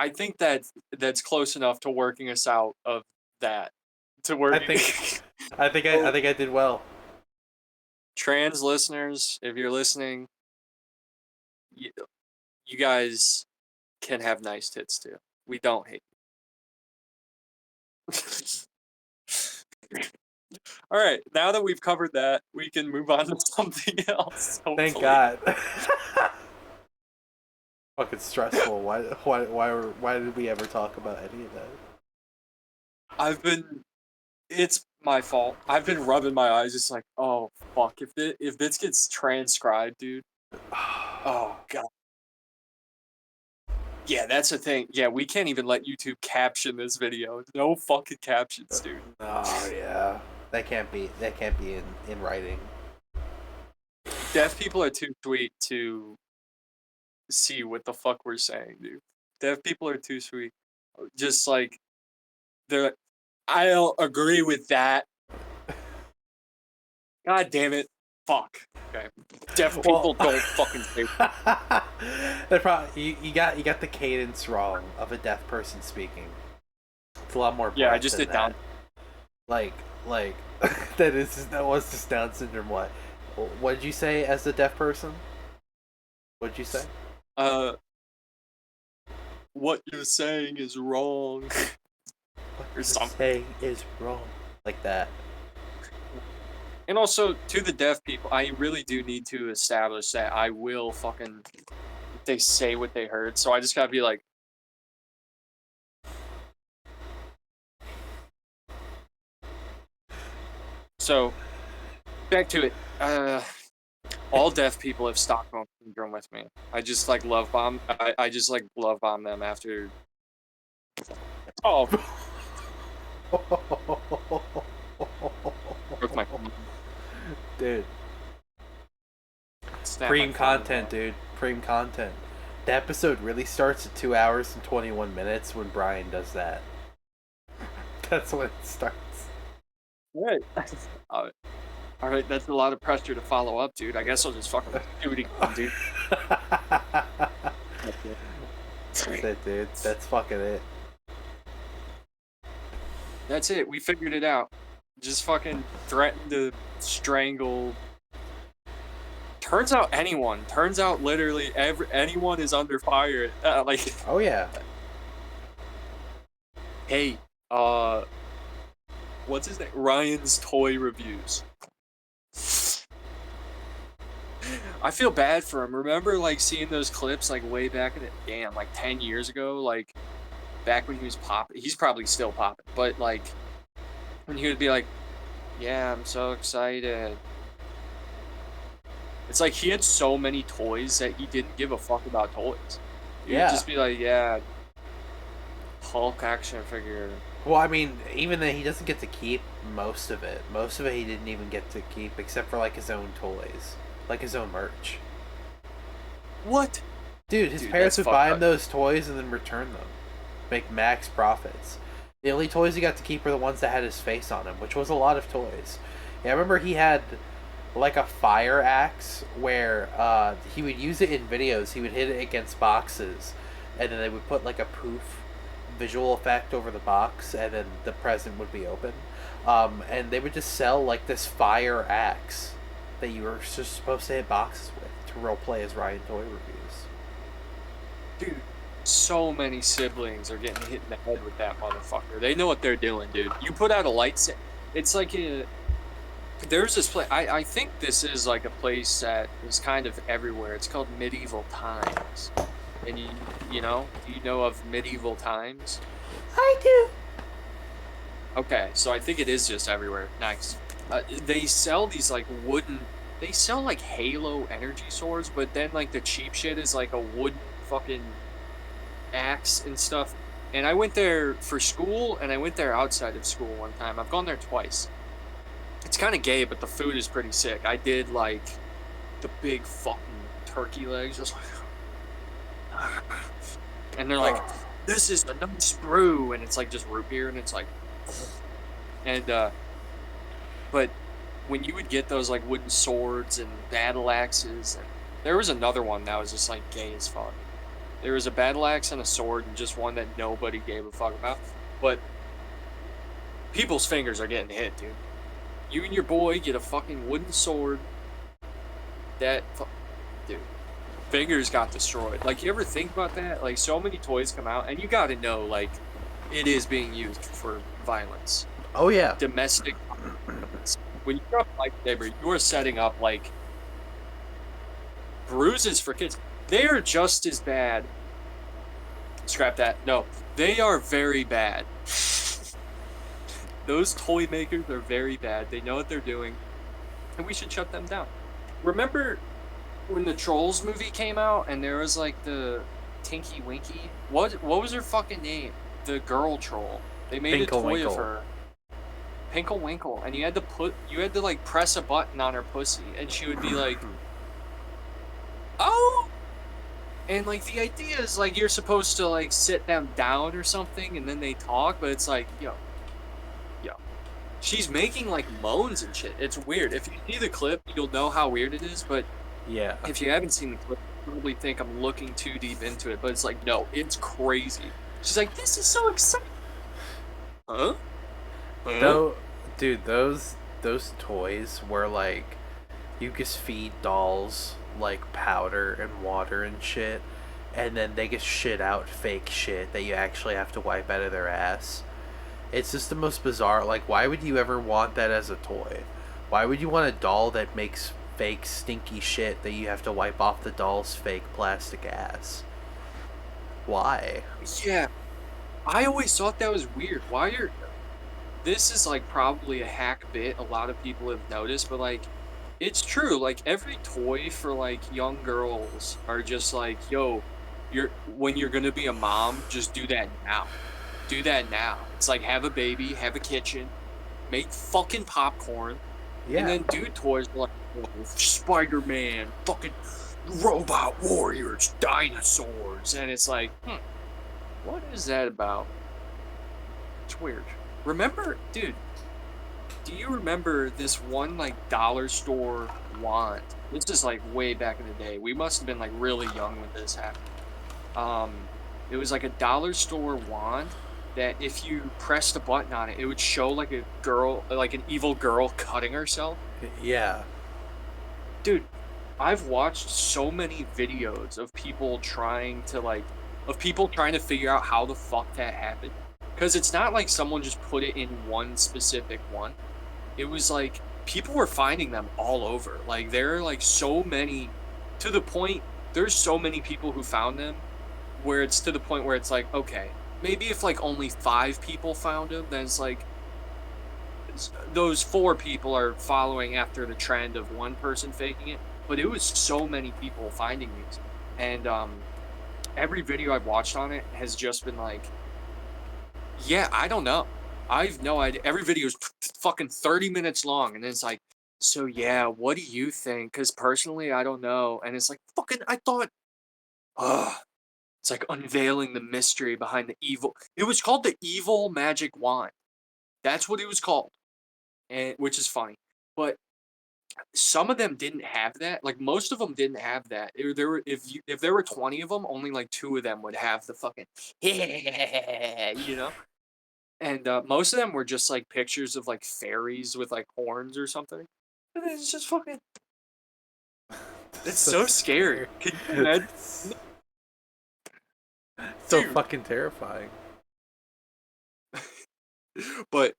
think that's close enough to working us out of that. To work. I think I did well. Trans listeners, if you're listening, you guys can have nice tits too. We don't hate you. All right, now that we've covered that, we can move on to something else. Hopefully. Thank God. Fucking stressful. Why did we ever talk about any of that? It's my fault. I've been rubbing my eyes. It's like, oh fuck, if this gets transcribed, dude. Oh god. Yeah, that's the thing. Yeah, we can't even let YouTube caption this video. No fucking captions, dude. Oh yeah, that can't be in writing. Deaf people are too sweet to see what the fuck we're saying, dude. Deaf people are too sweet. Just like they're like, I'll agree with that. God damn it. Fuck. Okay. Deaf people don't fucking say They're probably you got the cadence wrong of a deaf person speaking. It's a lot more. Yeah, I just did down. Like that was just Down syndrome. What did you say as a deaf person? What did you say? What you're saying is wrong. What you're saying is wrong. Like that. And also, to the deaf people, I really do need to establish that I will fucking... They say what they heard, so I just gotta be like... So, back to it. All deaf people have Stockholm syndrome with me. I just like love bomb. I just like love bomb them after. Oh, broke my Dude, snap my Preem phone, content, bro. dude. Preem content. The episode really starts at 2 hours and 21 minutes when Brian does that. That's when it starts. Right. All right, that's a lot of pressure to follow up, dude. I guess I'll just fucking do it again, dude. That's it, dude. That's fucking it. That's it. We figured it out. Just fucking threaten to strangle. Turns out literally anyone is under fire. Like, Oh yeah. hey, what's his name? Ryan's Toy Reviews. I feel bad for him. Remember, like, seeing those clips, like, way back in the, like, 10 years ago? Like, back when he was popping. He's probably still popping. But, like, when he would be like, yeah, I'm so excited. It's like he had so many toys that he didn't give a fuck about toys. He would just be like, yeah, Hulk action figure. Well, I mean, even though he doesn't get to keep most of it. Most of it he didn't even get to keep, except for, like, his own toys. Like, his own merch. What? Dude, his parents would buy him those toys and then return them. Make max profits. The only toys he got to keep were the ones that had his face on them, which was a lot of toys. Yeah, I remember he had, like, a fire axe where he would use it in videos. He would hit it against boxes, and then they would put, like, a poof visual effect over the box, and then the present would be open. And they would just sell, like, this fire axe that you were just supposed to hit boxes with to roleplay as Ryan Toy Reviews. Dude, so many siblings are getting hit in the head with that motherfucker. They know what they're doing, dude. You put out a light it's like there's this place, I think this is like a place that is kind of everywhere. It's called Medieval Times. And you know? Do you know of Medieval Times? I do. Okay, so I think it is just everywhere. Nice. They sell these like wooden. They sell like Halo energy swords, but then like the cheap shit is like a wooden fucking axe and stuff. And I went there for school, and I went there outside of school one time. I've gone there twice. It's kind of gay, but the food is pretty sick. I did like the big fucking turkey legs, just like, and they're like, "This is a nice brew," and it's like just root beer, and it's like, and but when you would get those like wooden swords and battle axes, and there was another one that was just like gay as fuck. There was a battle axe and a sword, and just one that nobody gave a fuck about. But people's fingers are getting hit, dude. You and your boy get a fucking wooden sword. Dude, fingers got destroyed. Like, you ever think about that? Like, so many toys come out, and you gotta know, like, it is being used for violence. Oh yeah. Domestic violence. When you drop a lightsaber, you are setting up, like, bruises for kids. They are just as bad. Scrap that. No, they are very bad. Those toy makers are very bad. They know what they're doing, and we should shut them down. Remember when the Trolls movie came out, and there was like the Tinky Winky? What was her fucking name? The girl troll. They made a toy of her. Pinkle Winkle, and you had to like press a button on her pussy, and she would be like, "Oh." And like the idea is like you're supposed to like sit them down or something, and then they talk, but it's like, yo, she's making like moans and shit. It's weird. If you see the clip, you'll know how weird it is. But Yeah. if you haven't seen the clip, you probably think I'm looking too deep into it. But it's like, no, it's crazy. She's like, this is so exciting. Huh? Though, dude, those toys were like, you just feed dolls like powder and water and shit, and then they just shit out fake shit that you actually have to wipe out of their ass. It's just the most bizarre. Like, why would you ever want that as a toy? Why would you want a doll that makes fake stinky shit that you have to wipe off the doll's fake plastic ass? Why? Yeah, I always thought that was weird. This is like probably a hack bit a lot of people have noticed, but like It's true. Like every toy for like young girls are just like, yo, when you're gonna be a mom, just do that now. Do that now. It's like have a baby, have a kitchen, make fucking popcorn, and Yeah. then do toys like Spider-Man, fucking robot warriors, dinosaurs, and it's like, what is that about? It's weird. Remember, dude, do you remember this one like dollar store wand? This is like way back in the day. We must have been like really young when this happened. It was like a dollar store wand that if you pressed a button on it, it would show like a girl, like an evil girl cutting herself. Yeah. Dude, I've watched so many videos of people trying to figure out how the fuck that happened. Because it's not like someone just put it in one specific one. It was like people were finding them all over. Like there are like so many, to the point there's so many people who found them where it's to the point where it's like, okay, maybe if like only 5 people found them, then it's like those 4 people are following after the trend of one person faking it. But it was so many people finding these, and every video I've watched on it has just been like, yeah, I don't know. I've no idea. Every video is fucking 30 minutes long, and it's like, so yeah, what do you think? Because personally, I don't know. And it's like, fucking, I thought, ugh. It's like unveiling the mystery behind the evil. It was called the evil magic wand. That's what it was called, and which is funny. But some of them didn't have that. Like most of them didn't have that. There were if there were 20 of them, only like 2 of them would have the fucking you know. And most of them were just like pictures of like fairies with like horns or something. And it's just fucking. It's so scary. Can you imagine? So Dude. fucking terrifying. But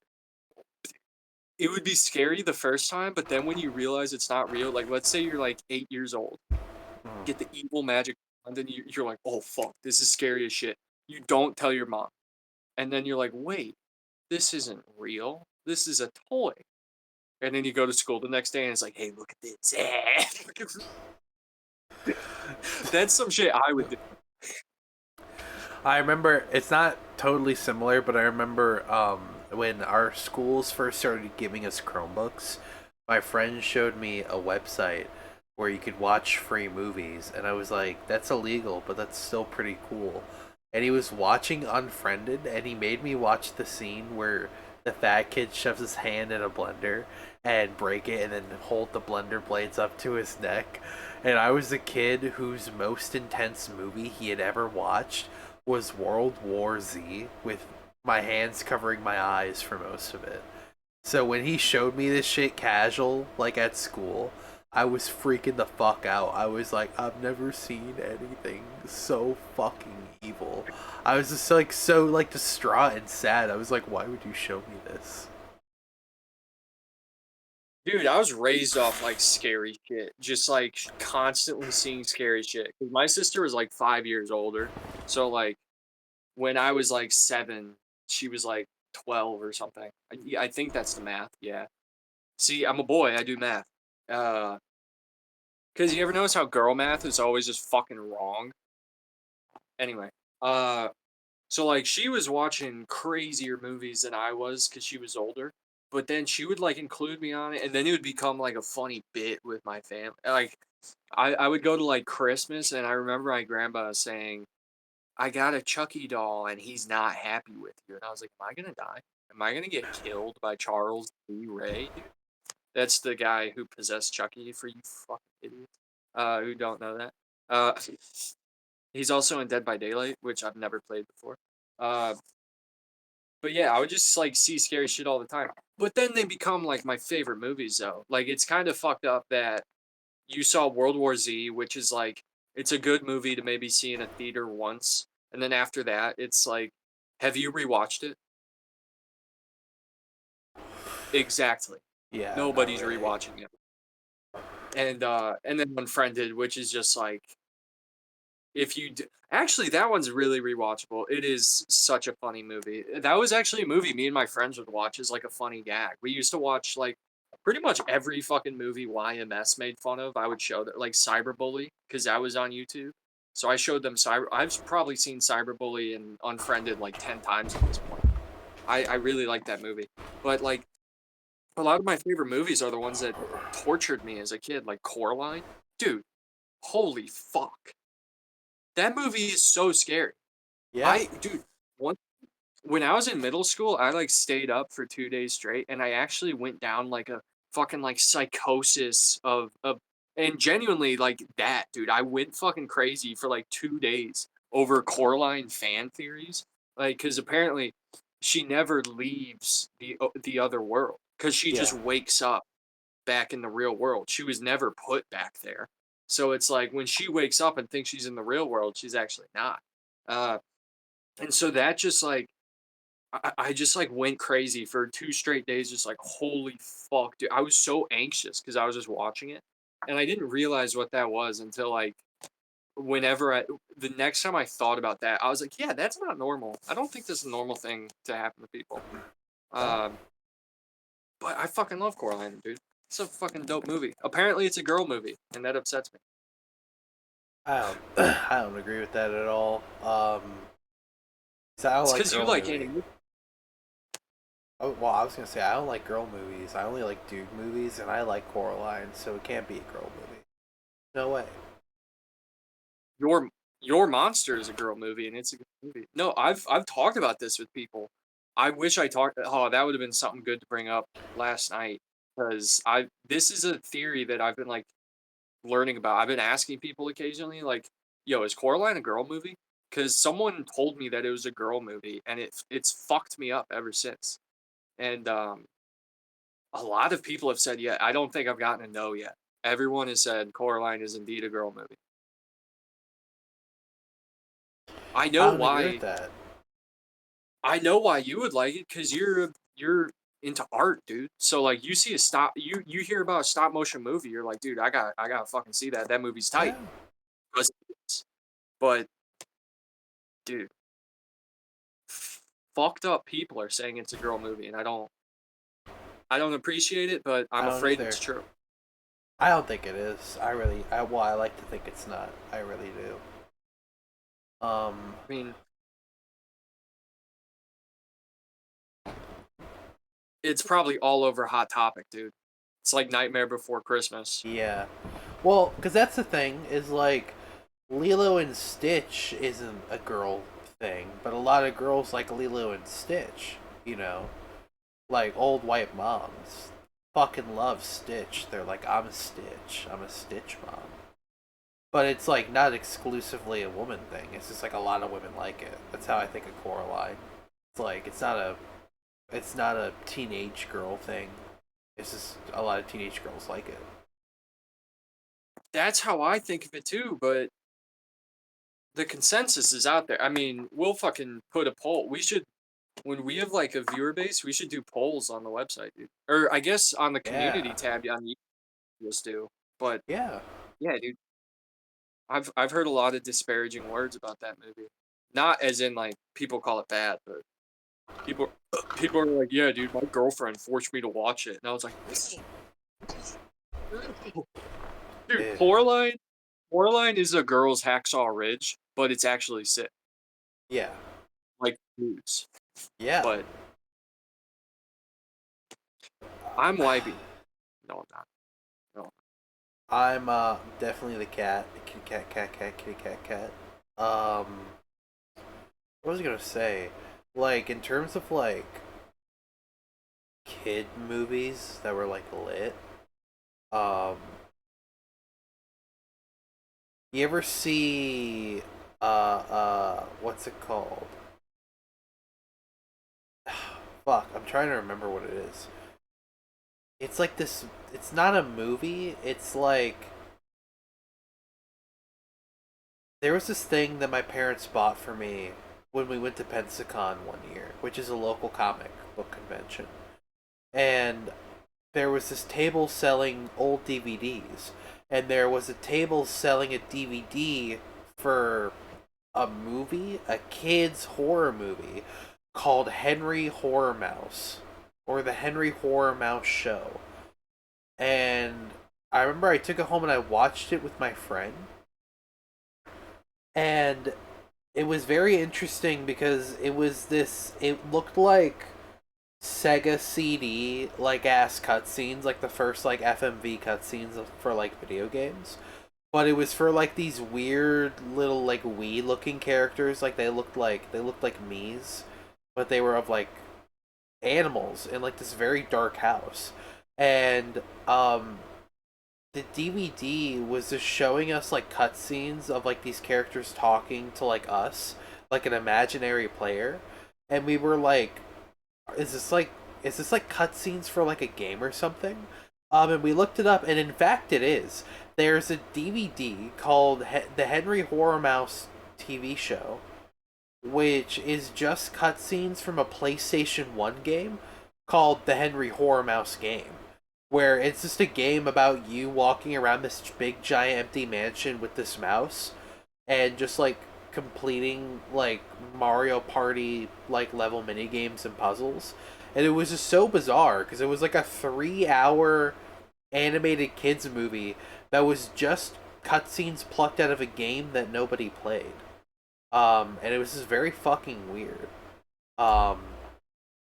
it would be scary the first time, but then when you realize it's not real, like let's say you're like 8 years old, get the evil magic, and then you're like, oh fuck, this is scary as shit. You don't tell your mom. And then you're like, wait, this isn't real. This is a toy. And then you go to school the next day and it's like, hey, look at this. That's some shit I would do. I remember it's not totally similar, but I remember when our schools first started giving us Chromebooks, my friend showed me a website where you could watch free movies, and I was like, that's illegal, but that's still pretty cool. And he was watching Unfriended, and he made me watch the scene where the fat kid shoves his hand in a blender and break it and then hold the blender blades up to his neck. And I was the kid whose most intense movie he had ever watched was World War Z, with my hands covering my eyes for most of it. So when he showed me this shit casual, like at school, I was freaking the fuck out. I was like, I've never seen anything so fucking evil. I was just like so like distraught and sad. I was like, why would you show me this? Dude, I was raised off like scary shit, just like constantly seeing scary shit. 'Cause my sister was like 5 years older, so like when I was like 7, she was like 12 or something. I think that's the math. Yeah. See, I'm a boy. I do math. Because you ever notice how girl math is always just fucking wrong? Anyway, uh, so like she was watching crazier movies than I was because she was older. But then she would like include me on it, and then it would become like a funny bit with my family. Like I would go to like Christmas, and I remember my grandpa saying, "I got a Chucky doll, and he's not happy with you." And I was like, "Am I gonna die? Am I gonna get killed by Charles B. Ray?" Dude? That's the guy who possessed Chucky. For you fucking idiots, who don't know that. Uh, he's also in Dead by Daylight, which I've never played before. Uh, but yeah, I would just like see scary shit all the time. But then they become like my favorite movies though. Like it's kind of fucked up that you saw World War Z, which is like it's a good movie to maybe see in a theater once, and then after that, it's like, have you rewatched it? Exactly. Yeah, not Nobody's really. rewatching it. And then Unfriended, which is just like if you actually that one's really rewatchable. It is such a funny movie. That was actually a movie me and my friends would watch as like a funny gag. We used to watch like pretty much every fucking movie YMS made fun of, I would show that, like Cyberbully, because that was on YouTube. So I showed them I've probably seen Cyberbully and Unfriended like 10 times at this point. I really like that movie. But like a lot of my favorite movies are the ones that tortured me as a kid, like Coraline. Dude, holy fuck. That movie is so scary. Yeah. Dude, one when I was in middle school, I like stayed up for 2 days straight, and I actually went down like a fucking like psychosis of and genuinely like that, dude. I went fucking crazy for like 2 days over Coraline fan theories, like because apparently she never leaves the other world because she just Yeah. wakes up back in the real world. She was never put back there, so it's like when she wakes up and thinks she's in the real world, she's actually not. Uh, and so that just like I just like went crazy for 2 straight days, just like holy fuck, dude. I was so anxious because I was just watching it, and I didn't realize what that was until like whenever the next time I thought about that, I was like, yeah, that's not normal. I don't think this is a normal thing to happen to people. Oh. Um, but I fucking love Coraline, dude. It's a fucking dope movie. Apparently, it's a girl movie, and that upsets me. I don't, I don't agree with that at all. So I don't It's like because you girl like movie. animation. Oh, well, I was gonna say I don't like girl movies. I only like dude movies, and I like Coraline, so it can't be a girl movie. No way. Your Monster is a girl movie, and it's a good movie. No, I've talked about this with people. I wish I talked. Oh, that would have been something good to bring up last night because I this is a theory that I've been like learning about. I've been asking people occasionally, like, "Yo, is Coraline a girl movie?" Because someone told me that it was a girl movie, and it's fucked me up ever since. And a lot of people have said, "Yeah." I don't think I've gotten a no yet. Everyone has said Coraline is indeed a girl movie. I I know don't agree with why that. I know why you would like it because you're into art, dude. So like you see a you hear about a stop motion movie, you're like, dude, I gotta fucking see that. That movie's tight. Yeah. 'Cause it is. But dude, fucked up people are saying it's a girl movie, and I don't appreciate it, but I'm I don't afraid either. it's true. I don't think it is. Well, I like to think it's not. I really do. I mean, it's probably all over Hot Topic, dude. It's like Nightmare Before Christmas. Yeah. Well, because that's the thing, is like, Lilo and Stitch isn't a girl thing, but a lot of girls like Lilo and Stitch, you know? Like, old white moms fucking love Stitch. They're like, I'm a Stitch. I'm a Stitch mom. But it's like not exclusively a woman thing. It's just like a lot of women like it. That's how I think of Coraline. It's like it's not a teenage girl thing. It's just a lot of teenage girls like it. That's how I think of it too, but the consensus is out there. I mean, we'll fucking put a poll. We should when we have like a viewer base, we should do polls on the website, dude. Or I guess on the community Yeah. tab on YouTube, just do. But Yeah. yeah, dude, I've heard a lot of disparaging words about that movie. Not as in like people call it bad, but people people are like, yeah, dude, my girlfriend forced me to watch it, and I was like, dude, Eh, Coraline is a girl's Hacksaw Ridge, but it's actually sick, yeah. like nudes. Yeah. But I'm YB. No, I'm not. No. I'm definitely the cat. Kitty cat, cat, cat, kitty cat, cat. Um, what was I gonna say? Like, in terms of like kid movies that were like lit, um, you ever see what's it called? Fuck, I'm trying to remember what it is. It's like this. It's not a movie. It's like there was this thing that my parents bought for me when we went to Pensacon one year, which is a local comic book convention. And there was this table selling old DVDs, and there was a table selling a DVD for a movie, a kid's horror movie called Henry Horror Mouse, or the Henry Horror Mouse Show. and I remember I took it home and I watched it with my friend, and it was very interesting because it was this. It looked like Sega CD like ass cutscenes, like the first like FMV cutscenes for like video games. But it was for like these weird little like Wii looking characters. Like they looked like Mii's, but they were of like animals in like this very dark house. And the DVD was just showing us like cutscenes of like these characters talking to like us, like an imaginary player, and we were like, is this like cutscenes for like a game or something? And we looked it up, and in fact, it is. There's a DVD called the Henry Horror Mouse TV show, which is just cutscenes from a PlayStation 1 game called the Henry Horror Mouse game, where it's just a game about you walking around this big giant empty mansion with this mouse and just like completing like Mario Party like level mini games and puzzles. And it was just so bizarre because it was like a 3 hour animated kids movie that was just cutscenes plucked out of a game that nobody played. And it was just very fucking weird. Um,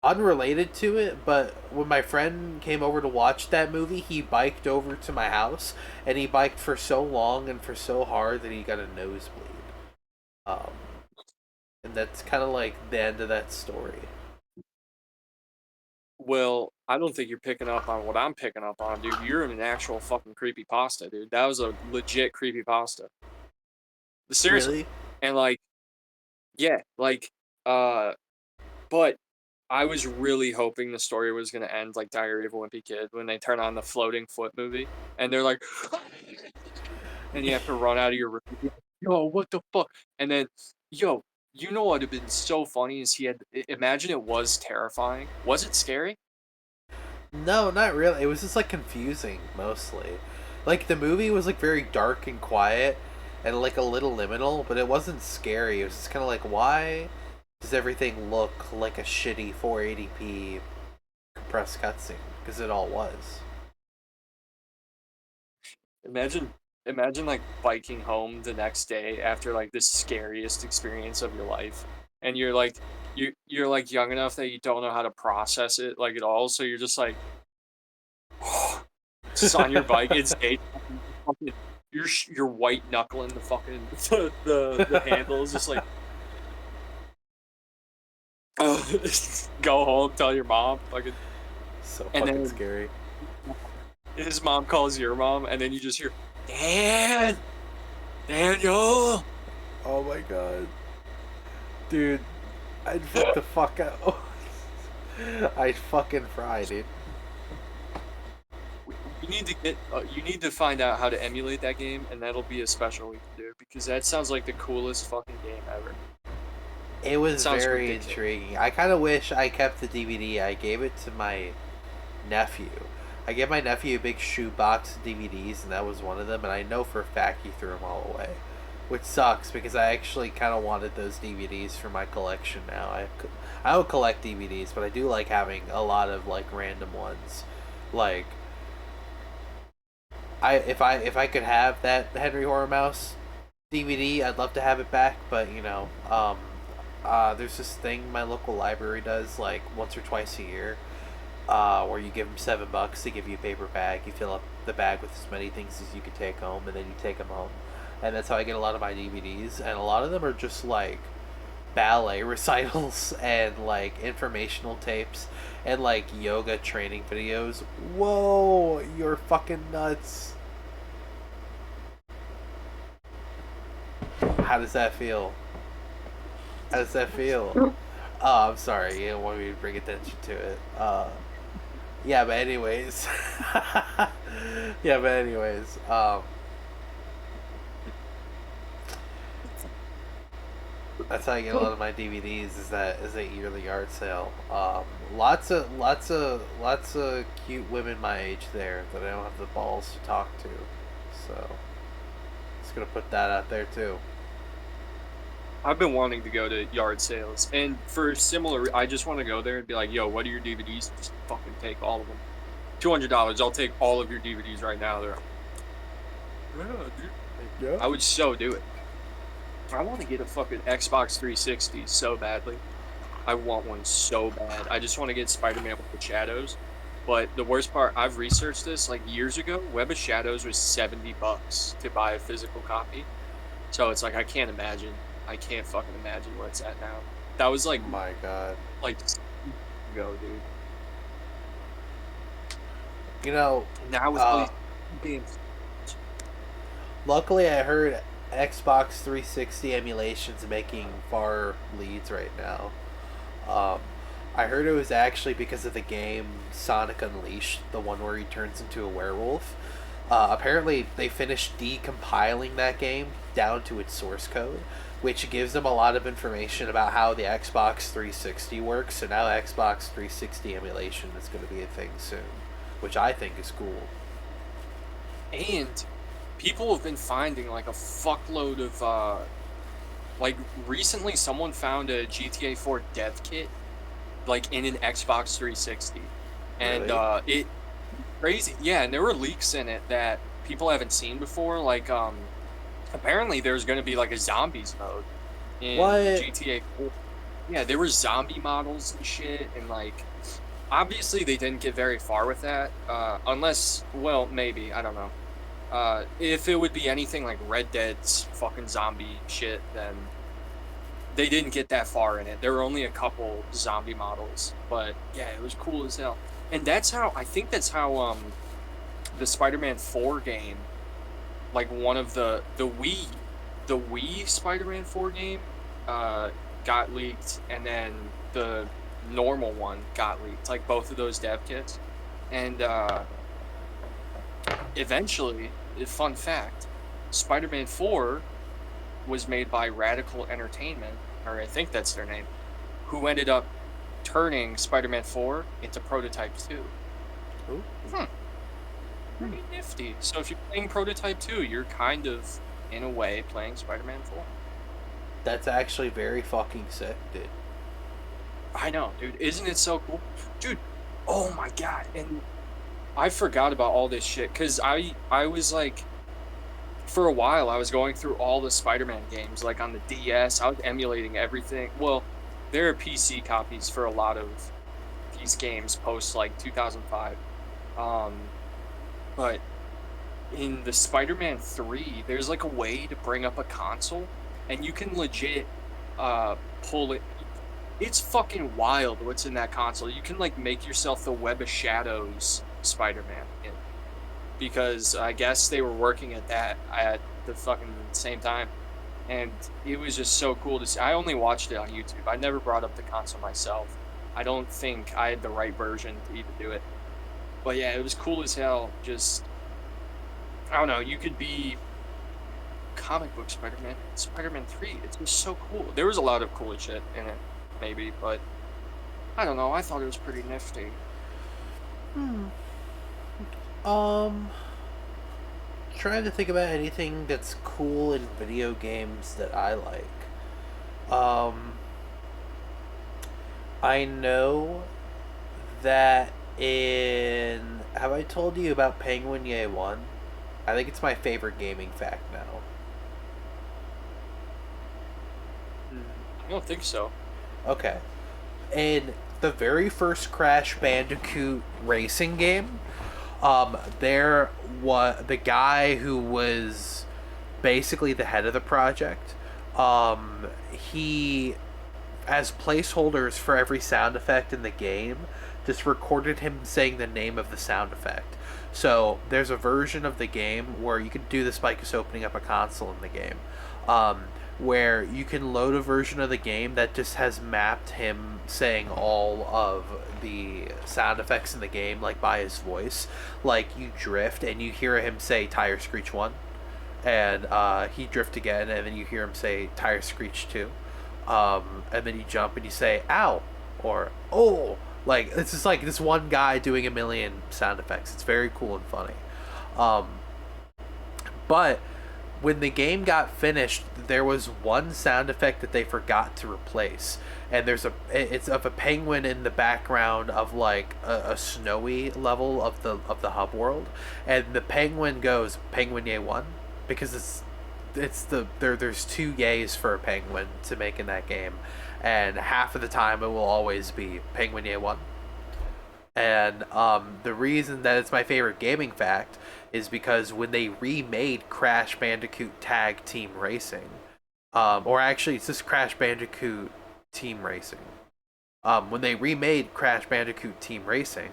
Unrelated to it, but when my friend came over to watch that movie, he biked over to my house, and he biked for so long and for so hard that he got a nosebleed. Um, and that's kind of like the end of that story. Well, I don't think you're picking up on what I'm picking up on, dude. You're in an actual fucking creepypasta, dude. That was a legit creepypasta. Seriously. Really? And like, yeah, like, uh, but I was really hoping the story was gonna end like Diary of a Wimpy Kid when they turn on the floating foot movie and they're like, and you have to run out of your room. Yo, what the fuck? And then, yo, you know what would have been so funny is he had. Imagine it was terrifying. Was it scary? No, not really. It was just like confusing mostly. Like the movie was like very dark and quiet and like a little liminal, but it wasn't scary. It was just kind of like, why does everything look like a shitty 480p compressed cutscene? Because it all was. Imagine, imagine like biking home the next day after like the scariest experience of your life, and you're like, you're like young enough that you don't know how to process it like at all, so you're just like, just on your bike. It's day. Fucking, you're white knuckling the fucking the handles, just like go home, tell your mom, fucking, So and fucking then scary. his mom calls your mom, and then you just hear, Dan, Daniel. Oh my god. Dude, I'd freak the fuck out. I'd fucking fry, dude. You need to get, you need to find out how to emulate that game, and that'll be a special we can do because that sounds like the coolest fucking game ever. It was Sounds very ridiculous. intriguing. I kind of wish I kept the DVD. I gave it to my nephew. I gave my nephew a big shoebox of DVDs, and that was one of them. And I know for a fact he threw them all away, which sucks because I actually kind of wanted those DVDs for my collection now. I don't collect DVDs, but I do like having a lot of like random ones. Like if I could have that Henry Horror Mouse DVD, I'd love to have it back. But there's this thing my local library does like once or twice a year, where you give them $7 to give you a paper bag. You fill up the bag with as many things as you can take home, and then you take them home. And that's how I get a lot of my DVDs. And a lot of them are just like ballet recitals and like informational tapes and like yoga training videos. Whoa, you're fucking nuts. How does that feel? How does that feel? Oh, I'm sorry. You don't want me to bring attention to it. Yeah, but anyways. Yeah, but anyways. That's how I get a lot of my DVDs. Is a yearly yard sale. Lots of cute women my age there that I don't have the balls to talk to. So, just gonna put that out there too. I've been wanting to go to yard sales, and for similar, I just want to go there and be like, "Yo, what are your DVDs?" And just fucking take all of them. $200. I'll take all of your DVDs right now. They're, yeah, dude. Yeah. I would so do it. I want to get a fucking Xbox 360 so badly. I want one so bad. I just want to get Spider-Man with the Shadows. But the worst part, I've researched this like years ago. Web of Shadows was $70 to buy a physical copy. So it's like I can't imagine. I can't fucking imagine where it's at now. That was like My God. like go, dude. You know, Now with all these games. luckily I heard Xbox 360 emulation's making far leads right now. I heard it was actually because of the game Sonic Unleashed, the one where he turns into a werewolf. Apparently, they finished decompiling that game down to its source code, which gives them a lot of information about how the Xbox 360 works. So now Xbox 360 emulation is going to be a thing soon, which I think is cool. And people have been finding like a fuckload of like recently someone found a GTA 4 dev kit like in an Xbox 360. And Really? it crazy. Yeah, and there were leaks in it that people haven't seen before. Like apparently there's going to be like a zombies mode in What? GTA 4. Yeah, there were zombie models and shit, and like obviously they didn't get very far with that unless, well, maybe, I don't know. If it would be anything like Red Dead's fucking zombie shit, then they didn't get that far in it. There were only a couple zombie models, but yeah, it was cool as hell. And that's how, I think that's how the Spider-Man 4 game, like one of the Wii Spider-Man 4 game got leaked, and then the normal one got leaked, like both of those dev kits. And eventually, fun fact, Spider-Man 4 was made by Radical Entertainment, or I think that's their name, who ended up turning Spider-Man 4 into Prototype 2. Ooh. Pretty nifty. So if you're playing Prototype 2, you're kind of, in a way, playing Spider-Man 4. That's actually very fucking sick, dude. I know, dude. Isn't it so cool? Dude, oh my god. And I forgot about all this shit, because I was like, for a while, I was going through all the Spider-Man games, like on the DS. I was emulating everything. Well, there are PC copies for a lot of these games post like 2005. But in the Spider-Man 3, there's like a way to bring up a console, and you can legit pull it. It's fucking wild what's in that console. You can like make yourself the Web of Shadows Spider-Man, because I guess they were working at that at the fucking same time, and it was just so cool to see. I only watched it on YouTube. I never brought up the console myself. I don't think I had the right version to even do it. But yeah, it was cool as hell. Just, I don't know, you could be comic book Spider-Man, Spider-Man 3. It's just so cool. There was a lot of cool shit in it, maybe, but I don't know. I thought it was pretty nifty. Trying to think about anything that's cool in video games that I like. I know that have I told you about Penguin Ye 1? I think it's my favorite gaming fact now. I don't think so. Okay. In the very first Crash Bandicoot racing game, there was the guy who was basically the head of the project. He, as placeholders for every sound effect in the game, just recorded him saying the name of the sound effect. So there's a version of the game where you can do this by just opening up a console in the game, where you can load a version of the game that just has mapped him saying all of the sound effects in the game, like by his voice. Like you drift and you hear him say tire screech 1, and he drift again, and then you hear him say tire screech 2, and then you jump and you say ow or oh. Like it's just like this one guy doing a million sound effects. It's very cool and funny. But when the game got finished, there was one sound effect that they forgot to replace, and it's of a penguin in the background of like a snowy level of the hub world, and the penguin goes penguin yay one, because there's two yays for a penguin to make in that game, and half of the time it will always be penguin yay one. And the reason that it's my favorite gaming fact is because when they remade Crash Bandicoot Tag Team Racing, or actually it's just Crash Bandicoot Team Racing. When they remade Crash Bandicoot Team Racing,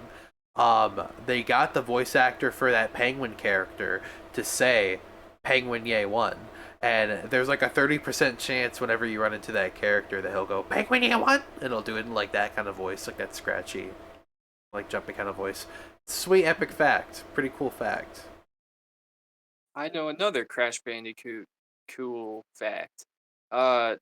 they got the voice actor for that penguin character to say Penguin Yay 1. And there's like a 30% chance whenever you run into that character that he'll go Penguin Yay 1, and he'll do it in like that kind of voice, like that scratchy, like jumping kind of voice. Sweet epic fact. Pretty cool fact. I know another Crash Bandicoot cool fact. Uh,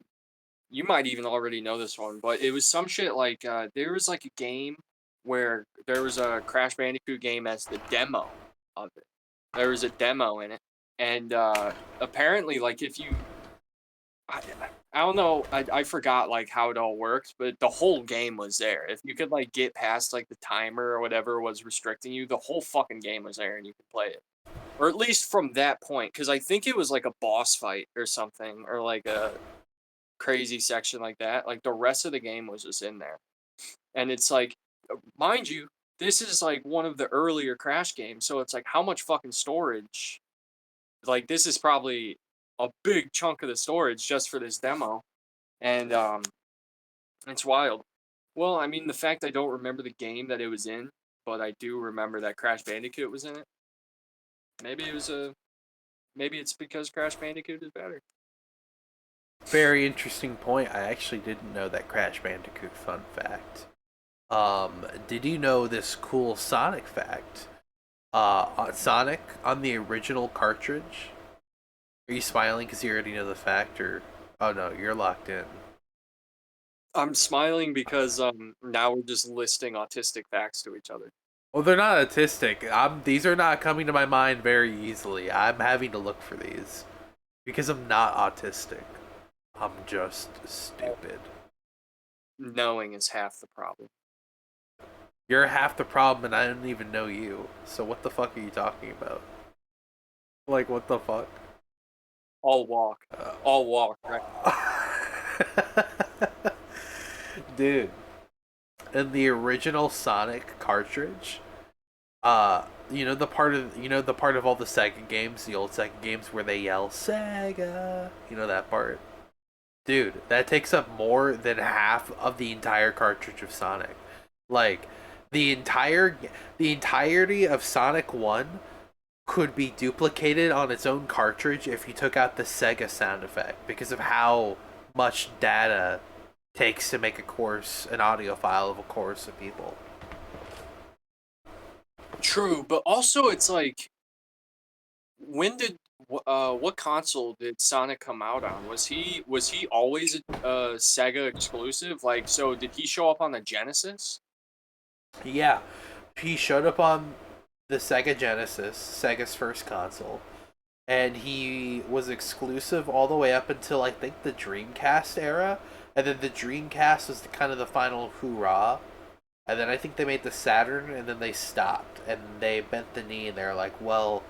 you might even already know this one, but it was some shit like there was like a game where there was a Crash Bandicoot game as the demo of it. There was a demo in it, and apparently, like if you, I, I don't know, I forgot like how it all worked, but the whole game was there. If you could like get past like the timer or whatever was restricting you, the whole fucking game was there, and you could play it. Or at least from that point, because I think it was like a boss fight or something, or like a crazy section like that. Like the rest of the game was just in there. And it's like, mind you, this is like one of the earlier Crash games, so it's like how much fucking storage? Like this is probably a big chunk of the storage just for this demo. And it's wild. Well, I mean the fact I don't remember the game that it was in, but I do remember that Crash Bandicoot was in it. Maybe it was a maybe it's because Crash Bandicoot is better. Very interesting point. I actually didn't know that Crash Bandicoot fun fact. Did you know this cool Sonic fact? Sonic on the original cartridge. Are you smiling because you already know the fact, or oh no, you're locked in? I'm smiling because now we're just listing autistic facts to each other. Well, they're not autistic. These are not coming to my mind very easily. I'm having to look for these because I'm not autistic. I'm just stupid. Knowing is half the problem. You're half the problem, and I don't even know you. So what the fuck are you talking about? Like, what the fuck? All walk. All walk, right? Dude, in the original Sonic cartridge, the part of all the Sega games, the old Sega games where they yell Sega, you know that part? Dude, that takes up more than half of the entire cartridge of Sonic. Like, the entirety of Sonic 1 could be duplicated on its own cartridge if you took out the Sega sound effect because of how much data takes to make an audio file of a chorus of people. True, but also it's like, when did what console did Sonic come out on? Was he always a Sega exclusive? Like, so did he show up on the Genesis? Yeah, he showed up on the Sega Genesis, Sega's first console, and he was exclusive all the way up until I think the Dreamcast era, and then the Dreamcast was kind of the final hoorah, and then I think they made the Saturn, and then they stopped, and they bent the knee, and they're like, well,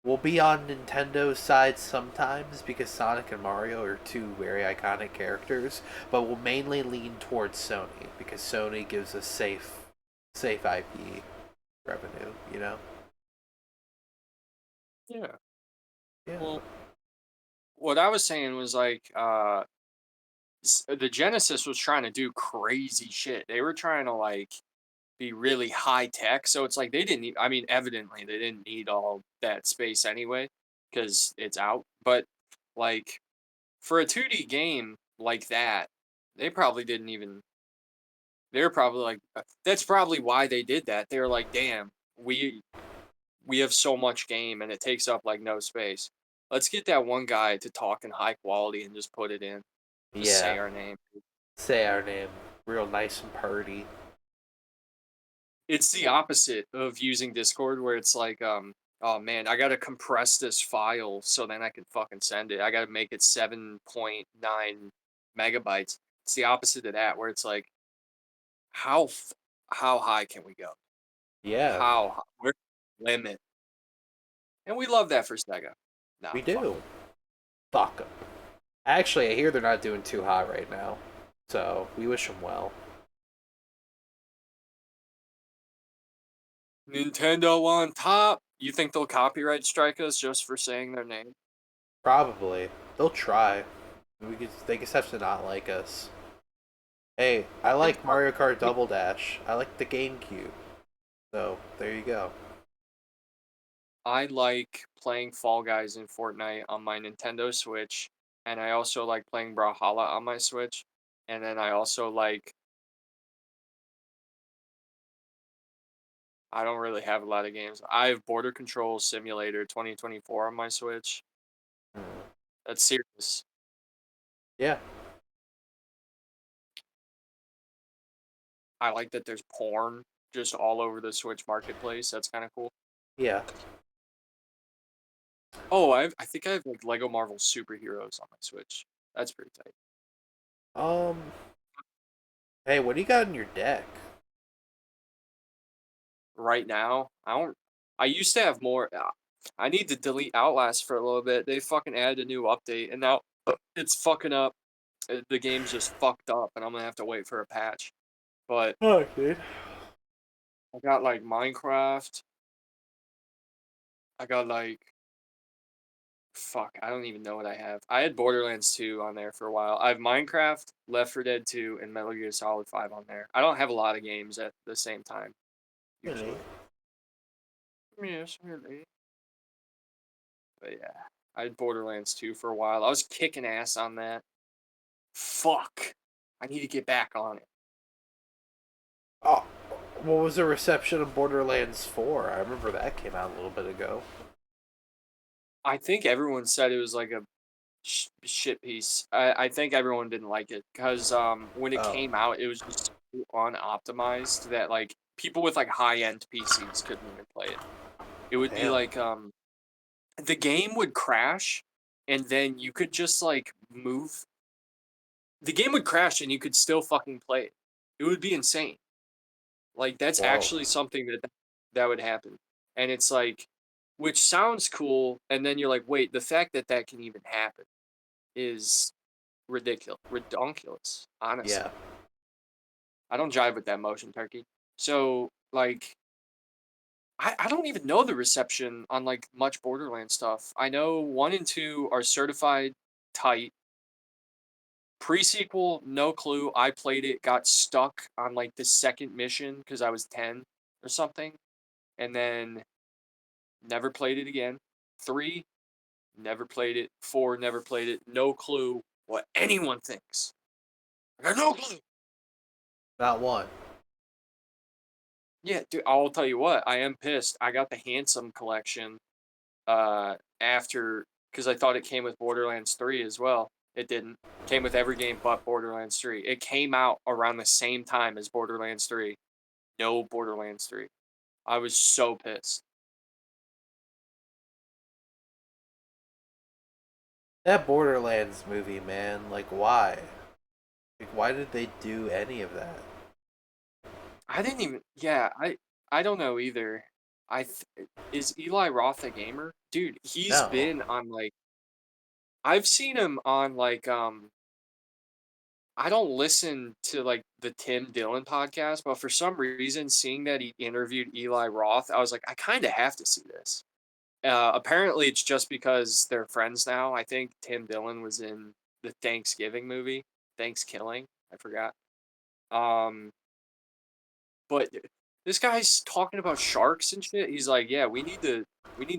we'll be on Nintendo's side sometimes because Sonic and Mario are two very iconic characters, but we'll mainly lean towards Sony because Sony gives us safe IP revenue, you know? Yeah. Yeah. Well, what I was saying was like, the Genesis was trying to do crazy shit. They were trying to like be really high tech, so it's like they didn't need, I mean, evidently they didn't need all that space anyway because it's out. But like for a 2D game like that, they probably didn't even. They're probably like, that's probably why they did that. They were like, damn, we have so much game and it takes up like no space. Let's get that one guy to talk in high quality and just put it in. Just say Yeah. our name. Say our name. Real nice and purty. It's the opposite of using Discord, where it's like, Oh man, I gotta compress this file so then I can fucking send it. I gotta make it 7.9 megabytes. It's the opposite of that, where it's like, how f- how high can we go? Yeah, Where's the limit? And we love that for Sega. Nah, we fuck do. 'em. Fuck 'em. Actually, I hear they're not doing too hot right now, so we wish them well. Nintendo on top. You think they'll copyright strike us just for saying their name? Probably. They'll try. They just have to not like us. Hey, I It's like Mario Kart Double Dash. I like the GameCube. So, there you go. I like playing Fall Guys in Fortnite on my Nintendo Switch, and I also like playing Brawlhalla on my Switch, and then I also like I don't really have a lot of games. I have Border Control Simulator 2024 on my Switch. Hmm. That's serious. Yeah. I like that there's porn just all over the Switch marketplace. That's kind of cool. Yeah. Oh, I think I have like Lego Marvel superheroes on my Switch. That's pretty tight. Um, hey, what do you got in your deck? Right now, I don't. I used to have more. I need to delete Outlast for a little bit. They fucking added a new update, and now it's fucking up. The game's just fucked up, and I'm gonna have to wait for a patch. But Oh, dude. I got like Minecraft. I got like fuck. I don't even know what I have. I had Borderlands 2 on there for a while. I have Minecraft, Left 4 Dead 2, and Metal Gear Solid 5 on there. I don't have a lot of games at the same time Really? usually. Yes, really. But yeah, I had Borderlands 2 for a while. I was kicking ass on that. Fuck. I need to get back on it. Oh, what was the reception of Borderlands 4? I remember that came out a little bit ago. I think everyone said it was like a shit piece. I think everyone didn't like it because when it Oh, came out, it was just so unoptimized that like people with like high end PCs couldn't even play it. It would be damn. like the game would crash, and then you could just like move. The game would crash, and you could still fucking play it. It would be insane. Like that's Whoa. actually something that would happen. And it's like which sounds cool and then you're like, "Wait, the fact that that can even happen is ridiculous. Redonkulous, honestly." Yeah. I don't jive with that motion turkey. So, like I don't even know the reception on like much Borderlands stuff. I know 1 and 2 are certified tight. Pre-sequel, no clue. I played it, got stuck on like the second mission because I was 10 or something, and then never played it again. 3, never played it. 4, never played it. No clue what anyone thinks. I got no clue. Not one. Yeah, dude, I'll tell you what, I am pissed. I got the Handsome collection after because I thought it came with Borderlands 3 as well. It didn't. Came with every game but Borderlands 3. It came out around the same time as Borderlands 3. No Borderlands 3. I was so pissed. That Borderlands movie, man, like, why? Like, why did they do any of that? I didn't even yeah, I don't know either. Is Eli Roth a gamer? Dude, he's No. been on like I've seen him on like I don't listen to like the Tim Dillon podcast, but for some reason seeing that he interviewed Eli Roth, I was like I kind of have to see this. Apparently it's just because they're friends now. I think Tim Dillon was in the Thanksgiving movie, Thanksgiving, I forgot. Um But this guy's talking about sharks and shit. He's like, "Yeah, we need to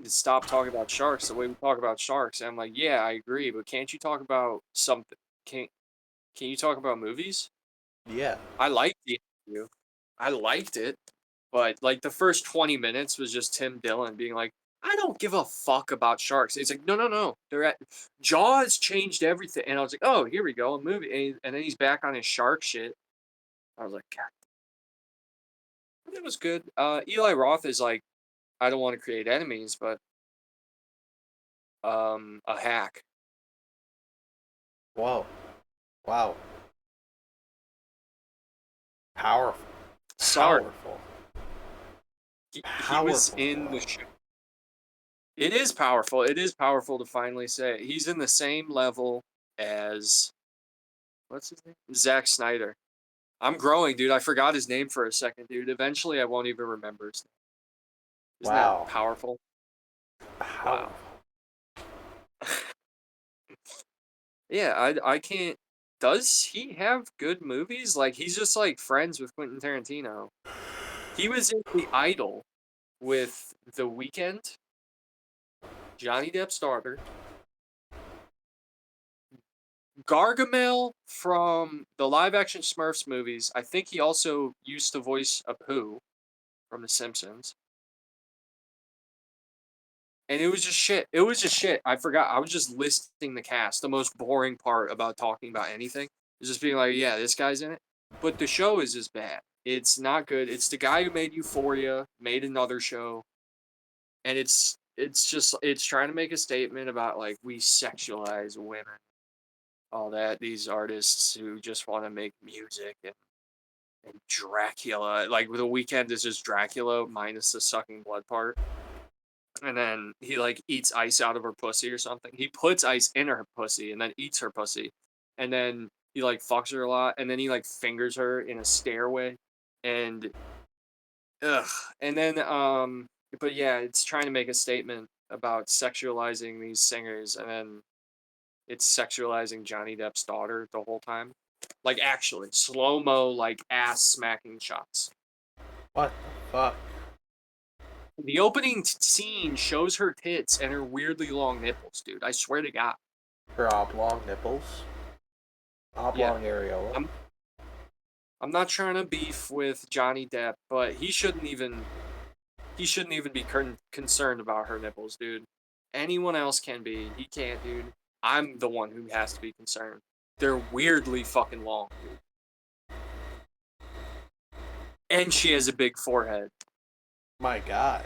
stop talking about sharks the way we talk about sharks." And I'm like, "Yeah, I agree, but can't you talk about something? Can you talk about movies?" Yeah. I liked the interview. I liked it, but like the first 20 minutes was just Tim Dillon being like, "I don't give a fuck about sharks." He's like, "No, no, no. They're at Jaws changed everything." And I was like, "Oh, here we go, a movie." And then he's back on his shark shit. I was like, God, it was good. Eli Roth is like I don't want to create enemies, but a hack. Whoa. Wow. Powerful. Sorry, Powerful. he was in the show. It is powerful. It is powerful to finally say it. He's in the same level as what's his name? Zack Snyder. I'm growing, dude. I forgot his name for a second, dude. Eventually, I won't even remember his name. Isn't Wow. that powerful? Wow. Yeah, I can't. Does he have good movies? Like, he's just like friends with Quentin Tarantino. He was in The Idol with The Weeknd, Johnny Depp's daughter, Gargamel from the live action Smurfs movies. I think he also used to voice Apu from The Simpsons. And it was just shit. It was just shit. I forgot. I was just listing the cast. The most boring part about talking about anything is just being like, yeah, this guy's in it. But the show is just bad. It's not good. It's the guy who made Euphoria, made another show, and it's trying to make a statement about like we sexualize women, all that. These artists who just want to make music and Dracula, like The Weeknd is just Dracula minus the sucking blood part. And then he like eats ice out of her pussy or something. He puts ice in her pussy and then eats her pussy. And then he like fucks her a lot. And then he like fingers her in a stairway. And ugh. And then but yeah, it's trying to make a statement about sexualizing these singers, and then it's sexualizing Johnny Depp's daughter the whole time. Like actually, slow-mo like ass smacking shots. What the fuck? The opening scene shows her tits and her weirdly long nipples, dude. I swear to God. Her oblong nipples? Oblong areola? I'm not trying to beef with Johnny Depp, but he shouldn't even be concerned about her nipples, dude. Anyone else can be. He can't, dude. I'm the one who has to be concerned. They're weirdly fucking long, dude. And she has a big forehead. My God.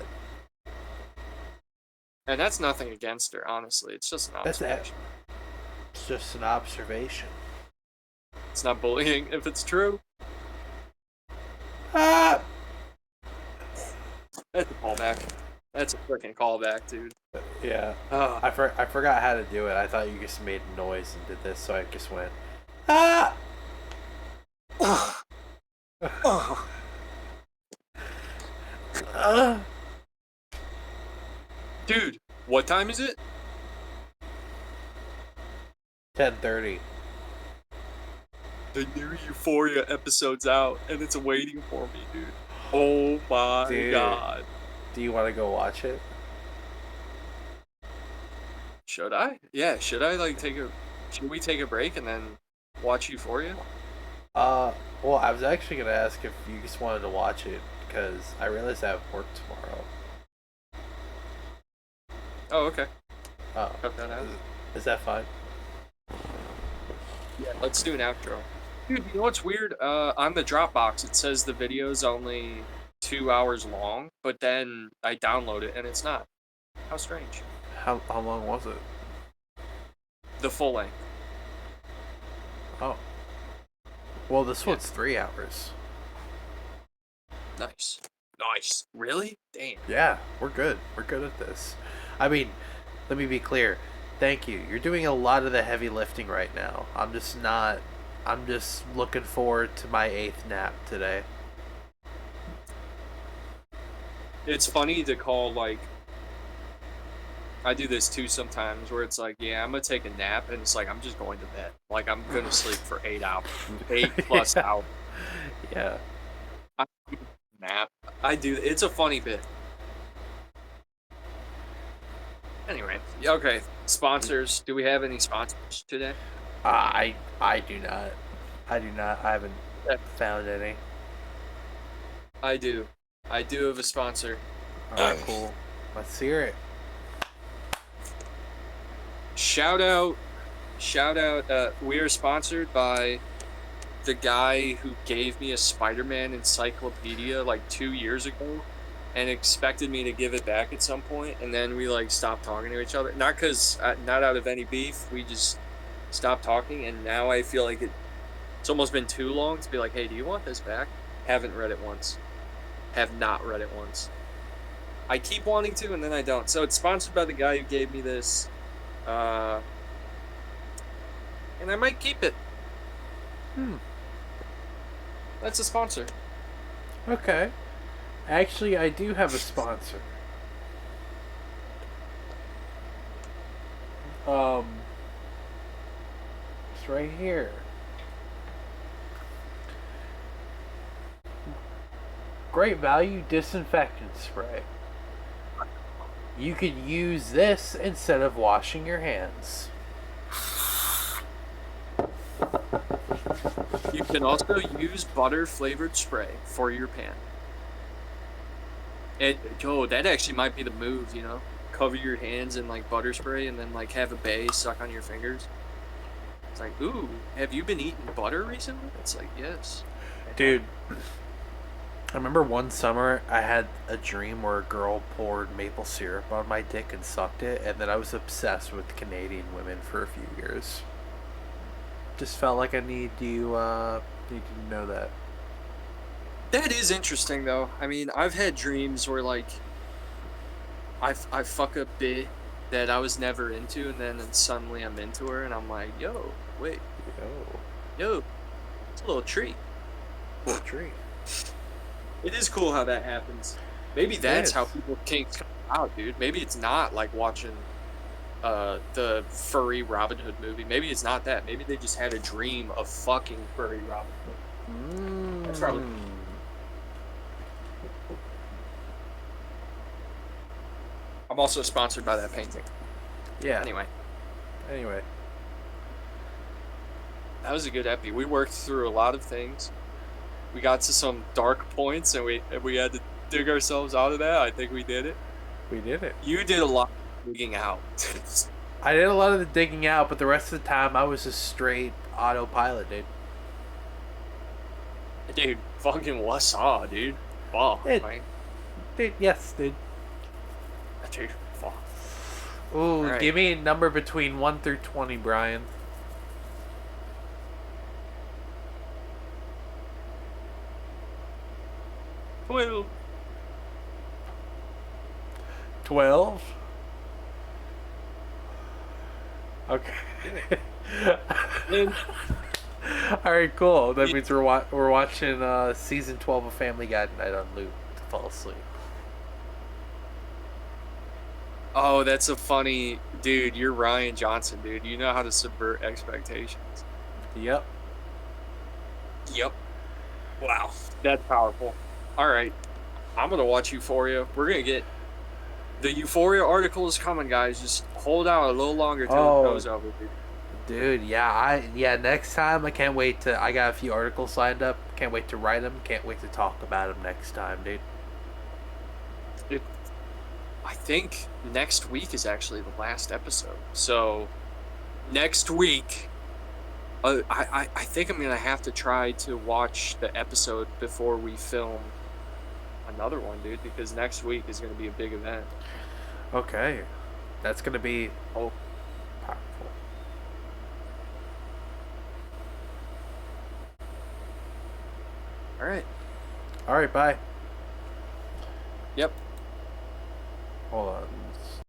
And that's nothing against her, honestly. It's just an observation. It's just an observation. It's not bullying if it's true. Ah! That's a callback. That's a freaking callback, dude. Yeah. Oh. I forgot how to do it. I thought you just made a noise and did this, so I just went, ah! Dude, what time is it? 10:30. The new Euphoria episode's out, and it's waiting for me, dude. Oh my God. Do you want to go watch it? Should I? Yeah, should I like should we take a break and then watch Euphoria? Well, I was actually gonna ask if you just wanted to watch it because I realize I have work tomorrow. Oh, okay. Oh, Cut that out. is that fine? Yeah, let's do an outro. Dude, you know what's weird? On the Dropbox, it says the video's only 2 hours long, but then I download it and it's not. How strange. How long was it? The full length. Oh. Well, this one's 3 hours. Nice. Nice. Really? Damn. Yeah, we're good. We're good at this. I mean, let me be clear. Thank you. You're doing a lot of the heavy lifting right now. I'm just looking forward to my 8th nap today. It's funny to call, like, I do this too sometimes where it's like, yeah, I'm gonna take a nap, and it's like, I'm just going to bed. Like, I'm gonna sleep for 8 hours. 8+ hours. Yeah. Nap. I do. It's a funny bit. Anyway, okay. Sponsors. Do we have any sponsors today? I do not. I do not. I haven't found any. I do. I do have a sponsor. Alright, cool. Let's hear it. Shout out. We are sponsored by the guy who gave me a Spider-Man encyclopedia like 2 years ago, and expected me to give it back at some point, and then we like stopped talking to each other. Not not out of any beef. We just stopped talking, and now I feel like it's almost been too long to be like, hey, do you want this back? Haven't read it once. Have not read it once. I keep wanting to, and then I don't. So it's sponsored by the guy who gave me this, and I might keep it. That's a sponsor. Okay. Actually, I do have a sponsor. It's right here. Great value disinfectant spray. You could use this instead of washing your hands. You can also use butter-flavored spray for your pan. That actually might be the move, you know? Cover your hands in, like, butter spray and then, like, have a bay suck on your fingers. It's like, ooh, have you been eating butter recently? It's like, yes. Dude, I remember one summer I had a dream where a girl poured maple syrup on my dick and sucked it, and then I was obsessed with Canadian women for a few years. Just felt like I need you to know that. That is interesting, though. I mean, I've had dreams where, like, I fuck a bit that I was never into, and then suddenly I'm into her, and I'm like, yo, wait, yo, it's a little treat. Little treat. It is cool how that happens. Maybe that's how people can't come out, dude. Maybe it's not like watching the furry Robin Hood movie. Maybe it's not that. Maybe they just had a dream of fucking furry Robin Hood. That's probably. I'm also sponsored by that painting. Yeah. Anyway, that was a good epi. We worked through a lot of things. We got to some dark points, and we had to dig ourselves out of that. I think we did it. We did it. You did a lot of digging out. I did a lot of the digging out, but the rest of the time I was just straight autopilot, dude. Dude, fucking wasaw, dude. Fuck, man. Dude, yes, dude. Dude, fuck. Ooh, right. Give me a number between 1 through 20, Brian. 12. 12? Okay. Alright, cool. That means we're watching season 12 of Family Guy tonight on loop to fall asleep. Oh, that's a funny... Dude, you're Ryan Johnson, dude. You know how to subvert expectations. Yep. Yep. Wow. That's powerful. Alright. I'm gonna watch Euphoria. We're gonna get... The Euphoria article is coming, guys. Just hold out a little longer till it goes over, dude. Dude, yeah, next time I can't wait to... I got a few articles lined up. Can't wait to write them. Can't wait to talk about them next time, dude. I think next week is actually the last episode. So, next week, I think I'm going to have to try to watch the episode before we film another one, dude, because next week is going to be a big event. Okay. That's going to be powerful. All right, bye. Yep. Hold on.